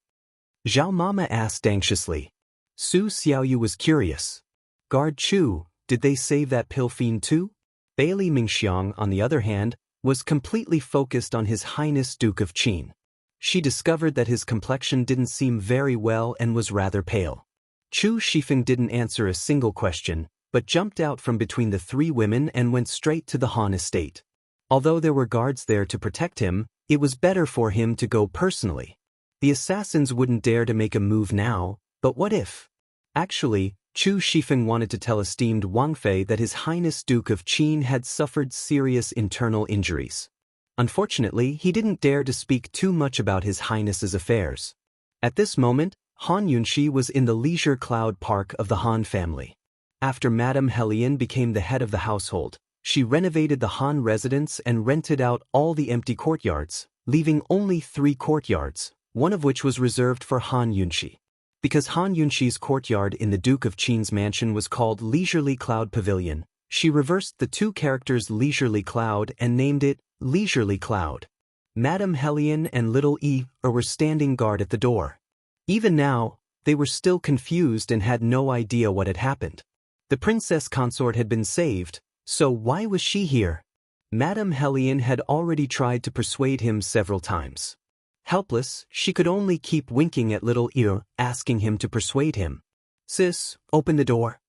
Zhao Mama asked anxiously. Su Xiaoyu was curious. "Guard Chu, did they save that pill fiend too?" Bailey Mingxiang, on the other hand, was completely focused on His Highness Duke of Qin. She discovered that his complexion didn't seem very well and was rather pale. Chu Shifeng didn't answer a single question, but jumped out from between the three women and went straight to the Han estate. Although there were guards there to protect him, it was better for him to go personally. The assassins wouldn't dare to make a move now, but what if? Actually, Chu Shifeng wanted to tell esteemed Wang Fei that His Highness Duke of Qin had suffered serious internal injuries. Unfortunately, he didn't dare to speak too much about His Highness's affairs. At this moment, Han Yunxi was in the leisure cloud park of the Han family. After Madame Helian became the head of the household, she renovated the Han residence and rented out all the empty courtyards, leaving only 3 courtyards, one of which was reserved for Han Yunxi. Because Han Yunxi's courtyard in the Duke of Qin's mansion was called Leisurely Cloud Pavilion, she reversed the 2 characters Leisurely Cloud and named it Leisurely Cloud. Madame Helian and Little E were standing guard at the door. Even now, they were still confused and had no idea what had happened. The Princess Consort had been saved, so why was she here? Madame Helian had already tried to persuade him several times. Helpless, she could only keep winking at Little E, asking him to persuade him. "Sis, open the door."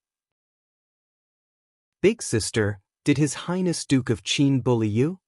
"Big sister, did His Highness Duke of Qin bully you?"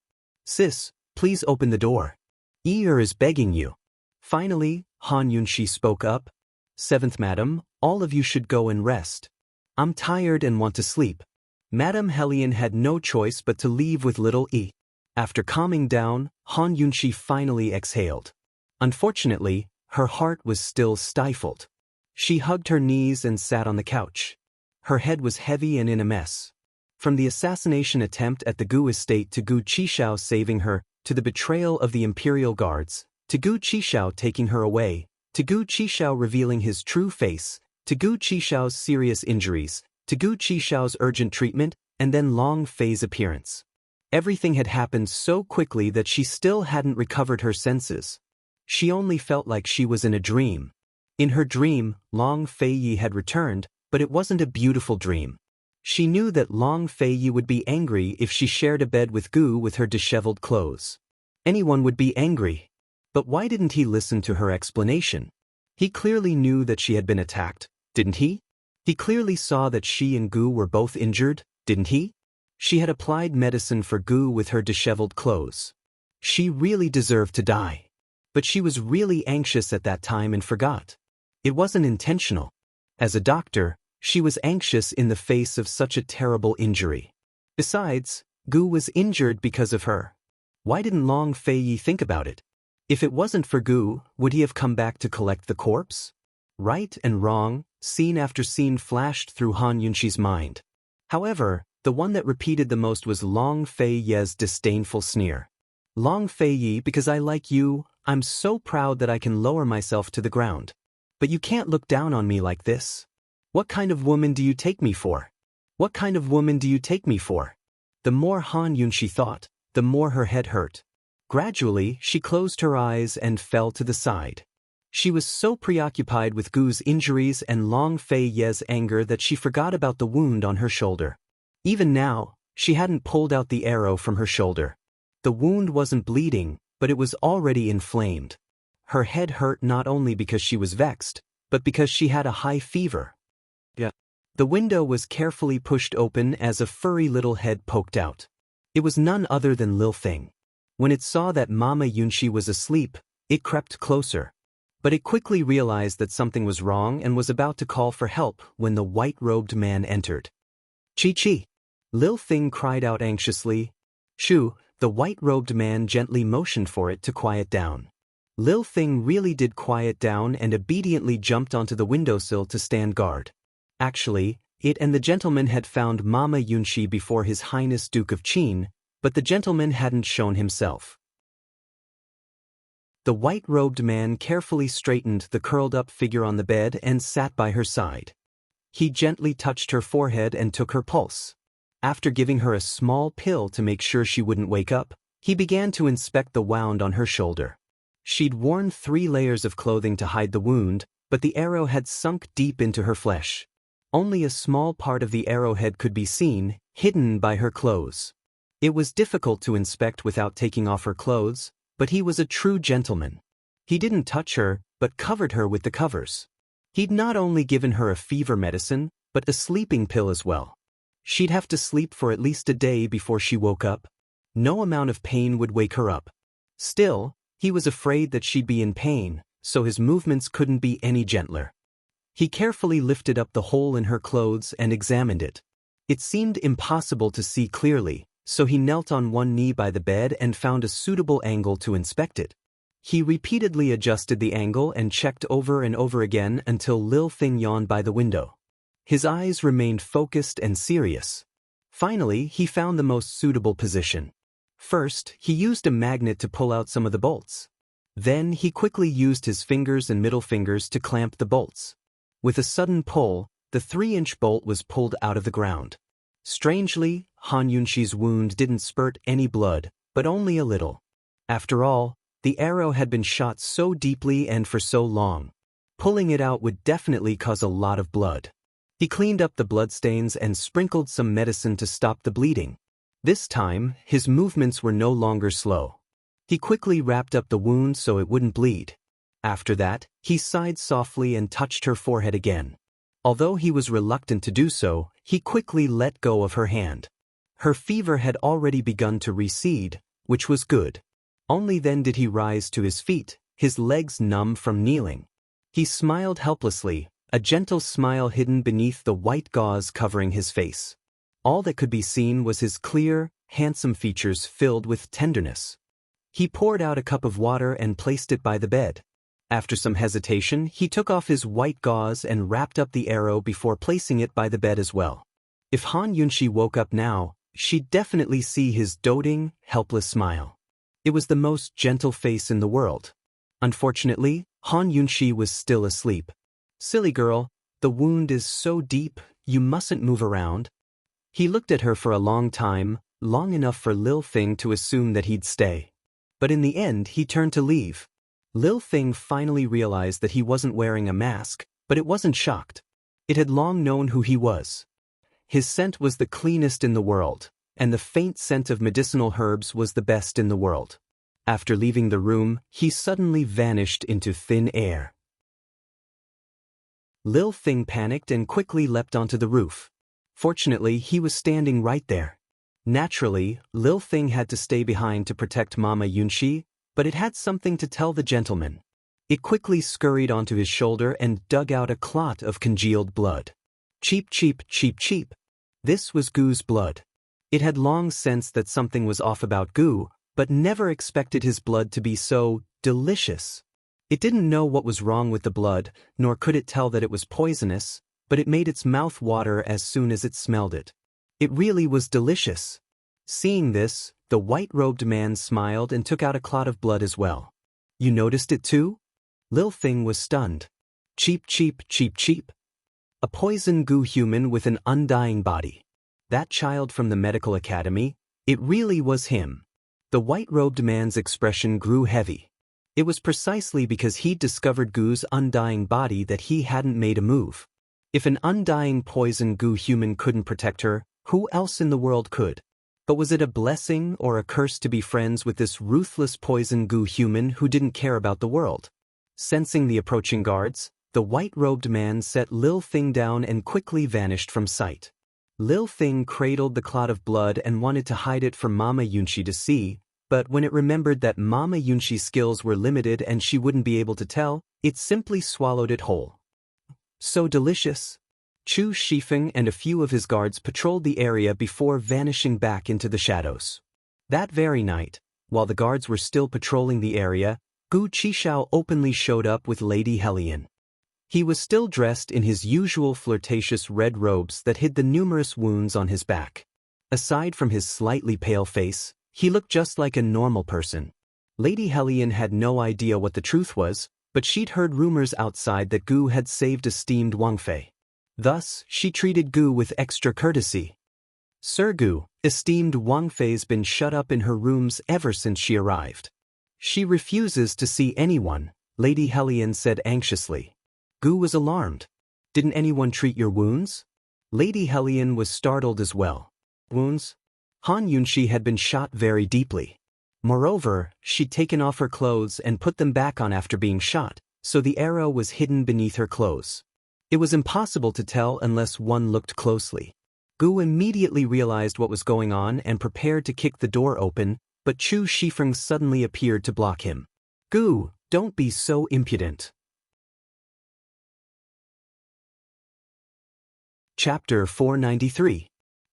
"Sis, please open the door. Ear is begging you." Finally, Han Yunxi spoke up. "Seventh Madam, all of you should go and rest. I'm tired and want to sleep." Madame Helian had no choice but to leave with Little E. After calming down, Han Yunxi finally exhaled. Unfortunately, her heart was still stifled. She hugged her knees and sat on the couch. Her head was heavy and in a mess. From the assassination attempt at the Gu estate to Gu Qishao saving her, to the betrayal of the Imperial Guards, to Gu Qishao taking her away, to Gu Qishao revealing his true face, to Gu Qishao's serious injuries, to Gu Qishao's urgent treatment, and then Long Fei's appearance. Everything had happened so quickly that she still hadn't recovered her senses. She only felt like she was in a dream. In her dream, Long Fei had returned, but it wasn't a beautiful dream. She knew that Long Fei would be angry if she shared a bed with Gu with her disheveled clothes. Anyone would be angry. But why didn't he listen to her explanation? He clearly knew that she had been attacked, didn't he? He clearly saw that she and Gu were both injured, didn't he? She had applied medicine for Gu with her disheveled clothes. She really deserved to die. But she was really anxious at that time and forgot. It wasn't intentional. As a doctor, she was anxious in the face of such a terrible injury. Besides, Gu was injured because of her. Why didn't Long Feiyi think about it? If it wasn't for Gu, would he have come back to collect the corpse? Right and wrong, scene after scene flashed through Han Yunxi's mind. However, the one that repeated the most was Long Feiyi's disdainful sneer. Long Feiyi, because I like you, I'm so proud that I can lower myself to the ground. But you can't look down on me like this. What kind of woman do you take me for? What kind of woman do you take me for? The more Han Yunxi thought, the more her head hurt. Gradually, she closed her eyes and fell to the side. She was so preoccupied with Gu's injuries and Long Feiyi's anger that she forgot about the wound on her shoulder. Even now, she hadn't pulled out the arrow from her shoulder. The wound wasn't bleeding, but it was already inflamed. Her head hurt not only because she was vexed, but because she had a high fever. The window was carefully pushed open as a furry little head poked out. It was none other than Lil Thing. When it saw that Mama Yunxi was asleep, it crept closer. But it quickly realized that something was wrong and was about to call for help when the white-robed man entered. Chi-Chi! Lil Thing cried out anxiously. Shoo! The white-robed man gently motioned for it to quiet down. Lil Thing really did quiet down and obediently jumped onto the windowsill to stand guard. Actually, it and the gentleman had found Mama Yunxi before His Highness Duke of Qin, but the gentleman hadn't shown himself. The white-robed man carefully straightened the curled-up figure on the bed and sat by her side. He gently touched her forehead and took her pulse. After giving her a small pill to make sure she wouldn't wake up, he began to inspect the wound on her shoulder. She'd worn 3 layers of clothing to hide the wound, but the arrow had sunk deep into her flesh. Only a small part of the arrowhead could be seen, hidden by her clothes. It was difficult to inspect without taking off her clothes, but he was a true gentleman. He didn't touch her, but covered her with the covers. He'd not only given her a fever medicine, but a sleeping pill as well. She'd have to sleep for at least a day before she woke up. No amount of pain would wake her up. Still, he was afraid that she'd be in pain, so his movements couldn't be any gentler. He carefully lifted up the hole in her clothes and examined it. It seemed impossible to see clearly, so he knelt on one knee by the bed and found a suitable angle to inspect it. He repeatedly adjusted the angle and checked over and over again until Lil Thing yawned by the window. His eyes remained focused and serious. Finally, he found the most suitable position. First, he used a magnet to pull out some of the bolts. Then he quickly used his fingers and middle fingers to clamp the bolts. With a sudden pull, the 3-inch bolt was pulled out of the ground. Strangely, Han Yunxi's wound didn't spurt any blood, but only a little. After all, the arrow had been shot so deeply and for so long. Pulling it out would definitely cause a lot of blood. He cleaned up the bloodstains and sprinkled some medicine to stop the bleeding. This time, his movements were no longer slow. He quickly wrapped up the wound so it wouldn't bleed. After that, he sighed softly and touched her forehead again. Although he was reluctant to do so, he quickly let go of her hand. Her fever had already begun to recede, which was good. Only then did he rise to his feet, his legs numb from kneeling. He smiled helplessly, a gentle smile hidden beneath the white gauze covering his face. All that could be seen was his clear, handsome features filled with tenderness. He poured out a cup of water and placed it by the bed. After some hesitation, he took off his white gauze and wrapped up the arrow before placing it by the bed as well. If Han Yunxi woke up now, she'd definitely see his doting, helpless smile. It was the most gentle face in the world. Unfortunately, Han Yunxi was still asleep. Silly girl, the wound is so deep, you mustn't move around. He looked at her for a long time, long enough for Lil Thing to assume that he'd stay. But in the end, he turned to leave. Lil Thing finally realized that he wasn't wearing a mask, but it wasn't shocked. It had long known who he was. His scent was the cleanest in the world, and the faint scent of medicinal herbs was the best in the world. After leaving the room, he suddenly vanished into thin air. Lil Thing panicked and quickly leapt onto the roof. Fortunately, he was standing right there. Naturally, Lil Thing had to stay behind to protect Mama Yunxi, but it had something to tell the gentleman. It quickly scurried onto his shoulder and dug out a clot of congealed blood. Cheep cheep cheep cheep. This was Gu's blood. It had long sensed that something was off about Gu, but never expected his blood to be so delicious. It didn't know what was wrong with the blood, nor could it tell that it was poisonous, but it made its mouth water as soon as it smelled it. It really was delicious. Seeing this, the white-robed man smiled and took out a clot of blood as well. You noticed it too? Lil Thing was stunned. Cheep cheep cheep cheep. A poison Gu human with an undying body. That child from the medical academy, it really was him. The white-robed man's expression grew heavy. It was precisely because he'd discovered Gu's undying body that he hadn't made a move. If an undying poison Gu human couldn't protect her, who else in the world could? But was it a blessing or a curse to be friends with this ruthless poison Gu human who didn't care about the world? Sensing the approaching guards, the white-robed man set Lil Thing down and quickly vanished from sight. Lil Thing cradled the clot of blood and wanted to hide it for Mama Yunxi to see, but when it remembered that Mama Yunxi's skills were limited and she wouldn't be able to tell, it simply swallowed it whole. So delicious. Chu Shifeng and a few of his guards patrolled the area before vanishing back into the shadows. That very night, while the guards were still patrolling the area, Gu Qishao openly showed up with Lady Hellion. He was still dressed in his usual flirtatious red robes that hid the numerous wounds on his back. Aside from his slightly pale face, he looked just like a normal person. Lady Hellion had no idea what the truth was, but she'd heard rumors outside that Gu had saved esteemed Wang Fei. Thus, she treated Gu with extra courtesy. Sir Gu, esteemed Wang Fei's been shut up in her rooms ever since she arrived. She refuses to see anyone, Lady Hellion said anxiously. Gu was alarmed. Didn't anyone treat your wounds? Lady Hellion was startled as well. Wounds? Han Yunxi had been shot very deeply. Moreover, she'd taken off her clothes and put them back on after being shot, so the arrow was hidden beneath her clothes. It was impossible to tell unless one looked closely. Gu immediately realized what was going on and prepared to kick the door open, but Chu Shifeng suddenly appeared to block him. Gu, don't be so impudent. Chapter 493.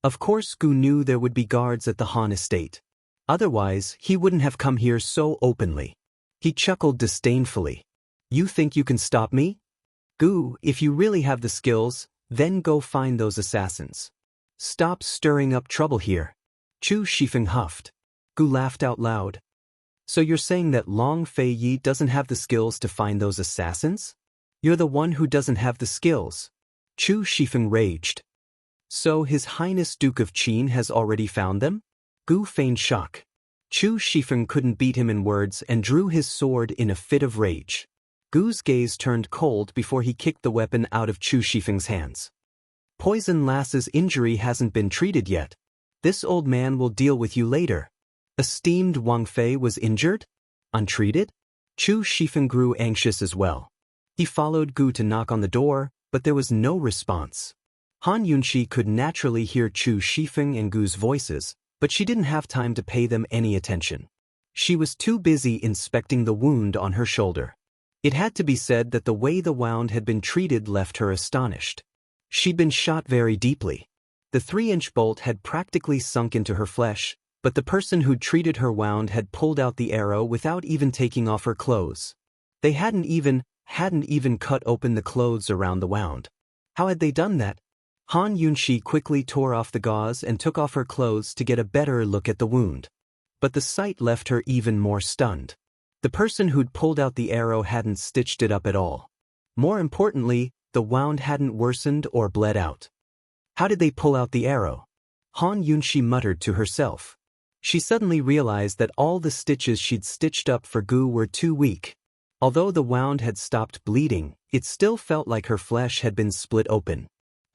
Of course Gu knew there would be guards at the Han estate. Otherwise, he wouldn't have come here so openly. He chuckled disdainfully. You think you can stop me? Gu, if you really have the skills, then go find those assassins. Stop stirring up trouble here. Chu Shifeng huffed. Gu laughed out loud. So you're saying that Long Fei Yi doesn't have the skills to find those assassins? You're the one who doesn't have the skills. Chu Shifeng raged. So His Highness Duke of Qin has already found them? Gu feigned shock. Chu Shifeng couldn't beat him in words and drew his sword in a fit of rage. Gu's gaze turned cold before he kicked the weapon out of Chu Shifeng's hands. Poison Lass's injury hasn't been treated yet. This old man will deal with you later. Esteemed Wang Fei was injured? Untreated? Chu Shifeng grew anxious as well. He followed Gu to knock on the door, but there was no response. Han Yunxi could naturally hear Chu Shifeng and Gu's voices, but she didn't have time to pay them any attention. She was too busy inspecting the wound on her shoulder. It had to be said that the way the wound had been treated left her astonished. She'd been shot very deeply. The 3-inch bolt had practically sunk into her flesh, but the person who'd treated her wound had pulled out the arrow without even taking off her clothes. They hadn't even cut open the clothes around the wound. How had they done that? Han Yunxi quickly tore off the gauze and took off her clothes to get a better look at the wound. But the sight left her even more stunned. The person who'd pulled out the arrow hadn't stitched it up at all. More importantly, the wound hadn't worsened or bled out. How did they pull out the arrow? Han Yunxi muttered to herself. She suddenly realized that all the stitches she'd stitched up for Gu were too weak. Although the wound had stopped bleeding, it still felt like her flesh had been split open.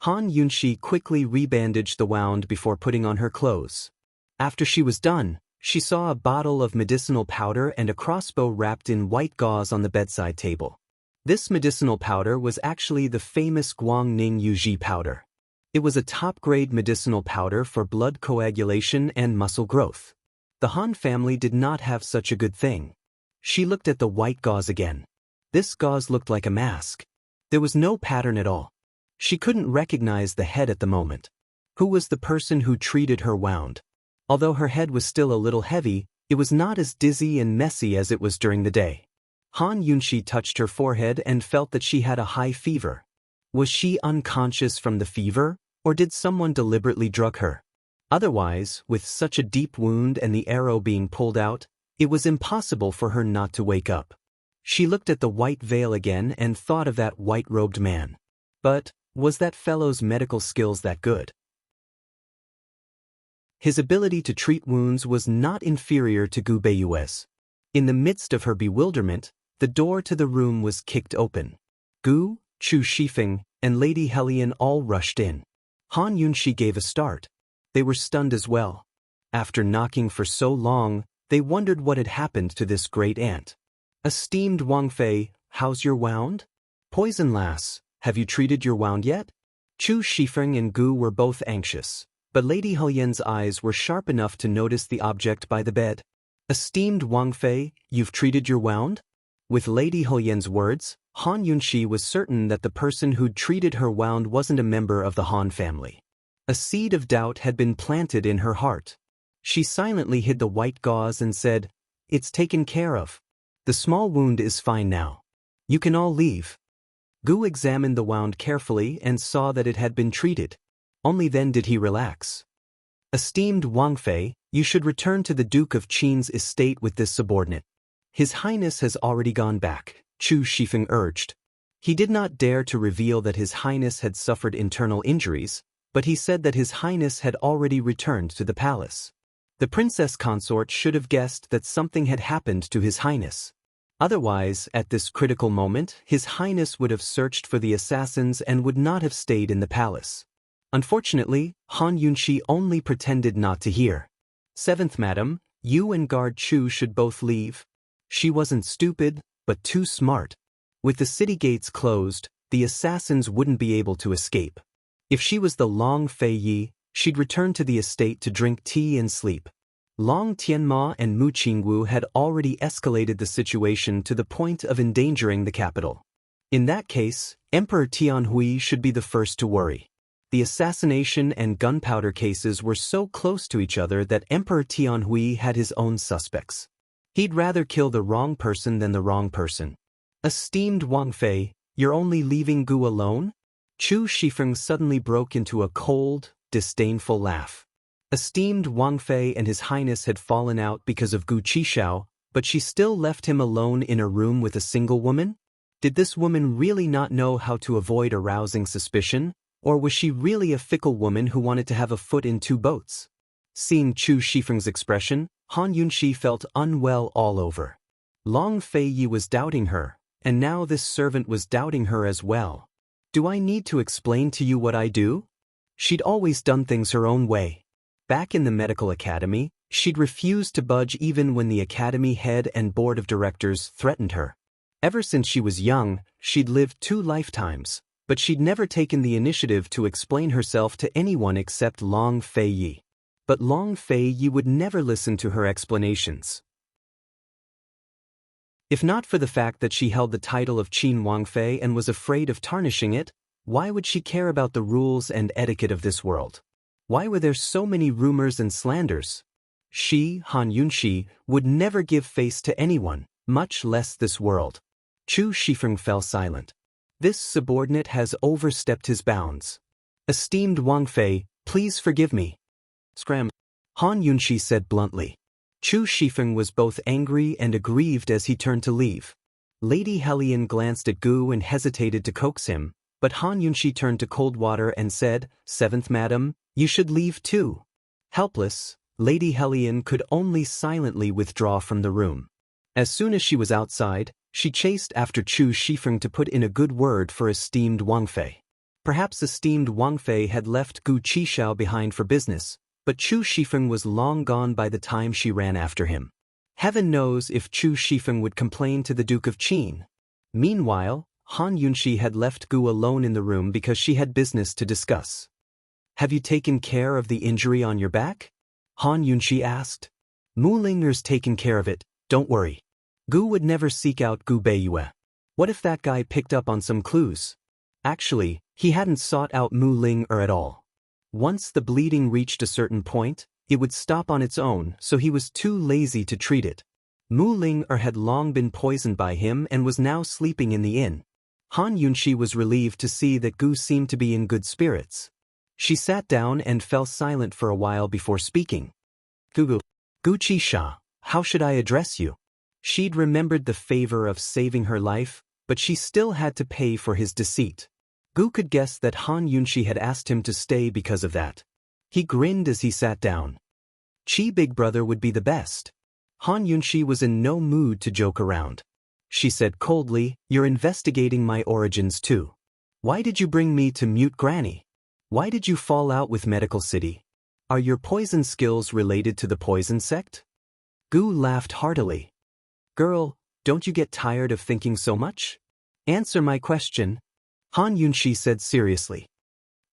Han Yunxi quickly rebandaged the wound before putting on her clothes. After she was done, she saw a bottle of medicinal powder and a crossbow wrapped in white gauze on the bedside table. This medicinal powder was actually the famous Guangning Yuji powder. It was a top-grade medicinal powder for blood coagulation and muscle growth. The Han family did not have such a good thing. She looked at the white gauze again. This gauze looked like a mask. There was no pattern at all. She couldn't recognize the head at the moment. Who was the person who treated her wound? Although her head was still a little heavy, it was not as dizzy and messy as it was during the day. Han Yunxi touched her forehead and felt that she had a high fever. Was she unconscious from the fever, or did someone deliberately drug her? Otherwise, with such a deep wound and the arrow being pulled out, it was impossible for her not to wake up. She looked at the white veil again and thought of that white-robed man. But, was that fellow's medical skills that good? His ability to treat wounds was not inferior to Gu Beiyue's. In the midst of her bewilderment, the door to the room was kicked open. Gu, Chu Shifeng, and Lady Hellion all rushed in. Han Yunxi gave a start. They were stunned as well. After knocking for so long, they wondered what had happened to this great aunt. Esteemed Wang Fei, how's your wound? Poison lass, have you treated your wound yet? Chu Shifeng and Gu were both anxious, but Lady Hellyen's eyes were sharp enough to notice the object by the bed. Esteemed Wang Fei, you've treated your wound? With Lady Hellyen's words, Han Yunxi was certain that the person who'd treated her wound wasn't a member of the Han family. A seed of doubt had been planted in her heart. She silently hid the white gauze and said, "It's taken care of. The small wound is fine now. You can all leave." Gu examined the wound carefully and saw that it had been treated. Only then did he relax. Esteemed Wang Fei, you should return to the Duke of Qin's estate with this subordinate. His Highness has already gone back, Chu Shifeng urged. He did not dare to reveal that His Highness had suffered internal injuries, but he said that His Highness had already returned to the palace. The Princess Consort should have guessed that something had happened to His Highness. Otherwise, at this critical moment, His Highness would have searched for the assassins and would not have stayed in the palace. Unfortunately, Han Yunxi only pretended not to hear. "Seventh Madam, you and Guard Chu should both leave." She wasn't stupid, but too smart. With the city gates closed, the assassins wouldn't be able to escape. If she was the Long Fei Yi, she'd return to the estate to drink tea and sleep. Long Tianma and Mu Qingwu had already escalated the situation to the point of endangering the capital. In that case, Emperor Tianhui should be the first to worry. The assassination and gunpowder cases were so close to each other that Emperor Tianhui had his own suspects. He'd rather kill the wrong person than the wrong person. Esteemed Wang Fei, you're only leaving Gu alone? Chu Shifeng suddenly broke into a cold, disdainful laugh. Esteemed Wang Fei and His Highness had fallen out because of Gu Qishao, but she still left him alone in a room with a single woman? Did this woman really not know how to avoid arousing suspicion, or was she really a fickle woman who wanted to have a foot in two boats? Seeing Chu Shifeng's expression, Han Yunxi felt unwell all over. Long Fei Yi was doubting her, and now this servant was doubting her as well. Do I need to explain to you what I do? She'd always done things her own way. Back in the medical academy, she'd refused to budge even when the academy head and board of directors threatened her. Ever since she was young, she'd lived 2 lifetimes, but she'd never taken the initiative to explain herself to anyone except Long Fei Yi. But Long Fei Yi would never listen to her explanations. If not for the fact that she held the title of Qin Wang Fei and was afraid of tarnishing it, why would she care about the rules and etiquette of this world? Why were there so many rumors and slanders? She, Han Yunxi, would never give face to anyone, much less this world. Chu Shifeng fell silent. This subordinate has overstepped his bounds. Esteemed Wang Fei, please forgive me. Scram. Han Yunxi said bluntly. Chu Shifeng was both angry and aggrieved as he turned to leave. Lady Hellion glanced at Gu and hesitated to coax him, but Han Yunxi turned to Coldwater and said, "Seventh Madam, you should leave too." Helpless, Lady Hellion could only silently withdraw from the room. As soon as she was outside, she chased after Chu Shifeng to put in a good word for esteemed Wang Fei. Perhaps esteemed Wang Fei had left Gu Qishao behind for business, but Chu Shifeng was long gone by the time she ran after him. Heaven knows if Chu Shifeng would complain to the Duke of Qin. Meanwhile, Han Yunxi had left Gu alone in the room because she had business to discuss. Have you taken care of the injury on your back? Han Yunshi asked. Mu Ling's taken care of it, don't worry. Gu would never seek out Gu Beiyue. What if that guy picked up on some clues? Actually, he hadn't sought out Mu Ling at all. Once the bleeding reached a certain point, it would stop on its own, so he was too lazy to treat it. Mu Ling had long been poisoned by him and was now sleeping in the inn. Han Yunshi was relieved to see that Gu seemed to be in good spirits. She sat down and fell silent for a while before speaking. Gu Chi-sha, how should I address you? She'd remembered the favor of saving her life, but she still had to pay for his deceit. Gu could guess that Han Yunshi had asked him to stay because of that. He grinned as he sat down. Chi Big Brother would be the best. Han Yunshi was in no mood to joke around. She said coldly, you're investigating my origins too. Why did you bring me to Mute Granny? Why did you fall out with Medical City? Are your poison skills related to the poison sect? Gu laughed heartily. Girl, don't you get tired of thinking so much? Answer my question. Han Yunshi said seriously.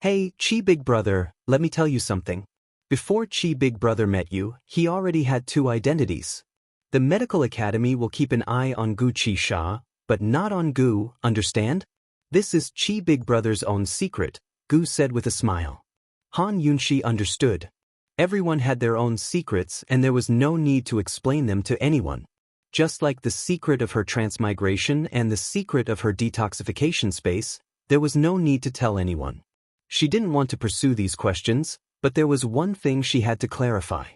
Hey, Chi Big Brother, let me tell you something. Before Chi Big Brother met you, he already had two identities. The Medical Academy will keep an eye on Gu Chi-sha, but not on Gu, understand? This is Chi Big Brother's own secret, Gu said with a smile. Han Yunshi understood. Everyone had their own secrets and there was no need to explain them to anyone. Just like the secret of her transmigration and the secret of her detoxification space, there was no need to tell anyone. She didn't want to pursue these questions, but there was one thing she had to clarify.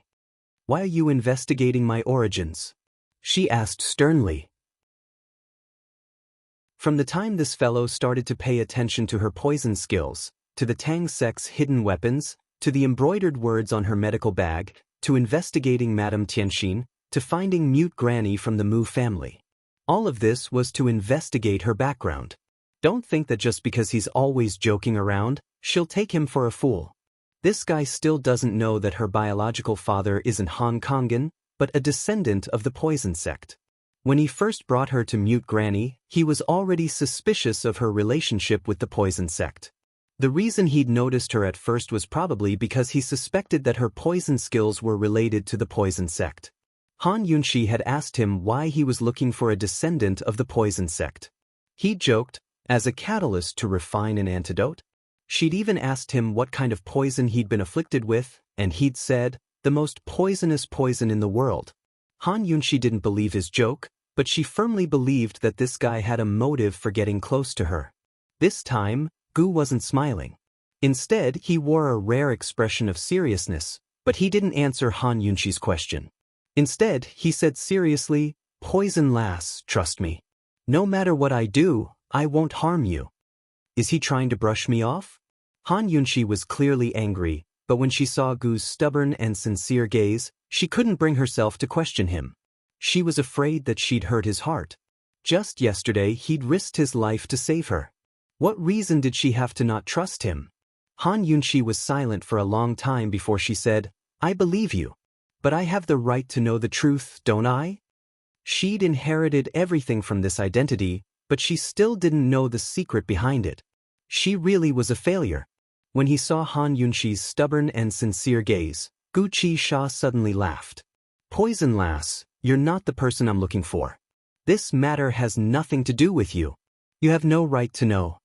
Why are you investigating my origins? She asked sternly. From the time this fellow started to pay attention to her poison skills, to the Tang sect's hidden weapons, to the embroidered words on her medical bag, to investigating Madame Tianxin, to finding Mute Granny from the Mu family. All of this was to investigate her background. Don't think that just because he's always joking around, she'll take him for a fool. This guy still doesn't know that her biological father isn't Hong Kongan, but a descendant of the poison sect. When he first brought her to Mute Granny, he was already suspicious of her relationship with the poison sect. The reason he'd noticed her at first was probably because he suspected that her poison skills were related to the poison sect. Han Yunshi had asked him why he was looking for a descendant of the poison sect. He joked, as a catalyst to refine an antidote. She'd even asked him what kind of poison he'd been afflicted with, and he'd said, the most poisonous poison in the world. Han Yunshi didn't believe his joke, but she firmly believed that this guy had a motive for getting close to her. This time, Gu wasn't smiling. Instead, he wore a rare expression of seriousness, but he didn't answer Han Yunshi's question. Instead, he said seriously, Poison lass, trust me. No matter what I do, I won't harm you. Is he trying to brush me off? Han Yunshi was clearly angry, but when she saw Gu's stubborn and sincere gaze, she couldn't bring herself to question him. She was afraid that she'd hurt his heart. Just yesterday he'd risked his life to save her. What reason did she have to not trust him? Han Yunshi was silent for a long time before she said, I believe you. But I have the right to know the truth, don't I? She'd inherited everything from this identity, but she still didn't know the secret behind it. She really was a failure. When he saw Han Yunshi's stubborn and sincere gaze, Gu Chi-sha suddenly laughed. Poison lass, you're not the person I'm looking for. This matter has nothing to do with you. You have no right to know.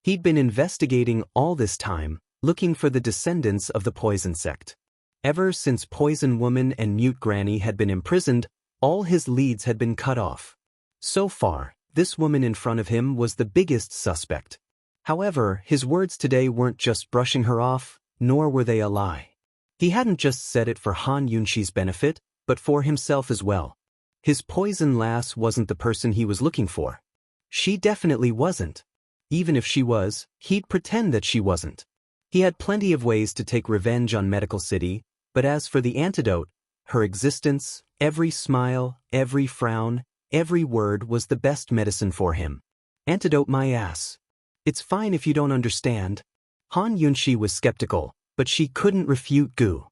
He'd been investigating all this time, looking for the descendants of the poison sect. Ever since Poison Woman and Mute Granny had been imprisoned, all his leads had been cut off. So far, this woman in front of him was the biggest suspect. However, his words today weren't just brushing her off, nor were they a lie. He hadn't just said it for Han Yunshi's benefit, but for himself as well. His poison lass wasn't the person he was looking for. She definitely wasn't. Even if she was, he'd pretend that she wasn't. He had plenty of ways to take revenge on Medical City, but as for the antidote, her existence, every smile, every frown, every word was the best medicine for him. Antidote my ass. It's fine if you don't understand. Han Yunshi was skeptical, but she couldn't refute Gu.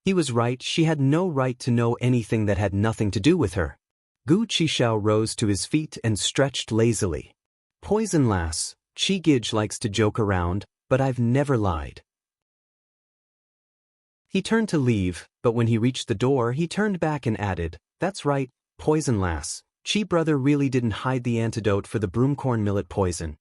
He was right, she had no right to know anything that had nothing to do with her. Gu Chi-sha rose to his feet and stretched lazily. Poison lass, Chi Gij likes to joke around, but I've never lied. He turned to leave, but when he reached the door he turned back and added, "That's right, poison lass. Chi brother really didn't hide the antidote for the broomcorn millet poison."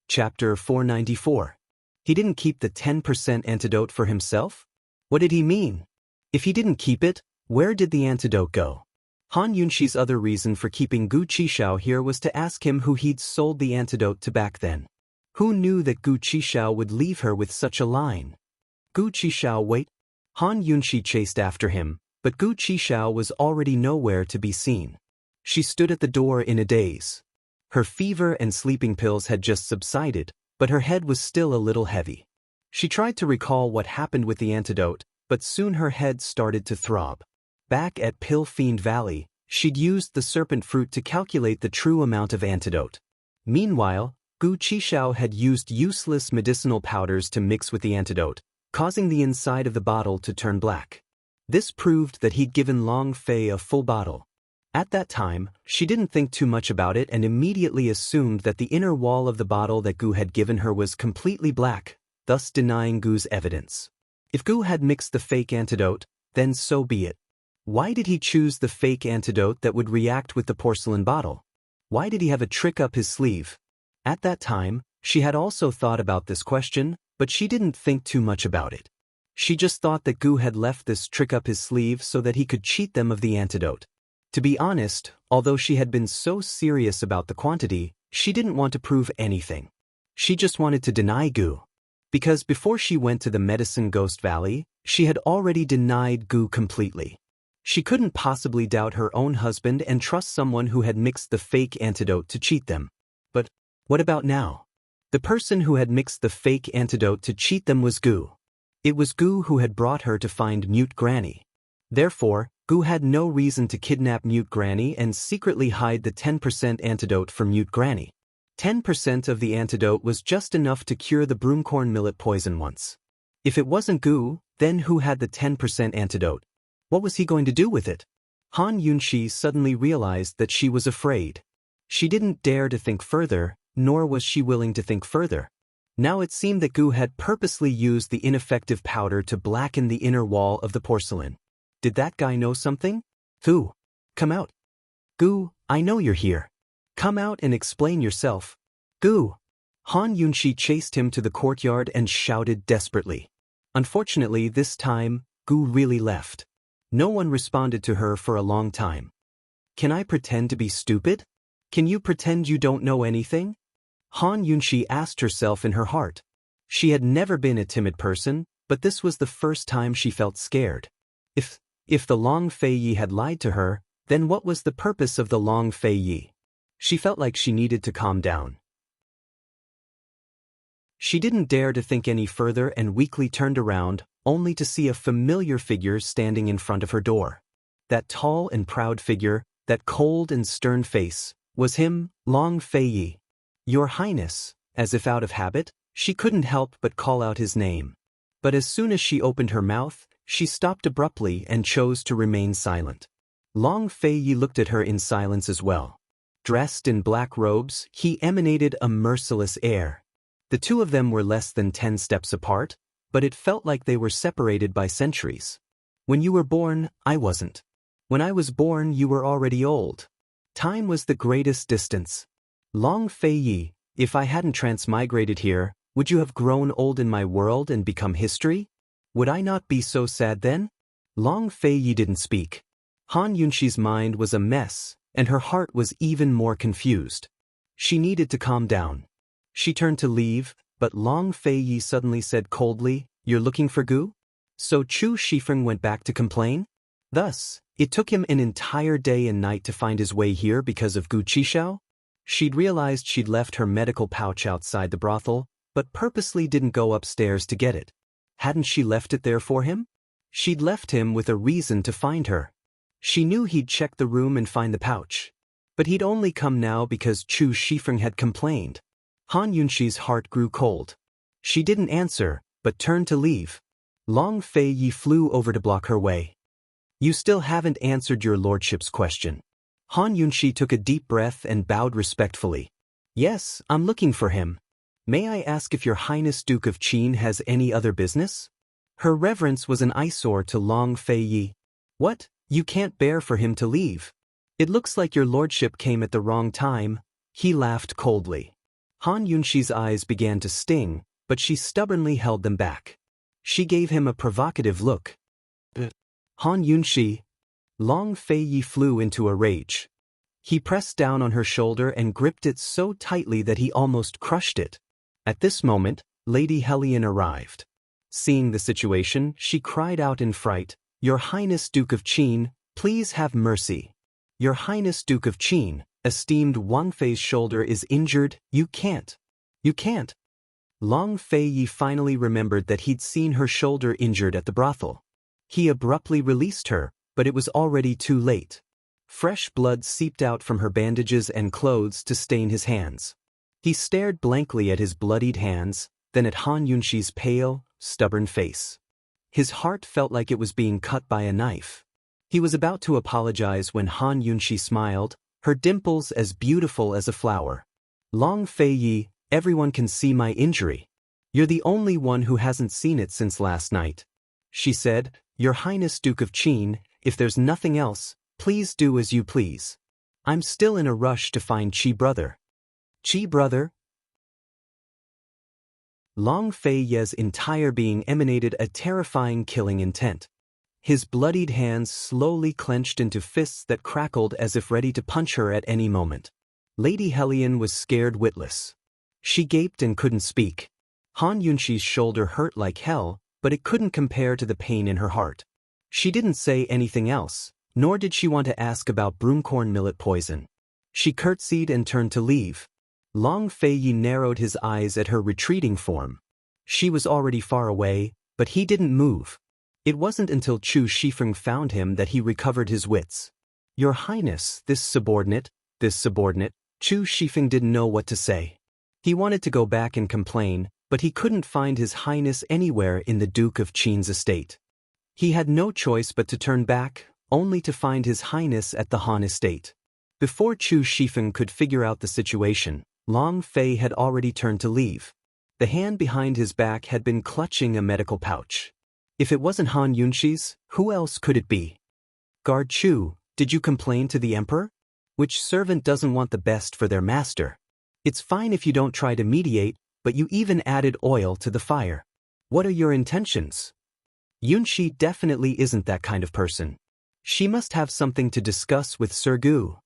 Chapter 494. He didn't keep the 10% antidote for himself? What did he mean? If he didn't keep it, where did the antidote go? Han Yunshi's other reason for keeping Gu Qishao here was to ask him who he'd sold the antidote to back then. Who knew that Gu Qishao would leave her with such a line? Gu Qishao, wait. Han Yunshi chased after him, but Gu Qishao was already nowhere to be seen. She stood at the door in a daze. Her fever and sleeping pills had just subsided, but her head was still a little heavy. She tried to recall what happened with the antidote, but soon her head started to throb. Back at Pill Fiend Valley, she'd used the serpent fruit to calculate the true amount of antidote. Meanwhile, Gu Qishao had used useless medicinal powders to mix with the antidote, causing the inside of the bottle to turn black. This proved that he'd given Long Fei a full bottle. At that time, she didn't think too much about it and immediately assumed that the inner wall of the bottle that Gu had given her was completely black, thus denying Gu's evidence. If Gu had mixed the fake antidote, then so be it. Why did he choose the fake antidote that would react with the porcelain bottle? Why did he have a trick up his sleeve? At that time, she had also thought about this question, but she didn't think too much about it. She just thought that Gu had left this trick up his sleeve so that he could cheat them of the antidote. To be honest, although she had been so serious about the quantity, she didn't want to prove anything. She just wanted to deny Gu. Because before she went to the Medicine Ghost Valley, she had already denied Gu completely. She couldn't possibly doubt her own husband and trust someone who had mixed the fake antidote to cheat them. But what about now? The person who had mixed the fake antidote to cheat them was Gu. It was Gu who had brought her to find Mute Granny. Therefore, Gu had no reason to kidnap Mute Granny and secretly hide the 10% antidote for Mute Granny. 10% of the antidote was just enough to cure the broomcorn millet poison once. If it wasn't Gu, then who had the 10% antidote? What was he going to do with it? Han Yunshi suddenly realized that she was afraid. She didn't dare to think further, nor was she willing to think further. Now it seemed that Gu had purposely used the ineffective powder to blacken the inner wall of the porcelain. Did that guy know something? Who? Come out. Gu, I know you're here. Come out and explain yourself. Gu. Han Yunshi chased him to the courtyard and shouted desperately. Unfortunately, this time, Gu really left. No one responded to her for a long time. Can I pretend to be stupid? Can you pretend you don't know anything? Han Yunshi asked herself in her heart. She had never been a timid person, but this was the first time she felt scared. If the Long Fei Yi had lied to her, then what was the purpose of the Long Fei Yi? She felt like she needed to calm down. She didn't dare to think any further and weakly turned around, only to see a familiar figure standing in front of her door. That tall and proud figure, that cold and stern face, was him, Long Fei Yi. Your Highness, as if out of habit, she couldn't help but call out his name. But as soon as she opened her mouth, she stopped abruptly and chose to remain silent. Long Fei Yi looked at her in silence as well. Dressed in black robes, he emanated a merciless air. The two of them were less than 10 steps apart, but it felt like they were separated by centuries. When you were born, I wasn't. When I was born, you were already old. Time was the greatest distance. Long Fei Yi, if I hadn't transmigrated here, would you have grown old in my world and become history? Would I not be so sad then? Long Fei Yi didn't speak. Han Yunshi's mind was a mess, and her heart was even more confused. She needed to calm down. She turned to leave, but Long Fei Yi suddenly said coldly, "You're looking for Gu?" So Chu Shifeng went back to complain? Thus, it took him an entire day and night to find his way here because of Gu Qishao? She'd realized she'd left her medical pouch outside the brothel, but purposely didn't go upstairs to get it. Hadn't she left it there for him? She'd left him with a reason to find her. She knew he'd check the room and find the pouch. But he'd only come now because Chu Shifeng had complained. Han Yunshi's heart grew cold. She didn't answer, but turned to leave. Long Fei Yi flew over to block her way. You still haven't answered your lordship's question. Han Yunshi took a deep breath and bowed respectfully. Yes, I'm looking for him. May I ask if your Highness Duke of Qin has any other business? Her reverence was an eyesore to Long Fei Yi. What? You can't bear for him to leave. It looks like your lordship came at the wrong time. He laughed coldly. Han Yunxi's eyes began to sting, but she stubbornly held them back. She gave him a provocative look. Han Yunxi. Long Fei Yi flew into a rage. He pressed down on her shoulder and gripped it so tightly that he almost crushed it. At this moment, Lady Hellion arrived. Seeing the situation, she cried out in fright, "Your Highness Duke of Qin, please have mercy. Your Highness Duke of Qin, esteemed Wang Fei's shoulder is injured, you can't. You can't." Long Fei Yi finally remembered that he'd seen her shoulder injured at the brothel. He abruptly released her, but it was already too late. Fresh blood seeped out from her bandages and clothes to stain his hands. He stared blankly at his bloodied hands, then at Han Yunxi's pale, stubborn face. His heart felt like it was being cut by a knife. He was about to apologize when Han Yunxi smiled, her dimples as beautiful as a flower. "Long Fei Yi, everyone can see my injury. You're the only one who hasn't seen it since last night," she said. "Your Highness Duke of Qin, if there's nothing else, please do as you please. I'm still in a rush to find Qi brother." "Qi brother?" Long Fei Ye's entire being emanated a terrifying killing intent. His bloodied hands slowly clenched into fists that crackled as if ready to punch her at any moment. Lady Hellion was scared witless. She gaped and couldn't speak. Han Yunxi's shoulder hurt like hell, but it couldn't compare to the pain in her heart. She didn't say anything else, nor did she want to ask about broomcorn millet poison. She curtsied and turned to leave. Long Fei Yi narrowed his eyes at her retreating form. She was already far away, but he didn't move. It wasn't until Chu Shifeng found him that he recovered his wits. "Your Highness, this subordinate. Chu Shifeng didn't know what to say. He wanted to go back and complain, but he couldn't find His Highness anywhere in the Duke of Qin's estate. He had no choice but to turn back, only to find His Highness at the Han estate. Before Chu Shifeng could figure out the situation, Long Fei had already turned to leave. The hand behind his back had been clutching a medical pouch. If it wasn't Han Yunxi's, who else could it be? "Guard Chu, did you complain to the Emperor? Which servant doesn't want the best for their master? It's fine if you don't try to mediate, but you even added oil to the fire. What are your intentions?" Yunxi definitely isn't that kind of person. She must have something to discuss with Sir Gu.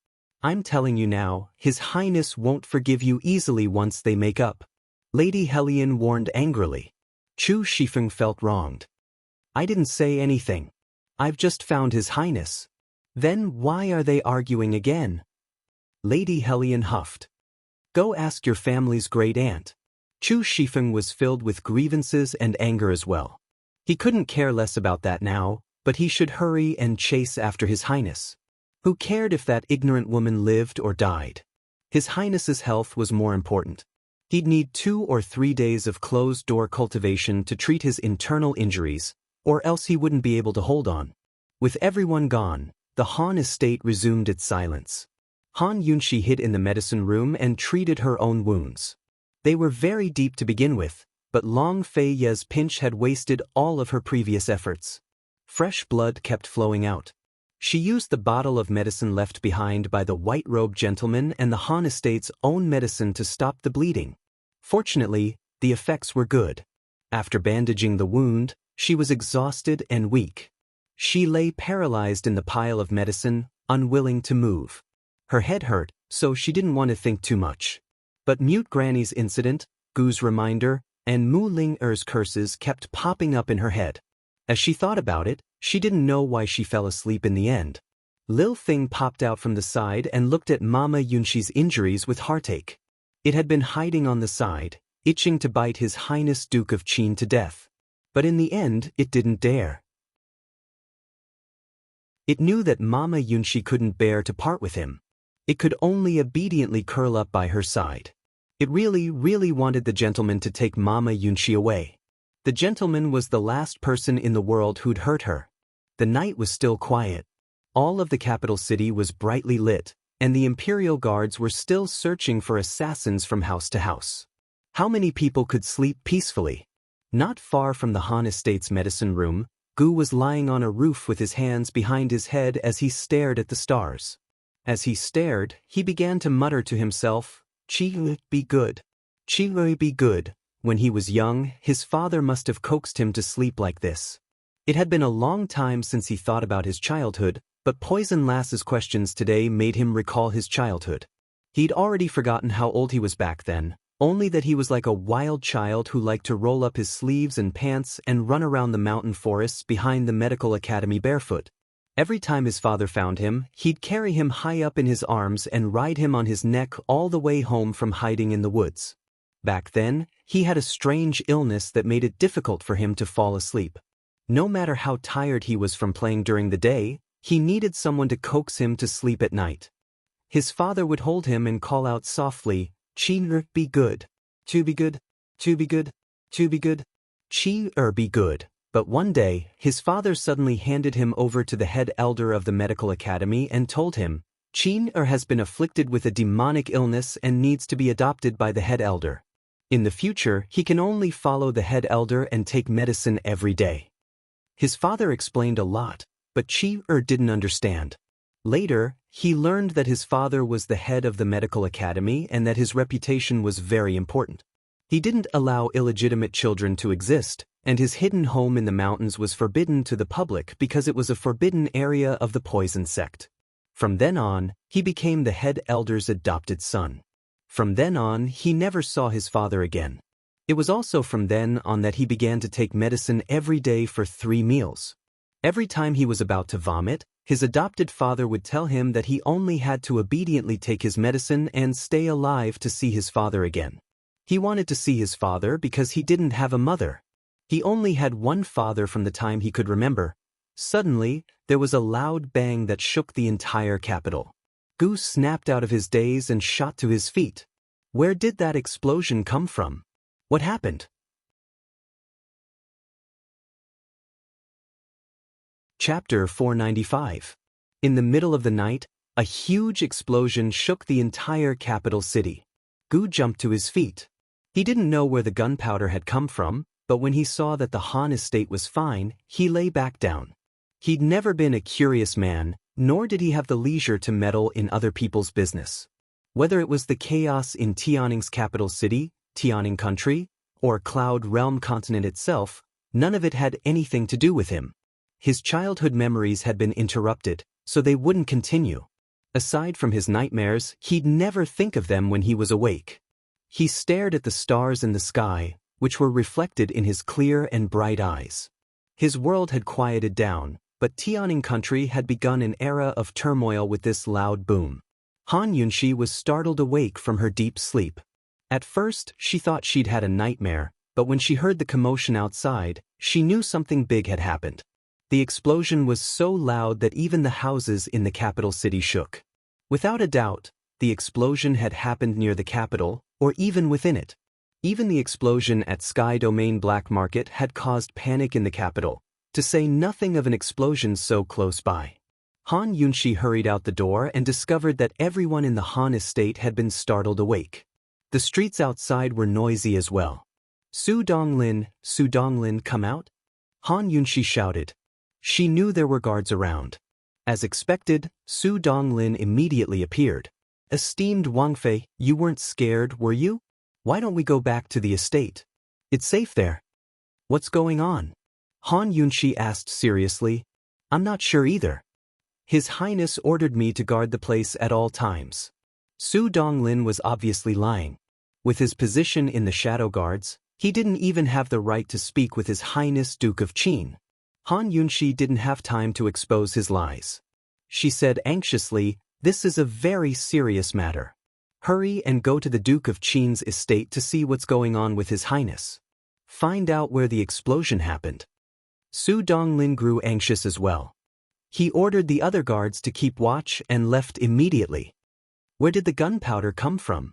"I'm telling you now, His Highness won't forgive you easily once they make up," Lady Hellion warned angrily. Chu Shifeng felt wronged. "I didn't say anything. I've just found His Highness." "Then why are they arguing again?" Lady Hellion huffed. "Go ask your family's great-aunt." Chu Shifeng was filled with grievances and anger as well. He couldn't care less about that now, but he should hurry and chase after His Highness. Who cared if that ignorant woman lived or died? His Highness's health was more important. He'd need 2 or 3 days of closed-door cultivation to treat his internal injuries, or else he wouldn't be able to hold on. With everyone gone, the Han estate resumed its silence. Han Yunxi hid in the medicine room and treated her own wounds. They were very deep to begin with, but Long Fei Ye's pinch had wasted all of her previous efforts. Fresh blood kept flowing out. She used the bottle of medicine left behind by the white-robed gentleman and the Han estate's own medicine to stop the bleeding. Fortunately, the effects were good. After bandaging the wound, she was exhausted and weak. She lay paralyzed in the pile of medicine, unwilling to move. Her head hurt, so she didn't want to think too much. But Mute Granny's incident, Gu's reminder, and Mu Ling-er's curses kept popping up in her head. As she thought about it, she didn't know why she fell asleep in the end. Lil Thing popped out from the side and looked at Mama Yunxi's injuries with heartache. It had been hiding on the side, itching to bite His Highness Duke of Qin to death. But in the end, it didn't dare. It knew that Mama Yunxi couldn't bear to part with him. It could only obediently curl up by her side. It really wanted the gentleman to take Mama Yunxi away. The gentleman was the last person in the world who'd hurt her. The night was still quiet. All of the capital city was brightly lit, and the Imperial Guards were still searching for assassins from house to house. How many people could sleep peacefully? Not far from the Han Estate's medicine room, Gu was lying on a roof with his hands behind his head as he stared at the stars. As he stared, he began to mutter to himself, "Chi be good. Chi be good." When he was young, his father must have coaxed him to sleep like this. It had been a long time since he thought about his childhood, but Poison Lass's questions today made him recall his childhood. He'd already forgotten how old he was back then, only that he was like a wild child who liked to roll up his sleeves and pants and run around the mountain forests behind the medical academy barefoot. Every time his father found him, he'd carry him high up in his arms and ride him on his neck all the way home from hiding in the woods. Back then, he had a strange illness that made it difficult for him to fall asleep. No matter how tired he was from playing during the day, he needed someone to coax him to sleep at night. His father would hold him and call out softly, "Chi be good. To be good. To be good. To be good. Chi be good." But one day, his father suddenly handed him over to the head elder of the medical academy and told him, "Chi has been afflicted with a demonic illness and needs to be adopted by the head elder. In the future, he can only follow the head elder and take medicine every day." His father explained a lot, but Chi didn't understand. Later, he learned that his father was the head of the medical academy and that his reputation was very important. He didn't allow illegitimate children to exist, and his hidden home in the mountains was forbidden to the public because it was a forbidden area of the poison sect. From then on, he became the head elder's adopted son. From then on, he never saw his father again. It was also from then on that he began to take medicine every day for 3 meals. Every time he was about to vomit, his adopted father would tell him that he only had to obediently take his medicine and stay alive to see his father again. He wanted to see his father because he didn't have a mother. He only had one father from the time he could remember. Suddenly, there was a loud bang that shook the entire capital. Gu snapped out of his daze and shot to his feet. Where did that explosion come from? What happened? Chapter 495. In the middle of the night, a huge explosion shook the entire capital city. Gu jumped to his feet. He didn't know where the gunpowder had come from, but when he saw that the Han estate was fine, he lay back down. He'd never been a curious man, nor did he have the leisure to meddle in other people's business. Whether it was the chaos in Tianning's capital city, Tianning country, or Cloud Realm continent itself, none of it had anything to do with him. His childhood memories had been interrupted, so they wouldn't continue. Aside from his nightmares, he'd never think of them when he was awake. He stared at the stars in the sky, which were reflected in his clear and bright eyes. His world had quieted down, but Tianning country had begun an era of turmoil with this loud boom. Han Yunxi was startled awake from her deep sleep. At first, she thought she'd had a nightmare, but when she heard the commotion outside, she knew something big had happened. The explosion was so loud that even the houses in the capital city shook. Without a doubt, the explosion had happened near the capital, or even within it. Even the explosion at Sky Domain Black Market had caused panic in the capital, to say nothing of an explosion so close by. Han Yunxi hurried out the door and discovered that everyone in the Han estate had been startled awake. The streets outside were noisy as well. Su Donglin, come out?" Han Yunxi shouted. She knew there were guards around. As expected, Su Donglin immediately appeared. "Esteemed Wang Fei, you weren't scared, were you? Why don't we go back to the estate? It's safe there." "What's going on?" Han Yunxi asked seriously. "I'm not sure either. His Highness ordered me to guard the place at all times." Su Donglin was obviously lying. With his position in the Shadow Guards, he didn't even have the right to speak with His Highness Duke of Qin. Han Yunxi didn't have time to expose his lies. She said anxiously, "This is a very serious matter. Hurry and go to the Duke of Qin's estate to see what's going on with His Highness. Find out where the explosion happened." Su Donglin grew anxious as well. He ordered the other guards to keep watch and left immediately. Where did the gunpowder come from?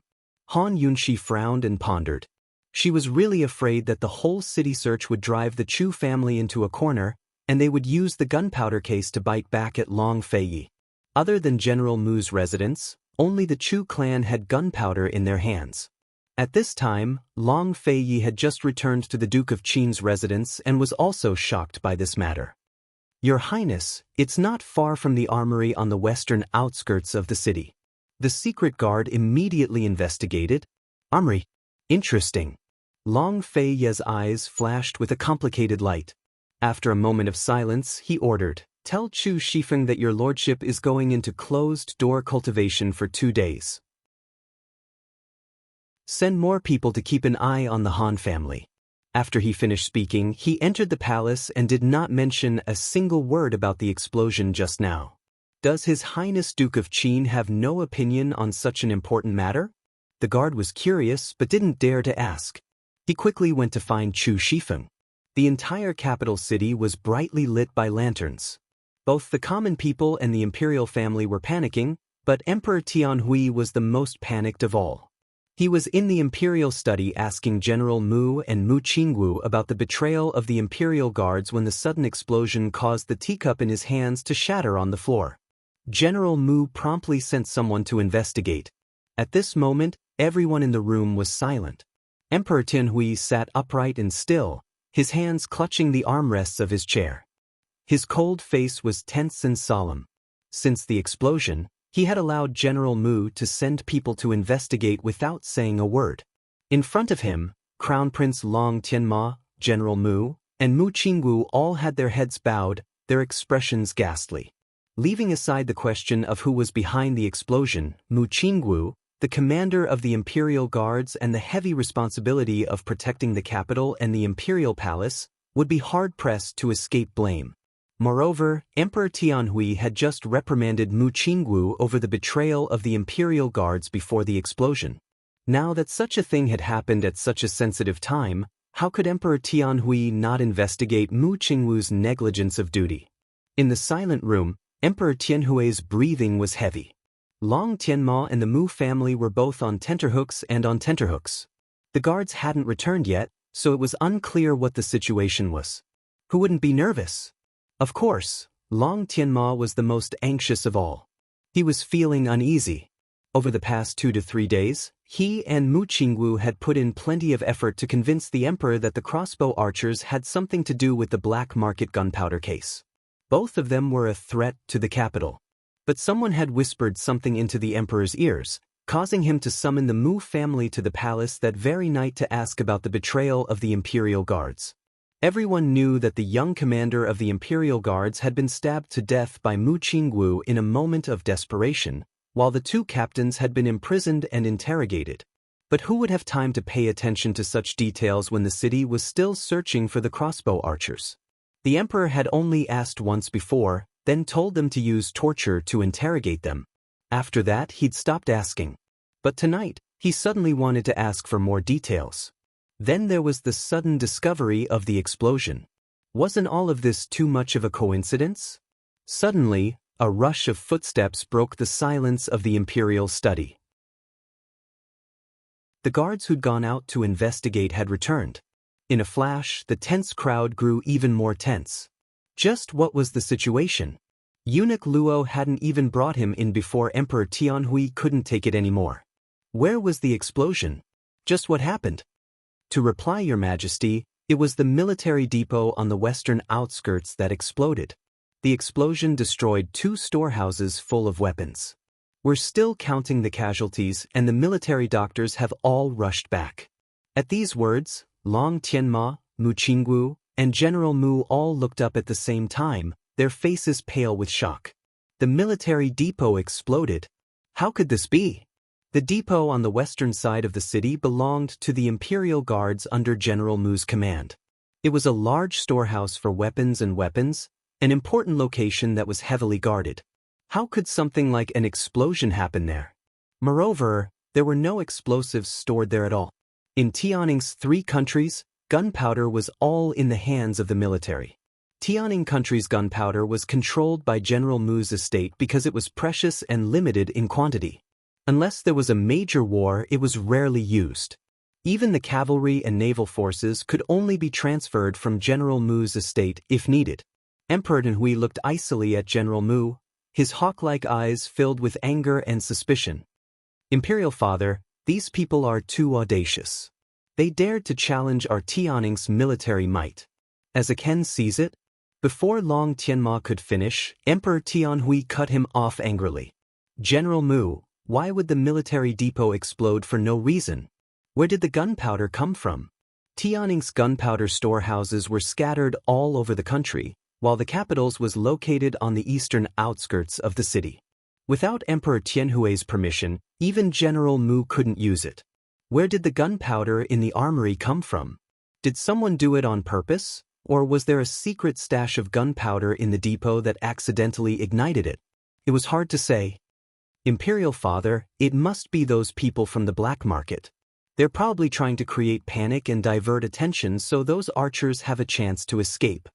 Han Yunxi frowned and pondered. She was really afraid that the whole city search would drive the Chu family into a corner, and they would use the gunpowder case to bite back at Long Feiyi. Other than General Mu's residence, only the Chu clan had gunpowder in their hands. At this time, Long Feiyi had just returned to the Duke of Qin's residence and was also shocked by this matter. Your Highness, it's not far from the armory on the western outskirts of the city. The secret guard immediately investigated. Armory? Interesting. Long Feiyi's eyes flashed with a complicated light. After a moment of silence, he ordered, "Tell Chu Shifeng that your lordship is going into closed-door cultivation for 2 days. Send more people to keep an eye on the Han family." After he finished speaking, he entered the palace and did not mention a single word about the explosion just now. Does His Highness Duke of Qin have no opinion on such an important matter? The guard was curious but didn't dare to ask. He quickly went to find Chu Shifeng. The entire capital city was brightly lit by lanterns. Both the common people and the imperial family were panicking, but Emperor Tianhui was the most panicked of all. He was in the imperial study asking General Mu and Mu Qingwu about the betrayal of the imperial guards when the sudden explosion caused the teacup in his hands to shatter on the floor. General Mu promptly sent someone to investigate. At this moment, everyone in the room was silent. Emperor Tianhui sat upright and still, his hands clutching the armrests of his chair. His cold face was tense and solemn. Since the explosion, he had allowed General Mu to send people to investigate without saying a word. In front of him, Crown Prince Long Tianma, General Mu, and Mu Qingwu all had their heads bowed, their expressions ghastly. Leaving aside the question of who was behind the explosion, Mu Qingwu, the commander of the imperial guards and the heavy responsibility of protecting the capital and the imperial palace, would be hard-pressed to escape blame. Moreover, Emperor Tianhui had just reprimanded Mu Qingwu over the betrayal of the imperial guards before the explosion. Now that such a thing had happened at such a sensitive time, how could Emperor Tianhui not investigate Mu Qingwu's negligence of duty? In the silent room, Emperor Tianhui's breathing was heavy. Long Tianma and the Mu family were both on tenterhooks and on tenterhooks. The guards hadn't returned yet, so it was unclear what the situation was. Who wouldn't be nervous? Of course, Long Tianma was the most anxious of all. He was feeling uneasy. Over the past 2 to 3 days, he and Mu Qingwu had put in plenty of effort to convince the emperor that the crossbow archers had something to do with the black market gunpowder case. Both of them were a threat to the capital. But someone had whispered something into the emperor's ears, causing him to summon the Mu family to the palace that very night to ask about the betrayal of the imperial guards. Everyone knew that the young commander of the imperial guards had been stabbed to death by Mu Qingwu in a moment of desperation, while the 2 captains had been imprisoned and interrogated. But who would have time to pay attention to such details when the city was still searching for the crossbow archers? The emperor had only asked once before, then told them to use torture to interrogate them. After that, he'd stopped asking. But tonight, he suddenly wanted to ask for more details. Then there was the sudden discovery of the explosion. Wasn't all of this too much of a coincidence? Suddenly, a rush of footsteps broke the silence of the imperial study. The guards who'd gone out to investigate had returned. In a flash, the tense crowd grew even more tense. Just what was the situation? Eunuch Luo hadn't even brought him in before Emperor Tianhui couldn't take it anymore. Where was the explosion? Just what happened? To reply, Your Majesty, it was the military depot on the western outskirts that exploded. The explosion destroyed 2 storehouses full of weapons. We're still counting the casualties and the military doctors have all rushed back. At these words, Long Tianma, Mu Qingwu, and General Mu all looked up at the same time, their faces pale with shock. The military depot exploded. How could this be? The depot on the western side of the city belonged to the Imperial Guards under General Mu's command. It was a large storehouse for weapons, an important location that was heavily guarded. How could something like an explosion happen there? Moreover, there were no explosives stored there at all. In Tianning's 3 countries, gunpowder was all in the hands of the military. Tianning country's gunpowder was controlled by General Mu's estate because it was precious and limited in quantity. Unless there was a major war, it was rarely used. Even the cavalry and naval forces could only be transferred from General Mu's estate if needed. Emperor Tianhui looked icily at General Mu, his hawk-like eyes filled with anger and suspicion. Imperial Father, These people are too audacious. They dared to challenge our Tianning's military might. As Aken sees it, before Long Tianma could finish, Emperor Tianhui cut him off angrily. General Mu, why would the military depot explode for no reason? Where did the gunpowder come from? Tianning's gunpowder storehouses were scattered all over the country, while the capital's was located on the eastern outskirts of the city. Without Emperor Tianhui's permission, even General Mu couldn't use it. Where did the gunpowder in the armory come from? Did someone do it on purpose, or was there a secret stash of gunpowder in the depot that accidentally ignited it? It was hard to say. Imperial Father, it must be those people from the black market. They're probably trying to create panic and divert attention so those archers have a chance to escape.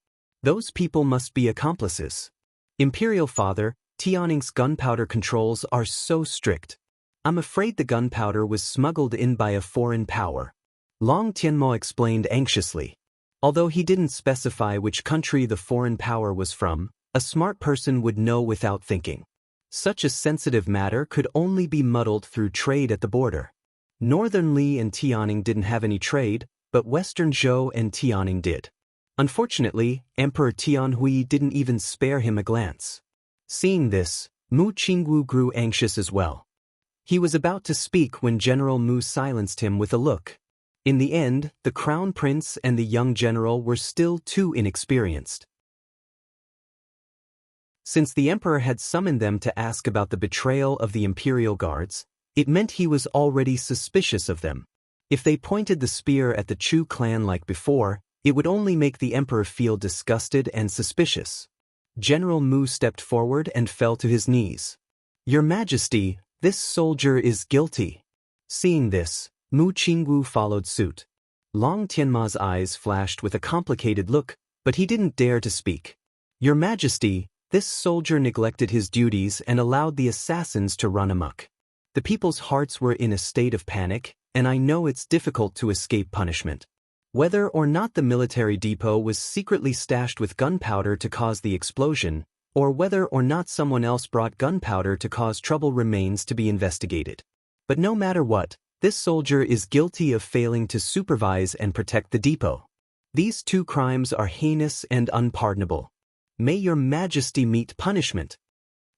Those people must be accomplices. Imperial Father, Tianning's gunpowder controls are so strict. I'm afraid the gunpowder was smuggled in by a foreign power. Long Tianmo explained anxiously. Although he didn't specify which country the foreign power was from, a smart person would know without thinking. Such a sensitive matter could only be muddled through trade at the border. Northern Li and Tianning didn't have any trade, but Western Zhou and Tianning did. Unfortunately, Emperor Tianhui didn't even spare him a glance. Seeing this, Mu Qingwu grew anxious as well. He was about to speak when General Mu silenced him with a look. In the end, the Crown Prince and the young general were still too inexperienced. Since the Emperor had summoned them to ask about the betrayal of the Imperial Guards, it meant he was already suspicious of them. If they pointed the spear at the Chu clan like before, it would only make the Emperor feel disgusted and suspicious. General Mu stepped forward and fell to his knees. Your Majesty, this soldier is guilty. Seeing this, Mu Qingwu followed suit. Long Tianma's eyes flashed with a complicated look, but he didn't dare to speak. Your Majesty, this soldier neglected his duties and allowed the assassins to run amok. The people's hearts were in a state of panic, and I know it's difficult to escape punishment. Whether or not the military depot was secretly stashed with gunpowder to cause the explosion, or whether or not someone else brought gunpowder to cause trouble remains to be investigated. But no matter what, this soldier is guilty of failing to supervise and protect the depot. These two crimes are heinous and unpardonable. May your Majesty meet punishment.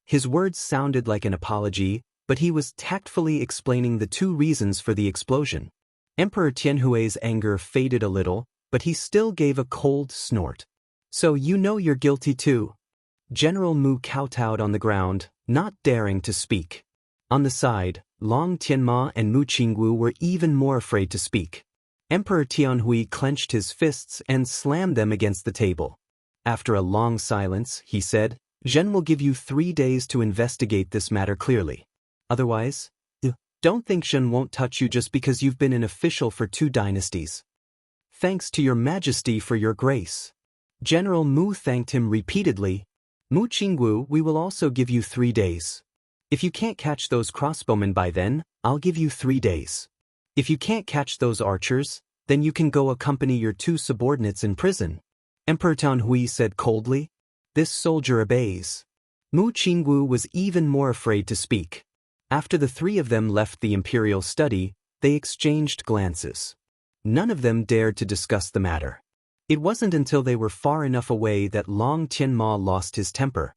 His words sounded like an apology, but he was tactfully explaining the two reasons for the explosion. Emperor Tianhui's anger faded a little, but he still gave a cold snort. So you know you're guilty too. General Mu kowtowed on the ground, not daring to speak. On the side, Long Tianma and Mu Qingwu were even more afraid to speak. Emperor Tianhui clenched his fists and slammed them against the table. After a long silence, he said, Zhen will give you 3 days to investigate this matter clearly. Otherwise, don't think Zhen won't touch you just because you've been an official for 2 dynasties. Thanks to your Majesty for your grace. General Mu thanked him repeatedly. Mu Qingwu, we will also give you 3 days. If you can't catch those crossbowmen by then, I'll give you 3 days. If you can't catch those archers, then you can go accompany your 2 subordinates in prison. Emperor Tianhui said coldly. This soldier obeys. Mu Qingwu was even more afraid to speak. After the 3 of them left the imperial study, they exchanged glances. None of them dared to discuss the matter. It wasn't until they were far enough away that Long Tianma lost his temper.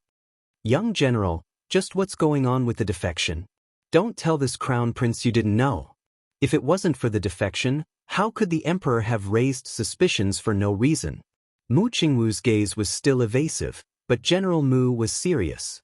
Young general, just what's going on with the defection? Don't tell this crown prince you didn't know. If it wasn't for the defection, how could the emperor have raised suspicions for no reason? Mu Qingwu's gaze was still evasive, but General Mu was serious.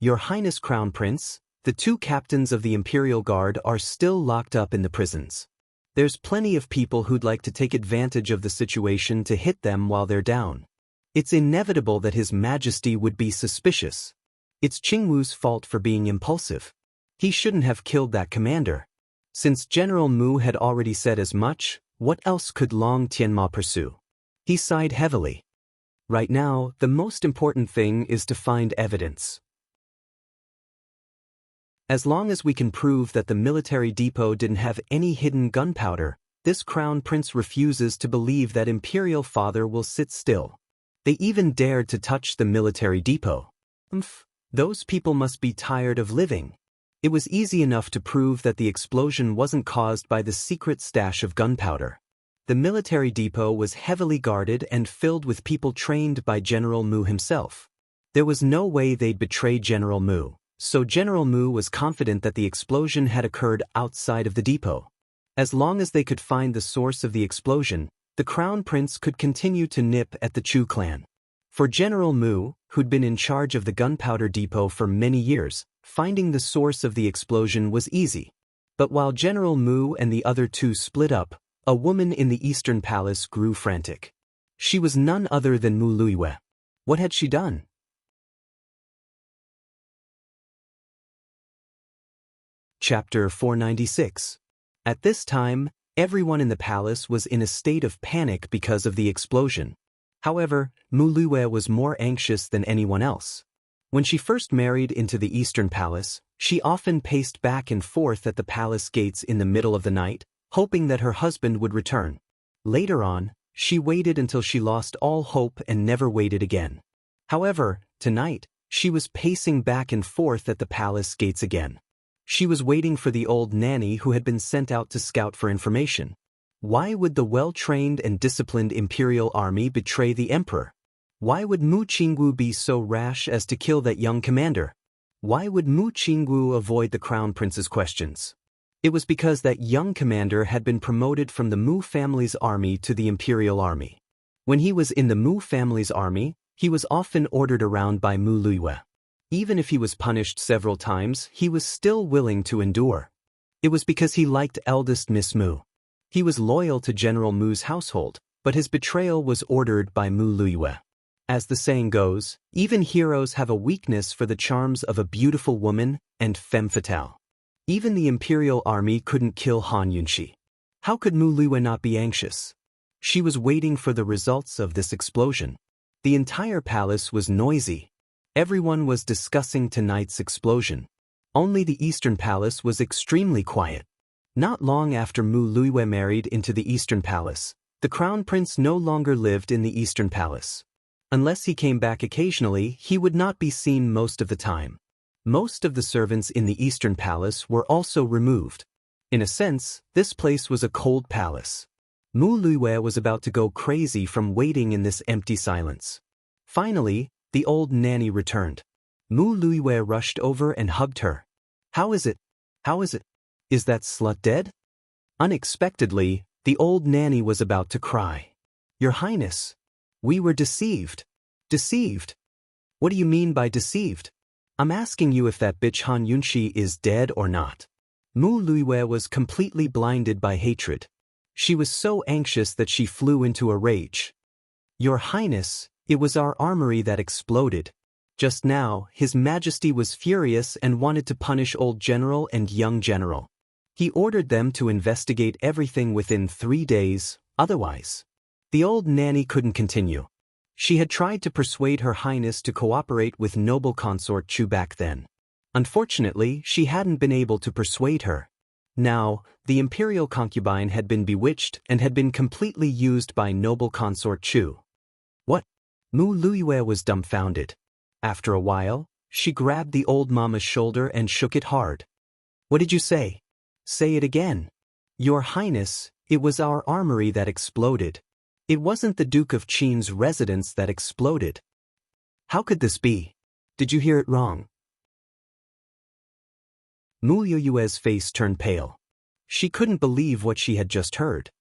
Your Highness Crown Prince, the 2 captains of the Imperial Guard are still locked up in the prisons. There's plenty of people who'd like to take advantage of the situation to hit them while they're down. It's inevitable that His Majesty would be suspicious. It's Qingwu's fault for being impulsive. He shouldn't have killed that commander. Since General Mu had already said as much, what else could Long Tianma pursue? He sighed heavily. Right now, the most important thing is to find evidence. As long as we can prove that the military depot didn't have any hidden gunpowder, this crown prince refuses to believe that Imperial Father will sit still. They even dared to touch the military depot. Those people must be tired of living. It was easy enough to prove that the explosion wasn't caused by the secret stash of gunpowder. The military depot was heavily guarded and filled with people trained by General Mu himself. There was no way they'd betray General Mu, so General Mu was confident that the explosion had occurred outside of the depot. As long as they could find the source of the explosion, the Crown Prince could continue to nip at the Chu clan. For General Mu, who'd been in charge of the gunpowder depot for many years, finding the source of the explosion was easy. But while General Mu and the other two split up, a woman in the Eastern Palace grew frantic. She was none other than Mu Luiyue. What had she done? Chapter 496. At this time, everyone in the palace was in a state of panic because of the explosion. However, Mu Luiyue was more anxious than anyone else. When she first married into the Eastern Palace, she often paced back and forth at the palace gates in the middle of the night, hoping that her husband would return. Later on, she waited until she lost all hope and never waited again. However, tonight, she was pacing back and forth at the palace gates again. She was waiting for the old nanny who had been sent out to scout for information. Why would the well-trained and disciplined imperial army betray the emperor? Why would Mu Qinggu be so rash as to kill that young commander? Why would Mu Qinggu avoid the crown prince's questions? It was because that young commander had been promoted from the Mu family's army to the imperial army. When he was in the Mu family's army, he was often ordered around by Mu Luiyue. Even if he was punished several times, he was still willing to endure. It was because he liked eldest Miss Mu. He was loyal to General Mu's household, but his betrayal was ordered by Mu Luiyue. As the saying goes, even heroes have a weakness for the charms of a beautiful woman and femme fatale. Even the imperial army couldn't kill Han Yunxi. How could Mu Luiyue not be anxious? She was waiting for the results of this explosion. The entire palace was noisy. Everyone was discussing tonight's explosion. Only the Eastern Palace was extremely quiet. Not long after Mu Luiyue married into the Eastern Palace, the Crown Prince no longer lived in the Eastern Palace. Unless he came back occasionally, he would not be seen most of the time. Most of the servants in the Eastern Palace were also removed. In a sense, this place was a cold palace. Mu Luiyue was about to go crazy from waiting in this empty silence. Finally, the old nanny returned. Mu Luiyue rushed over and hugged her. "How is it? How is it? Is that slut dead?" Unexpectedly, the old nanny was about to cry. "Your Highness, we were deceived." "Deceived? What do you mean by deceived? I'm asking you if that bitch Han Yunxi is dead or not." Mu Luiyue was completely blinded by hatred. She was so anxious that she flew into a rage. "Your Highness, it was our armory that exploded. Just now, His Majesty was furious and wanted to punish old general and young general. He ordered them to investigate everything within 3 days, otherwise." The old nanny couldn't continue. She had tried to persuade Her Highness to cooperate with noble consort Chu back then. Unfortunately, she hadn't been able to persuade her. Now, the imperial concubine had been bewitched and had been completely used by noble consort Chu. What? Mu Luiyue was dumbfounded. After a while, she grabbed the old mama's shoulder and shook it hard. "What did you say? Say it again." "Your Highness, it was our armory that exploded. It wasn't the Duke of Qin's residence that exploded." "How could this be? Did you hear it wrong?" Mu Luiyue's face turned pale. She couldn't believe what she had just heard.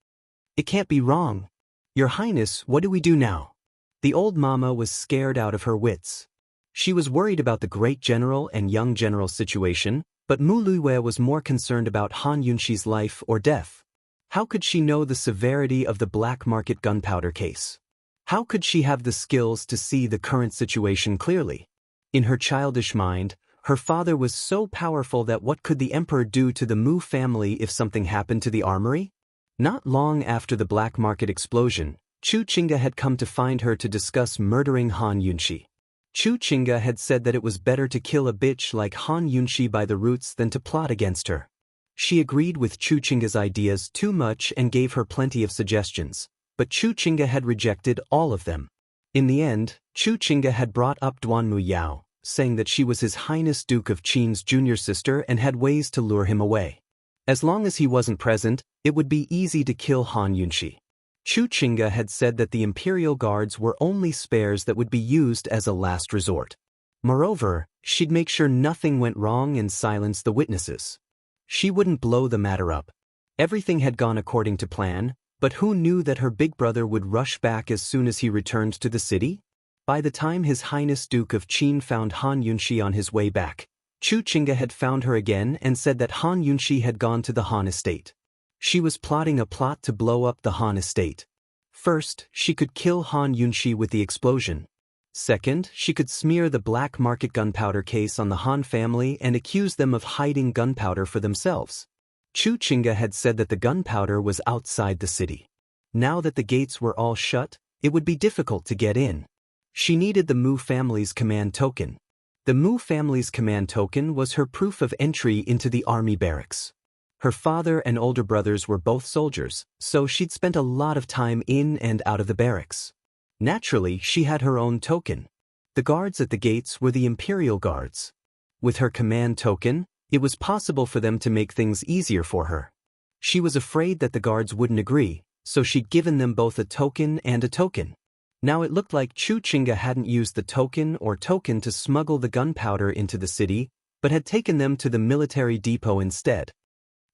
"It can't be wrong. Your Highness, what do we do now?" The old mama was scared out of her wits. She was worried about the great general and young general's situation, but Mu Luiyue was more concerned about Han Yunxi's life or death. How could she know the severity of the black market gunpowder case? How could she have the skills to see the current situation clearly? In her childish mind, her father was so powerful that what could the emperor do to the Mu family if something happened to the armory? Not long after the black market explosion, Chu Qingge had come to find her to discuss murdering Han Yunxi. Chu Qingge had said that it was better to kill a bitch like Han Yunxi by the roots than to plot against her. She agreed with Chu Qingge's ideas too much and gave her plenty of suggestions, but Chu Qingge had rejected all of them. In the end, Chu Qingge had brought up Duan Mu Yao, saying that she was His Highness Duke of Qin's junior sister and had ways to lure him away. As long as he wasn't present, it would be easy to kill Han Yunxi. Chu Qingge had said that the Imperial Guards were only spares that would be used as a last resort. Moreover, she'd make sure nothing went wrong and silence the witnesses. She wouldn't blow the matter up. Everything had gone according to plan, but who knew that her big brother would rush back as soon as he returned to the city? By the time His Highness Duke of Qin found Han Yunxi on his way back, Chu Qingge had found her again and said that Han Yunxi had gone to the Han estate. She was plotting a plot to blow up the Han estate. First, she could kill Han Yunxi with the explosion. Second, she could smear the black market gunpowder case on the Han family and accuse them of hiding gunpowder for themselves. Chu Qingge had said that the gunpowder was outside the city. Now that the gates were all shut, it would be difficult to get in. She needed the Mu family's command token. The Mu family's command token was her proof of entry into the army barracks. Her father and older brothers were both soldiers, so she'd spent a lot of time in and out of the barracks. Naturally, she had her own token. The guards at the gates were the Imperial Guards. With her command token, it was possible for them to make things easier for her. She was afraid that the guards wouldn't agree, so she'd given them both a token and a token. Now it looked like Chu Qingge hadn't used the token to smuggle the gunpowder into the city, but had taken them to the military depot instead.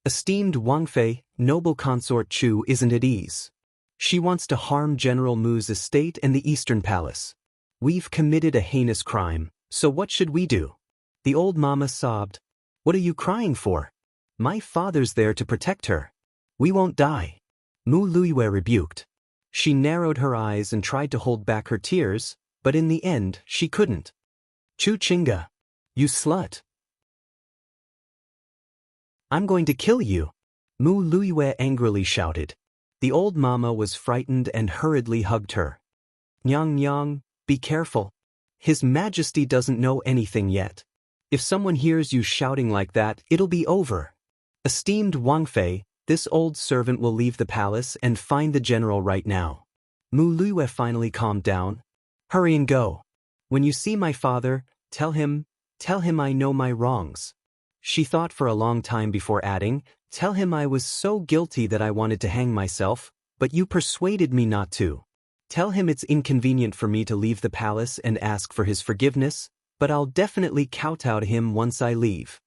Esteemed Wang Fei, noble consort Chu isn't at ease. She wants to harm General Mu's estate and the Eastern Palace. We've committed a heinous crime, so what should we do? The old mama sobbed. What are you crying for? My father's there to protect her. We won't die. Mu Luiyue rebuked. She narrowed her eyes and tried to hold back her tears, but in the end, she couldn't. Chu Qingge, you slut. I'm going to kill you. Mu Luiyue angrily shouted. The old mama was frightened and hurriedly hugged her. Nyang Nyang, be careful. His Majesty doesn't know anything yet. If someone hears you shouting like that, it'll be over. Esteemed Wang Fei, this old servant will leave the palace and find the general right now. Mu Luiyue finally calmed down. Hurry and go. When you see my father, tell him I know my wrongs. She thought for a long time before adding, tell him I was so guilty that I wanted to hang myself, but you persuaded me not to. Tell him it's inconvenient for me to leave the palace and ask for his forgiveness, but I'll definitely kowtow to him once I leave.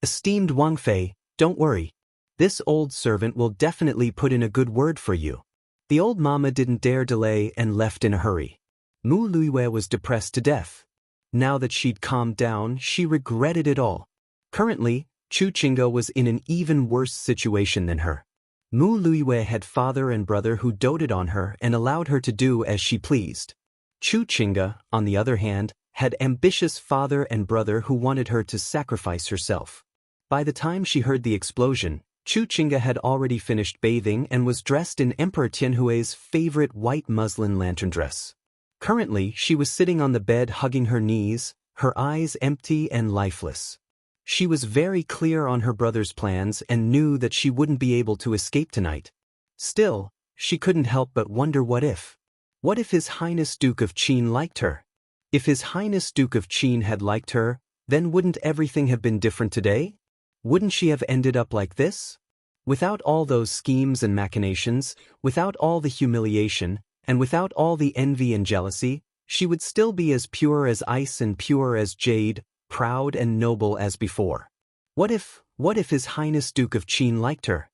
Esteemed Wang Fei, don't worry. This old servant will definitely put in a good word for you. The old mama didn't dare delay and left in a hurry. Mu Luiyue was depressed to death. Now that she'd calmed down, she regretted it all. Currently, Chu Qingge was in an even worse situation than her. Mu Luiyue had father and brother who doted on her and allowed her to do as she pleased. Chu Qingge, on the other hand, had ambitious father and brother who wanted her to sacrifice herself. By the time she heard the explosion, Chu Qingge had already finished bathing and was dressed in Emperor Tianhui's favorite white muslin lantern dress. Currently, she was sitting on the bed hugging her knees, her eyes empty and lifeless. She was very clear on her brother's plans and knew that she wouldn't be able to escape tonight. Still, she couldn't help but wonder what if. What if His Highness Duke of Qin liked her? If His Highness Duke of Qin had liked her, then wouldn't everything have been different today? Wouldn't she have ended up like this? Without all those schemes and machinations, without all the humiliation, and without all the envy and jealousy, she would still be as pure as ice and pure as jade, proud and noble as before. What if His Highness Duke of Qin liked her?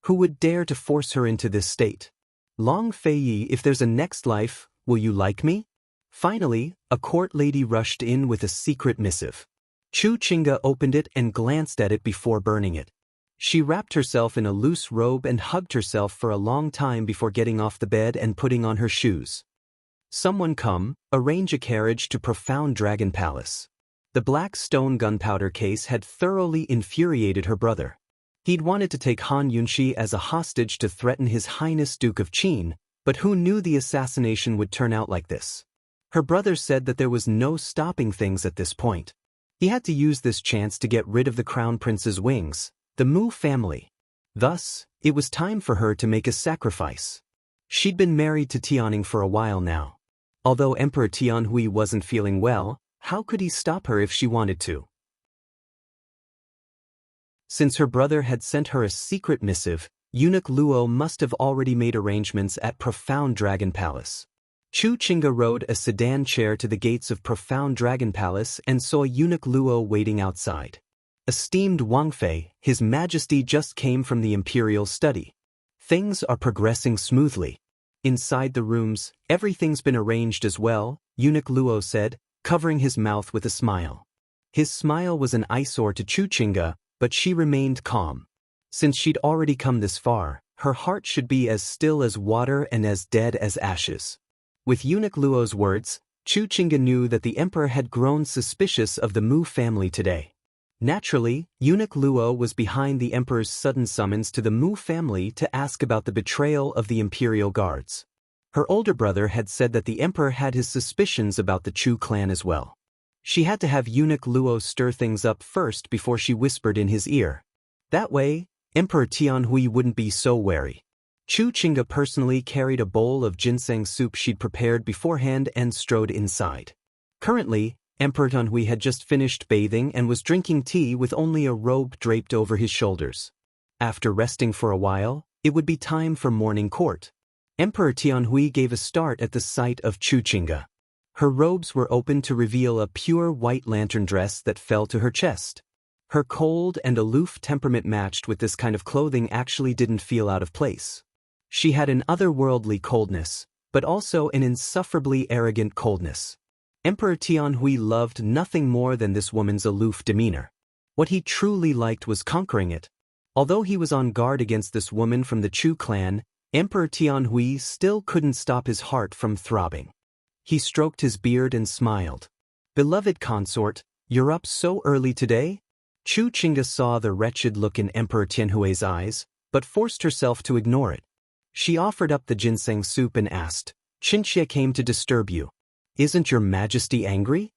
Who would dare to force her into this state? Long Fei, if there's a next life, will you like me? Finally, a court lady rushed in with a secret missive. Chu Qingge opened it and glanced at it before burning it. She wrapped herself in a loose robe and hugged herself for a long time before getting off the bed and putting on her shoes. Someone come, arrange a carriage to Profound Dragon Palace. The black stone gunpowder case had thoroughly infuriated her brother. He'd wanted to take Han Yunxi as a hostage to threaten His Highness Duke of Qin, but who knew the assassination would turn out like this? Her brother said that there was no stopping things at this point. He had to use this chance to get rid of the Crown Prince's wings, the Mu family. Thus, it was time for her to make a sacrifice. She'd been married to Tianning for a while now. Although Emperor Tianhui wasn't feeling well, How could he stop her if she wanted to? Since her brother had sent her a secret missive, Eunuch Luo must have already made arrangements at Profound Dragon Palace. Chu Qingge rode a sedan chair to the gates of Profound Dragon Palace and saw Eunuch Luo waiting outside. Esteemed Wangfei, His Majesty just came from the imperial study. Things are progressing smoothly. Inside the rooms, everything's been arranged as well, Eunuch Luo said, covering his mouth with a smile. His smile was an eyesore to Chu Qingge, but she remained calm. Since she'd already come this far, her heart should be as still as water and as dead as ashes. With Eunuch Luo's words, Chu Qingge knew that the emperor had grown suspicious of the Mu family today. Naturally, Eunuch Luo was behind the emperor's sudden summons to the Mu family to ask about the betrayal of the imperial guards. Her older brother had said that the emperor had his suspicions about the Chu clan as well. She had to have Eunuch Luo stir things up first before she whispered in his ear. That way, Emperor Tianhui wouldn't be so wary. Chu Qingge personally carried a bowl of ginseng soup she'd prepared beforehand and strode inside. Currently, Emperor Tianhui had just finished bathing and was drinking tea with only a robe draped over his shoulders. After resting for a while, it would be time for morning court. Emperor Tianhui gave a start at the sight of Chu Qingge. Her robes were open to reveal a pure white lantern dress that fell to her chest. Her cold and aloof temperament matched with this kind of clothing actually didn't feel out of place. She had an otherworldly coldness, but also an insufferably arrogant coldness. Emperor Tianhui loved nothing more than this woman's aloof demeanor. What he truly liked was conquering it. Although he was on guard against this woman from the Chu clan, Emperor Tianhui still couldn't stop his heart from throbbing. He stroked his beard and smiled. "Beloved consort, you're up so early today?" Chu Qingge saw the wretched look in Emperor Tianhui's eyes, but forced herself to ignore it. She offered up the ginseng soup and asked, "Qinxie came to disturb you. Isn't your majesty angry?"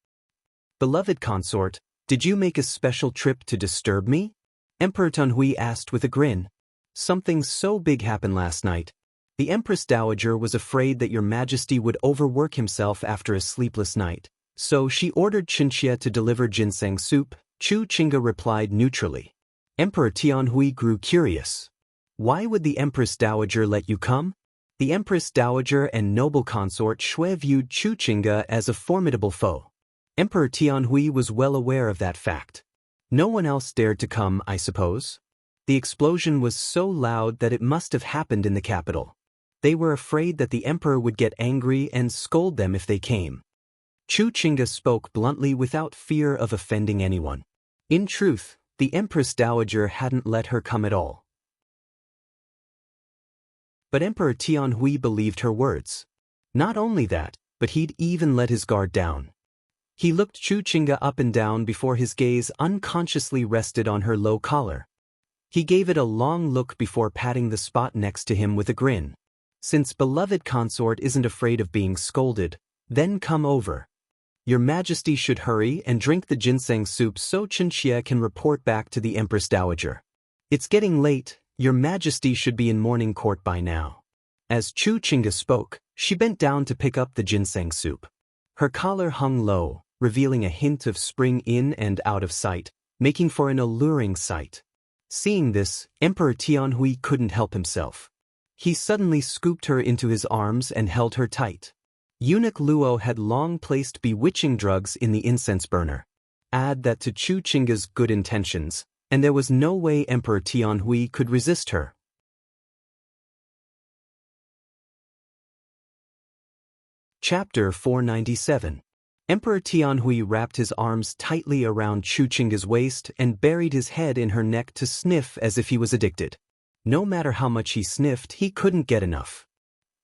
"Beloved consort, did you make a special trip to disturb me?" Emperor Tianhui asked with a grin. "Something so big happened last night. The Empress Dowager was afraid that your majesty would overwork himself after a sleepless night, so she ordered Qinxie to deliver ginseng soup," Chu Qingge replied neutrally. Emperor Tianhui grew curious. "Why would the Empress Dowager let you come?" The Empress Dowager and noble consort Shui viewed Chu Qingge as a formidable foe. Emperor Tianhui was well aware of that fact. No one else dared to come, I suppose. The explosion was so loud that it must have happened in the capital. They were afraid that the emperor would get angry and scold them if they came. Chu Qingge spoke bluntly without fear of offending anyone. In truth, the Empress Dowager hadn't let her come at all. But Emperor Tianhui believed her words. Not only that, but he'd even let his guard down. He looked Chu Qingge up and down before his gaze unconsciously rested on her low collar. He gave it a long look before patting the spot next to him with a grin. "Since beloved consort isn't afraid of being scolded, then come over. Your majesty should hurry and drink the ginseng soup so Qinxie can report back to the Empress Dowager. It's getting late, your majesty should be in morning court by now." As Chu Qingge spoke, she bent down to pick up the ginseng soup. Her collar hung low, revealing a hint of spring in and out of sight, making for an alluring sight. Seeing this, Emperor Tianhui couldn't help himself. He suddenly scooped her into his arms and held her tight. Eunuch Luo had long placed bewitching drugs in the incense burner. Add that to Chu Qingge's good intentions, and there was no way Emperor Tianhui could resist her. Chapter 497. Emperor Tianhui wrapped his arms tightly around Chu Qingge's waist and buried his head in her neck to sniff as if he was addicted. No matter how much he sniffed, he couldn't get enough.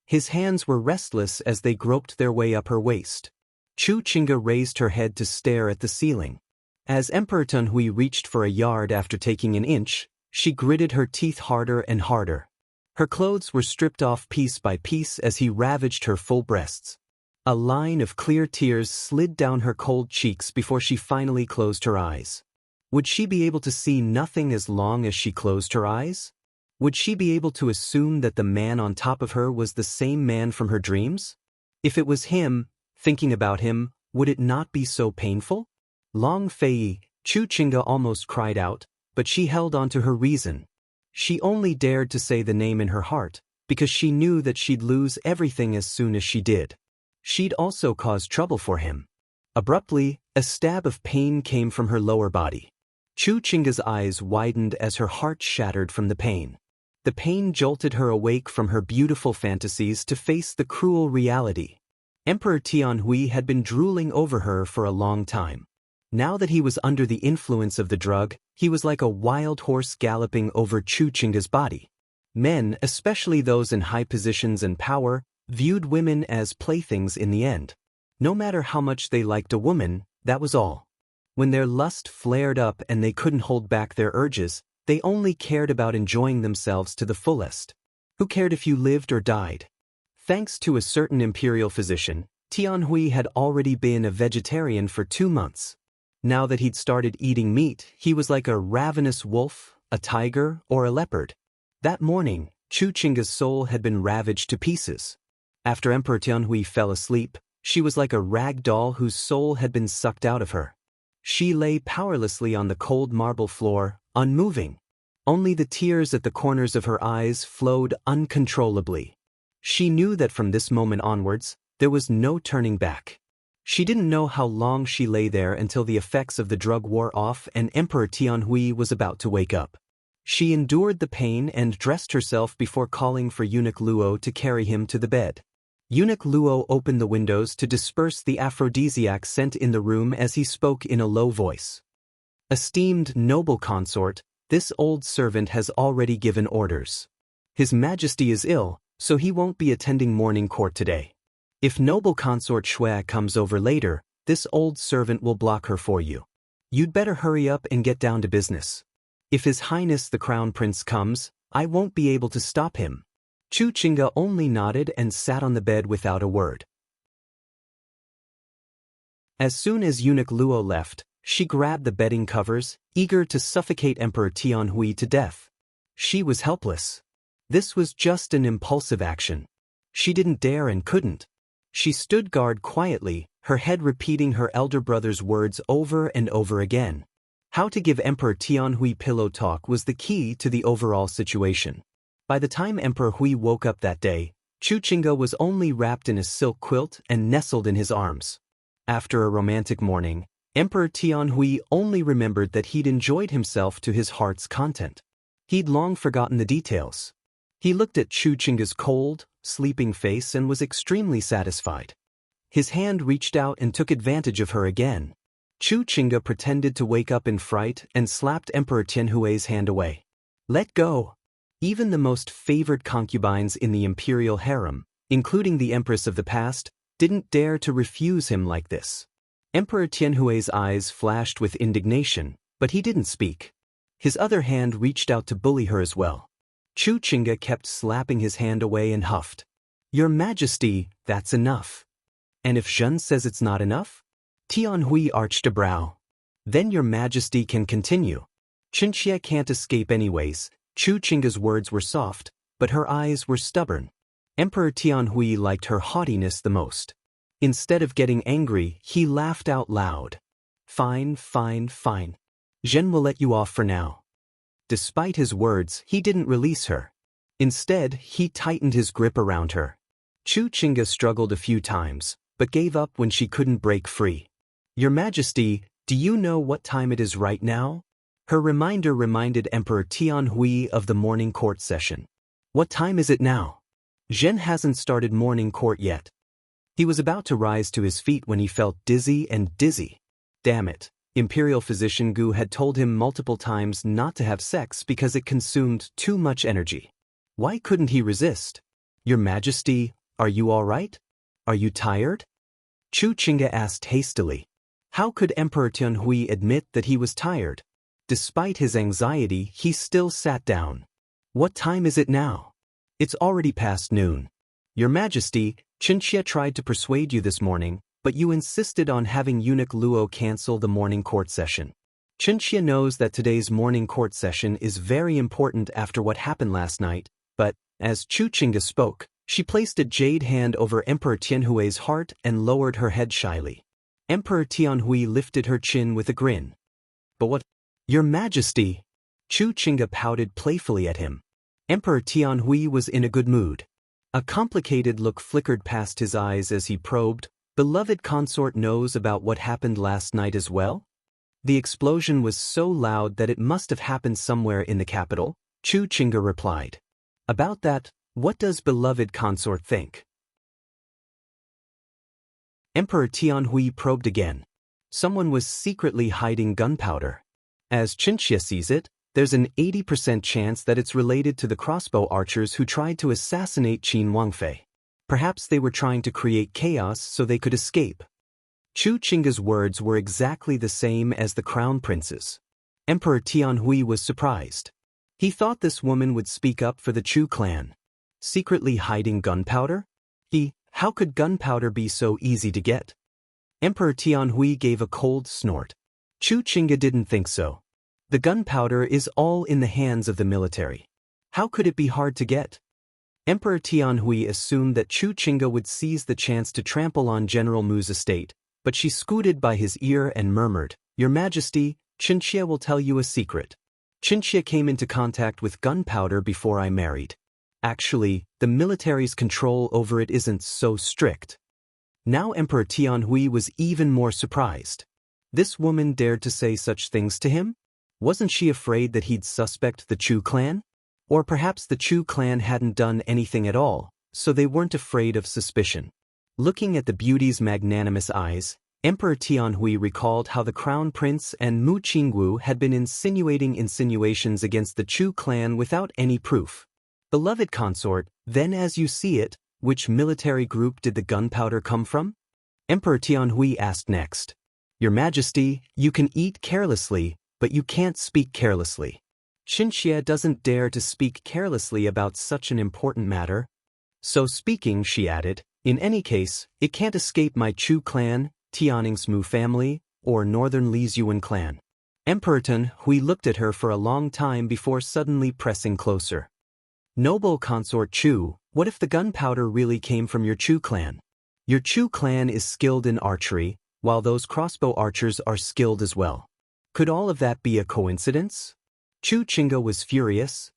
His hands were restless as they groped their way up her waist. Chu Qingge raised her head to stare at the ceiling. As Emperor Tianhui reached for a yard after taking an inch, she gritted her teeth harder and harder. Her clothes were stripped off piece by piece as he ravaged her full breasts. A line of clear tears slid down her cold cheeks before she finally closed her eyes. Would she be able to see nothing as long as she closed her eyes? Would she be able to assume that the man on top of her was the same man from her dreams? If it was him, thinking about him, Would it not be so painful? Long Fei, Chu Chinga almost cried out, but she held on to her reason. She only dared to say the name in her heart, because she knew that she'd lose everything as soon as she did. She'd also cause trouble for him. Abruptly, a stab of pain came from her lower body. Chu Chinga's eyes widened as her heart shattered from the pain. The pain jolted her awake from her beautiful fantasies to face the cruel reality. Emperor Tianhui had been drooling over her for a long time. Now that he was under the influence of the drug, he was like a wild horse galloping over Chu Chinga's body. Men, especially those in high positions and power, viewed women as playthings in the end. No matter how much they liked a woman, that was all. When their lust flared up and they couldn't hold back their urges, they only cared about enjoying themselves to the fullest. Who cared if you lived or died? Thanks to a certain imperial physician, Tianhui had already been a vegetarian for 2 months. Now that he'd started eating meat, he was like a ravenous wolf, a tiger, or a leopard. That morning, Chu Chinga's soul had been ravaged to pieces. After Emperor Tianhui fell asleep, she was like a rag doll whose soul had been sucked out of her. She lay powerlessly on the cold marble floor, unmoving. Only the tears at the corners of her eyes flowed uncontrollably. She knew that from this moment onwards, there was no turning back. She didn't know how long she lay there until the effects of the drug wore off and Emperor Tianhui was about to wake up. She endured the pain and dressed herself before calling for Eunuch Luo to carry him to the bed. Eunuch Luo opened the windows to disperse the aphrodisiac scent in the room as he spoke in a low voice. Esteemed noble consort, this old servant has already given orders. His Majesty is ill, so he won't be attending morning court today. If noble consort Shui comes over later, this old servant will block her for you. You'd better hurry up and get down to business. If His Highness the Crown Prince comes, I won't be able to stop him. Chu Chinga only nodded and sat on the bed without a word. As soon as Eunuch Luo left, she grabbed the bedding covers, eager to suffocate Emperor Tianhui to death. She was helpless. This was just an impulsive action. She didn't dare and couldn't. She stood guard quietly, her head repeating her elder brother's words over and over again. How to give Emperor Tianhui pillow talk was the key to the overall situation. By the time Emperor Hui woke up that day, Chu Chinga was only wrapped in a silk quilt and nestled in his arms. After a romantic morning, Emperor Tianhui only remembered that he'd enjoyed himself to his heart's content. He'd long forgotten the details. He looked at Chu Chinga's cold, sleeping face and was extremely satisfied. His hand reached out and took advantage of her again. Chu Chinga pretended to wake up in fright and slapped Emperor Tianhui's hand away. Let go! Even the most favored concubines in the imperial harem, including the empress of the past, didn't dare to refuse him like this. Emperor Tianhui's eyes flashed with indignation, but he didn't speak. His other hand reached out to bully her as well. Chu Chinga kept slapping his hand away and huffed. Your Majesty, that's enough. And if Zhen says it's not enough? Tianhui arched a brow. Then Your Majesty can continue. Qinxie can't escape anyways. Chu Chinga's words were soft, but her eyes were stubborn. Emperor Tianhui liked her haughtiness the most. Instead of getting angry, he laughed out loud. Fine, fine, fine. Zhen will let you off for now. Despite his words, he didn't release her. Instead, he tightened his grip around her. Chu Chinga struggled a few times, but gave up when she couldn't break free. Your Majesty, do you know what time it is right now? Her reminder reminded Emperor Tianhui of the morning court session. What time is it now? Zhen hasn't started morning court yet. He was about to rise to his feet when he felt dizzy and dizzy. Damn it. Imperial physician Gu had told him multiple times not to have sex because it consumed too much energy. Why couldn't he resist? Your Majesty, are you all right? Are you tired? Chu Chinga asked hastily. How could Emperor Tianhui admit that he was tired? Despite his anxiety, he still sat down. What time is it now? It's already past noon. Your Majesty, Qinxie tried to persuade you this morning, but you insisted on having Eunuch Luo cancel the morning court session. Qinxie knows that today's morning court session is very important after what happened last night, but, as Chu Chinga spoke, she placed a jade hand over Emperor Tianhui's heart and lowered her head shyly. Emperor Tianhui lifted her chin with a grin. But what? Your Majesty! Chu Qingge pouted playfully at him. Emperor Tianhui was in a good mood. A complicated look flickered past his eyes as he probed, "Beloved consort knows about what happened last night as well?" The explosion was so loud that it must have happened somewhere in the capital, Chu Qingge replied. About that, what does beloved consort think? Emperor Tianhui probed again. Someone was secretly hiding gunpowder. As Qinxie sees it, there's an 80% chance that it's related to the crossbow archers who tried to assassinate Qin Wangfei. Perhaps they were trying to create chaos so they could escape. Chu Qingge's words were exactly the same as the crown prince's. Emperor Tianhui was surprised. He thought this woman would speak up for the Chu clan. Secretly hiding gunpowder? How could gunpowder be so easy to get? Emperor Tianhui gave a cold snort. Chu Qingge didn't think so. The gunpowder is all in the hands of the military. How could it be hard to get? Emperor Tianhui assumed that Chu Qingge would seize the chance to trample on General Mu's estate, but she scooted by his ear and murmured, "Your Majesty, Qinxie will tell you a secret. Qinxie came into contact with gunpowder before I married. Actually, the military's control over it isn't so strict." Now Emperor Tianhui was even more surprised. This woman dared to say such things to him? Wasn't she afraid that he'd suspect the Chu clan? Or perhaps the Chu clan hadn't done anything at all, so they weren't afraid of suspicion. Looking at the beauty's magnanimous eyes, Emperor Tianhui recalled how the crown prince and Mu Qingwu had been insinuating insinuations against the Chu clan without any proof. Beloved consort, then as you see it, which military group did the gunpowder come from? Emperor Tianhui asked next. Your Majesty, you can eat carelessly, but you can't speak carelessly. Qinxie doesn't dare to speak carelessly about such an important matter. So speaking, she added, in any case, it can't escape my Chu clan, Tianning's Mu family, or Northern Li's Yuan clan. Emperor Tianhui looked at her for a long time before suddenly pressing closer. Noble consort Chu, what if the gunpowder really came from your Chu clan? Your Chu clan is skilled in archery, while those crossbow archers are skilled as well. Could all of that be a coincidence? Chu Qingge was furious.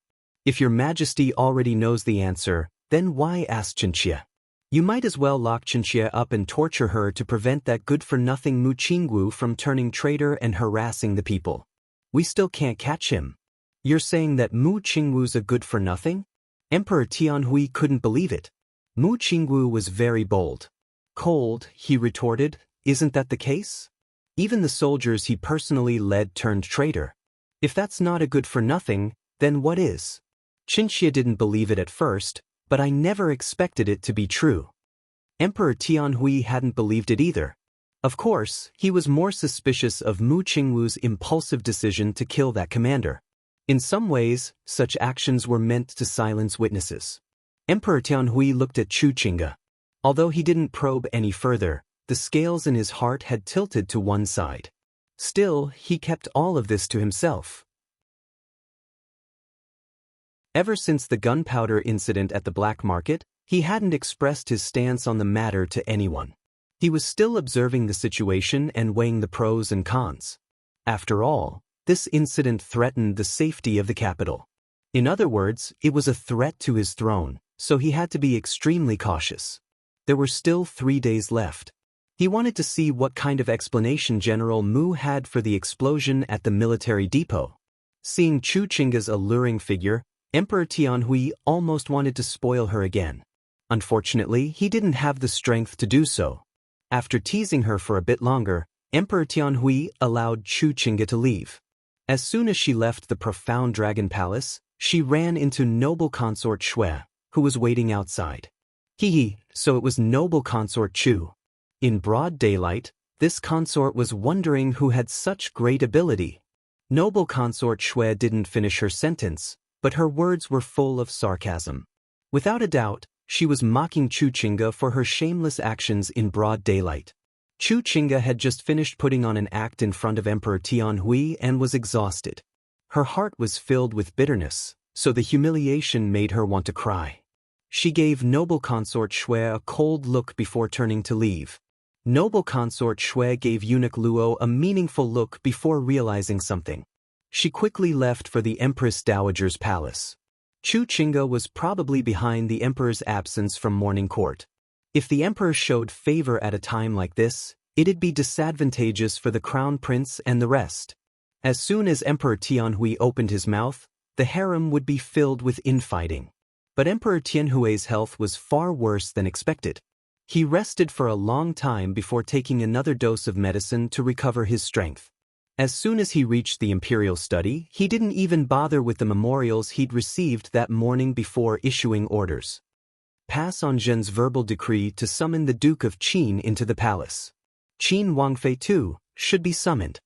If your Majesty already knows the answer, then why ask Qinxie? You might as well lock Qinxie up and torture her to prevent that good-for-nothing Mu Qingwu from turning traitor and harassing the people. We still can't catch him. You're saying that Mu Qingwu's a good-for-nothing? Emperor Tianhui couldn't believe it. Mu Qingwu was very bold. Cold, he retorted, isn't that the case? Even the soldiers he personally led turned traitor. If that's not a good-for-nothing, then what is? Qinxie didn't believe it at first, but I never expected it to be true. Emperor Tianhui hadn't believed it either. Of course, he was more suspicious of Mu Qingwu's impulsive decision to kill that commander. In some ways, such actions were meant to silence witnesses. Emperor Tianhui looked at Chu Qingge. Although he didn't probe any further, the scales in his heart had tilted to one side. Still, he kept all of this to himself. Ever since the gunpowder incident at the black market, he hadn't expressed his stance on the matter to anyone. He was still observing the situation and weighing the pros and cons. After all, this incident threatened the safety of the capital. In other words, it was a threat to his throne, so he had to be extremely cautious. There were still 3 days left. He wanted to see what kind of explanation General Mu had for the explosion at the military depot. Seeing Chu Qingge's alluring figure, Emperor Tianhui almost wanted to spoil her again. Unfortunately, he didn't have the strength to do so. After teasing her for a bit longer, Emperor Tianhui allowed Chu Qingge to leave. As soon as she left the profound dragon palace, she ran into noble consort Shui, who was waiting outside. So it was noble consort Chu. In broad daylight, this consort was wondering who had such great ability. Noble consort Shui didn't finish her sentence, but her words were full of sarcasm. Without a doubt, she was mocking Chu Qingge for her shameless actions in broad daylight. Chu Qingge had just finished putting on an act in front of Emperor Tianhui and was exhausted. Her heart was filled with bitterness, so the humiliation made her want to cry. She gave noble consort Shui a cold look before turning to leave. Noble consort Shui gave eunuch Luo a meaningful look before realizing something. She quickly left for the Empress Dowager's palace. Chu Qingge was probably behind the emperor's absence from morning court. If the emperor showed favor at a time like this, it'd be disadvantageous for the crown prince and the rest. As soon as Emperor Tianhui opened his mouth, the harem would be filled with infighting. But Emperor Tianhui's health was far worse than expected. He rested for a long time before taking another dose of medicine to recover his strength. As soon as he reached the imperial study, he didn't even bother with the memorials he'd received that morning before issuing orders. Pass on Zhen's verbal decree to summon the Duke of Qin into the palace. Qin Wangfei too should be summoned.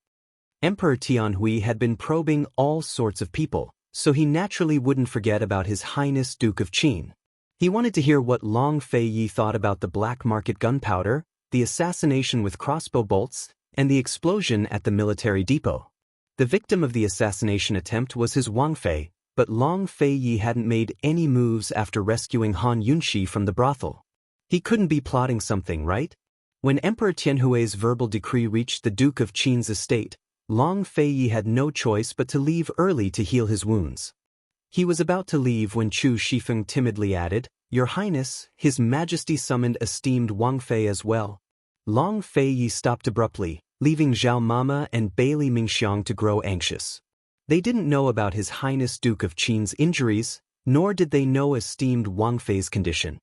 Emperor Tianhui had been probing all sorts of people, so he naturally wouldn't forget about His Highness Duke of Qin. He wanted to hear what Long Feiyi thought about the black market gunpowder, the assassination with crossbow bolts, and the explosion at the military depot. The victim of the assassination attempt was his Wangfei, but Long Feiyi hadn't made any moves after rescuing Han Yunxi from the brothel. He couldn't be plotting something, right? When Emperor Tianhui's verbal decree reached the Duke of Qin's estate, Long Feiyi had no choice but to leave early to heal his wounds. He was about to leave when Chu Shifeng timidly added, "Your Highness, His Majesty summoned esteemed Wangfei as well." Long Feiyi stopped abruptly, leaving Zhao Mama and Bailey Mingxiang to grow anxious. They didn't know about His Highness Duke of Qin's injuries, nor did they know esteemed Wangfei's condition.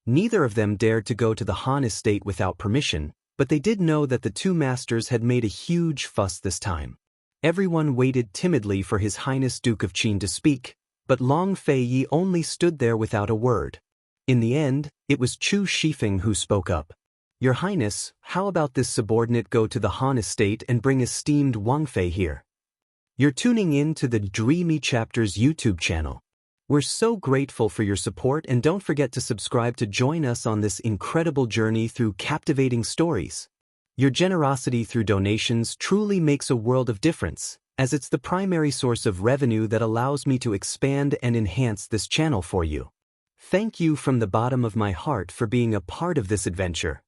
Neither of them dared to go to the Han estate without permission, but they did know that the two masters had made a huge fuss this time. Everyone waited timidly for His Highness Duke of Qin to speak, but Long Feiyi only stood there without a word. In the end, it was Chu Shifeng who spoke up. "Your Highness, how about this subordinate go to the Han estate and bring esteemed Wangfei here?" You're tuning in to the Dreamy Chapters YouTube channel. We're so grateful for your support, and don't forget to subscribe to join us on this incredible journey through captivating stories. Your generosity through donations truly makes a world of difference, as it's the primary source of revenue that allows me to expand and enhance this channel for you. Thank you from the bottom of my heart for being a part of this adventure.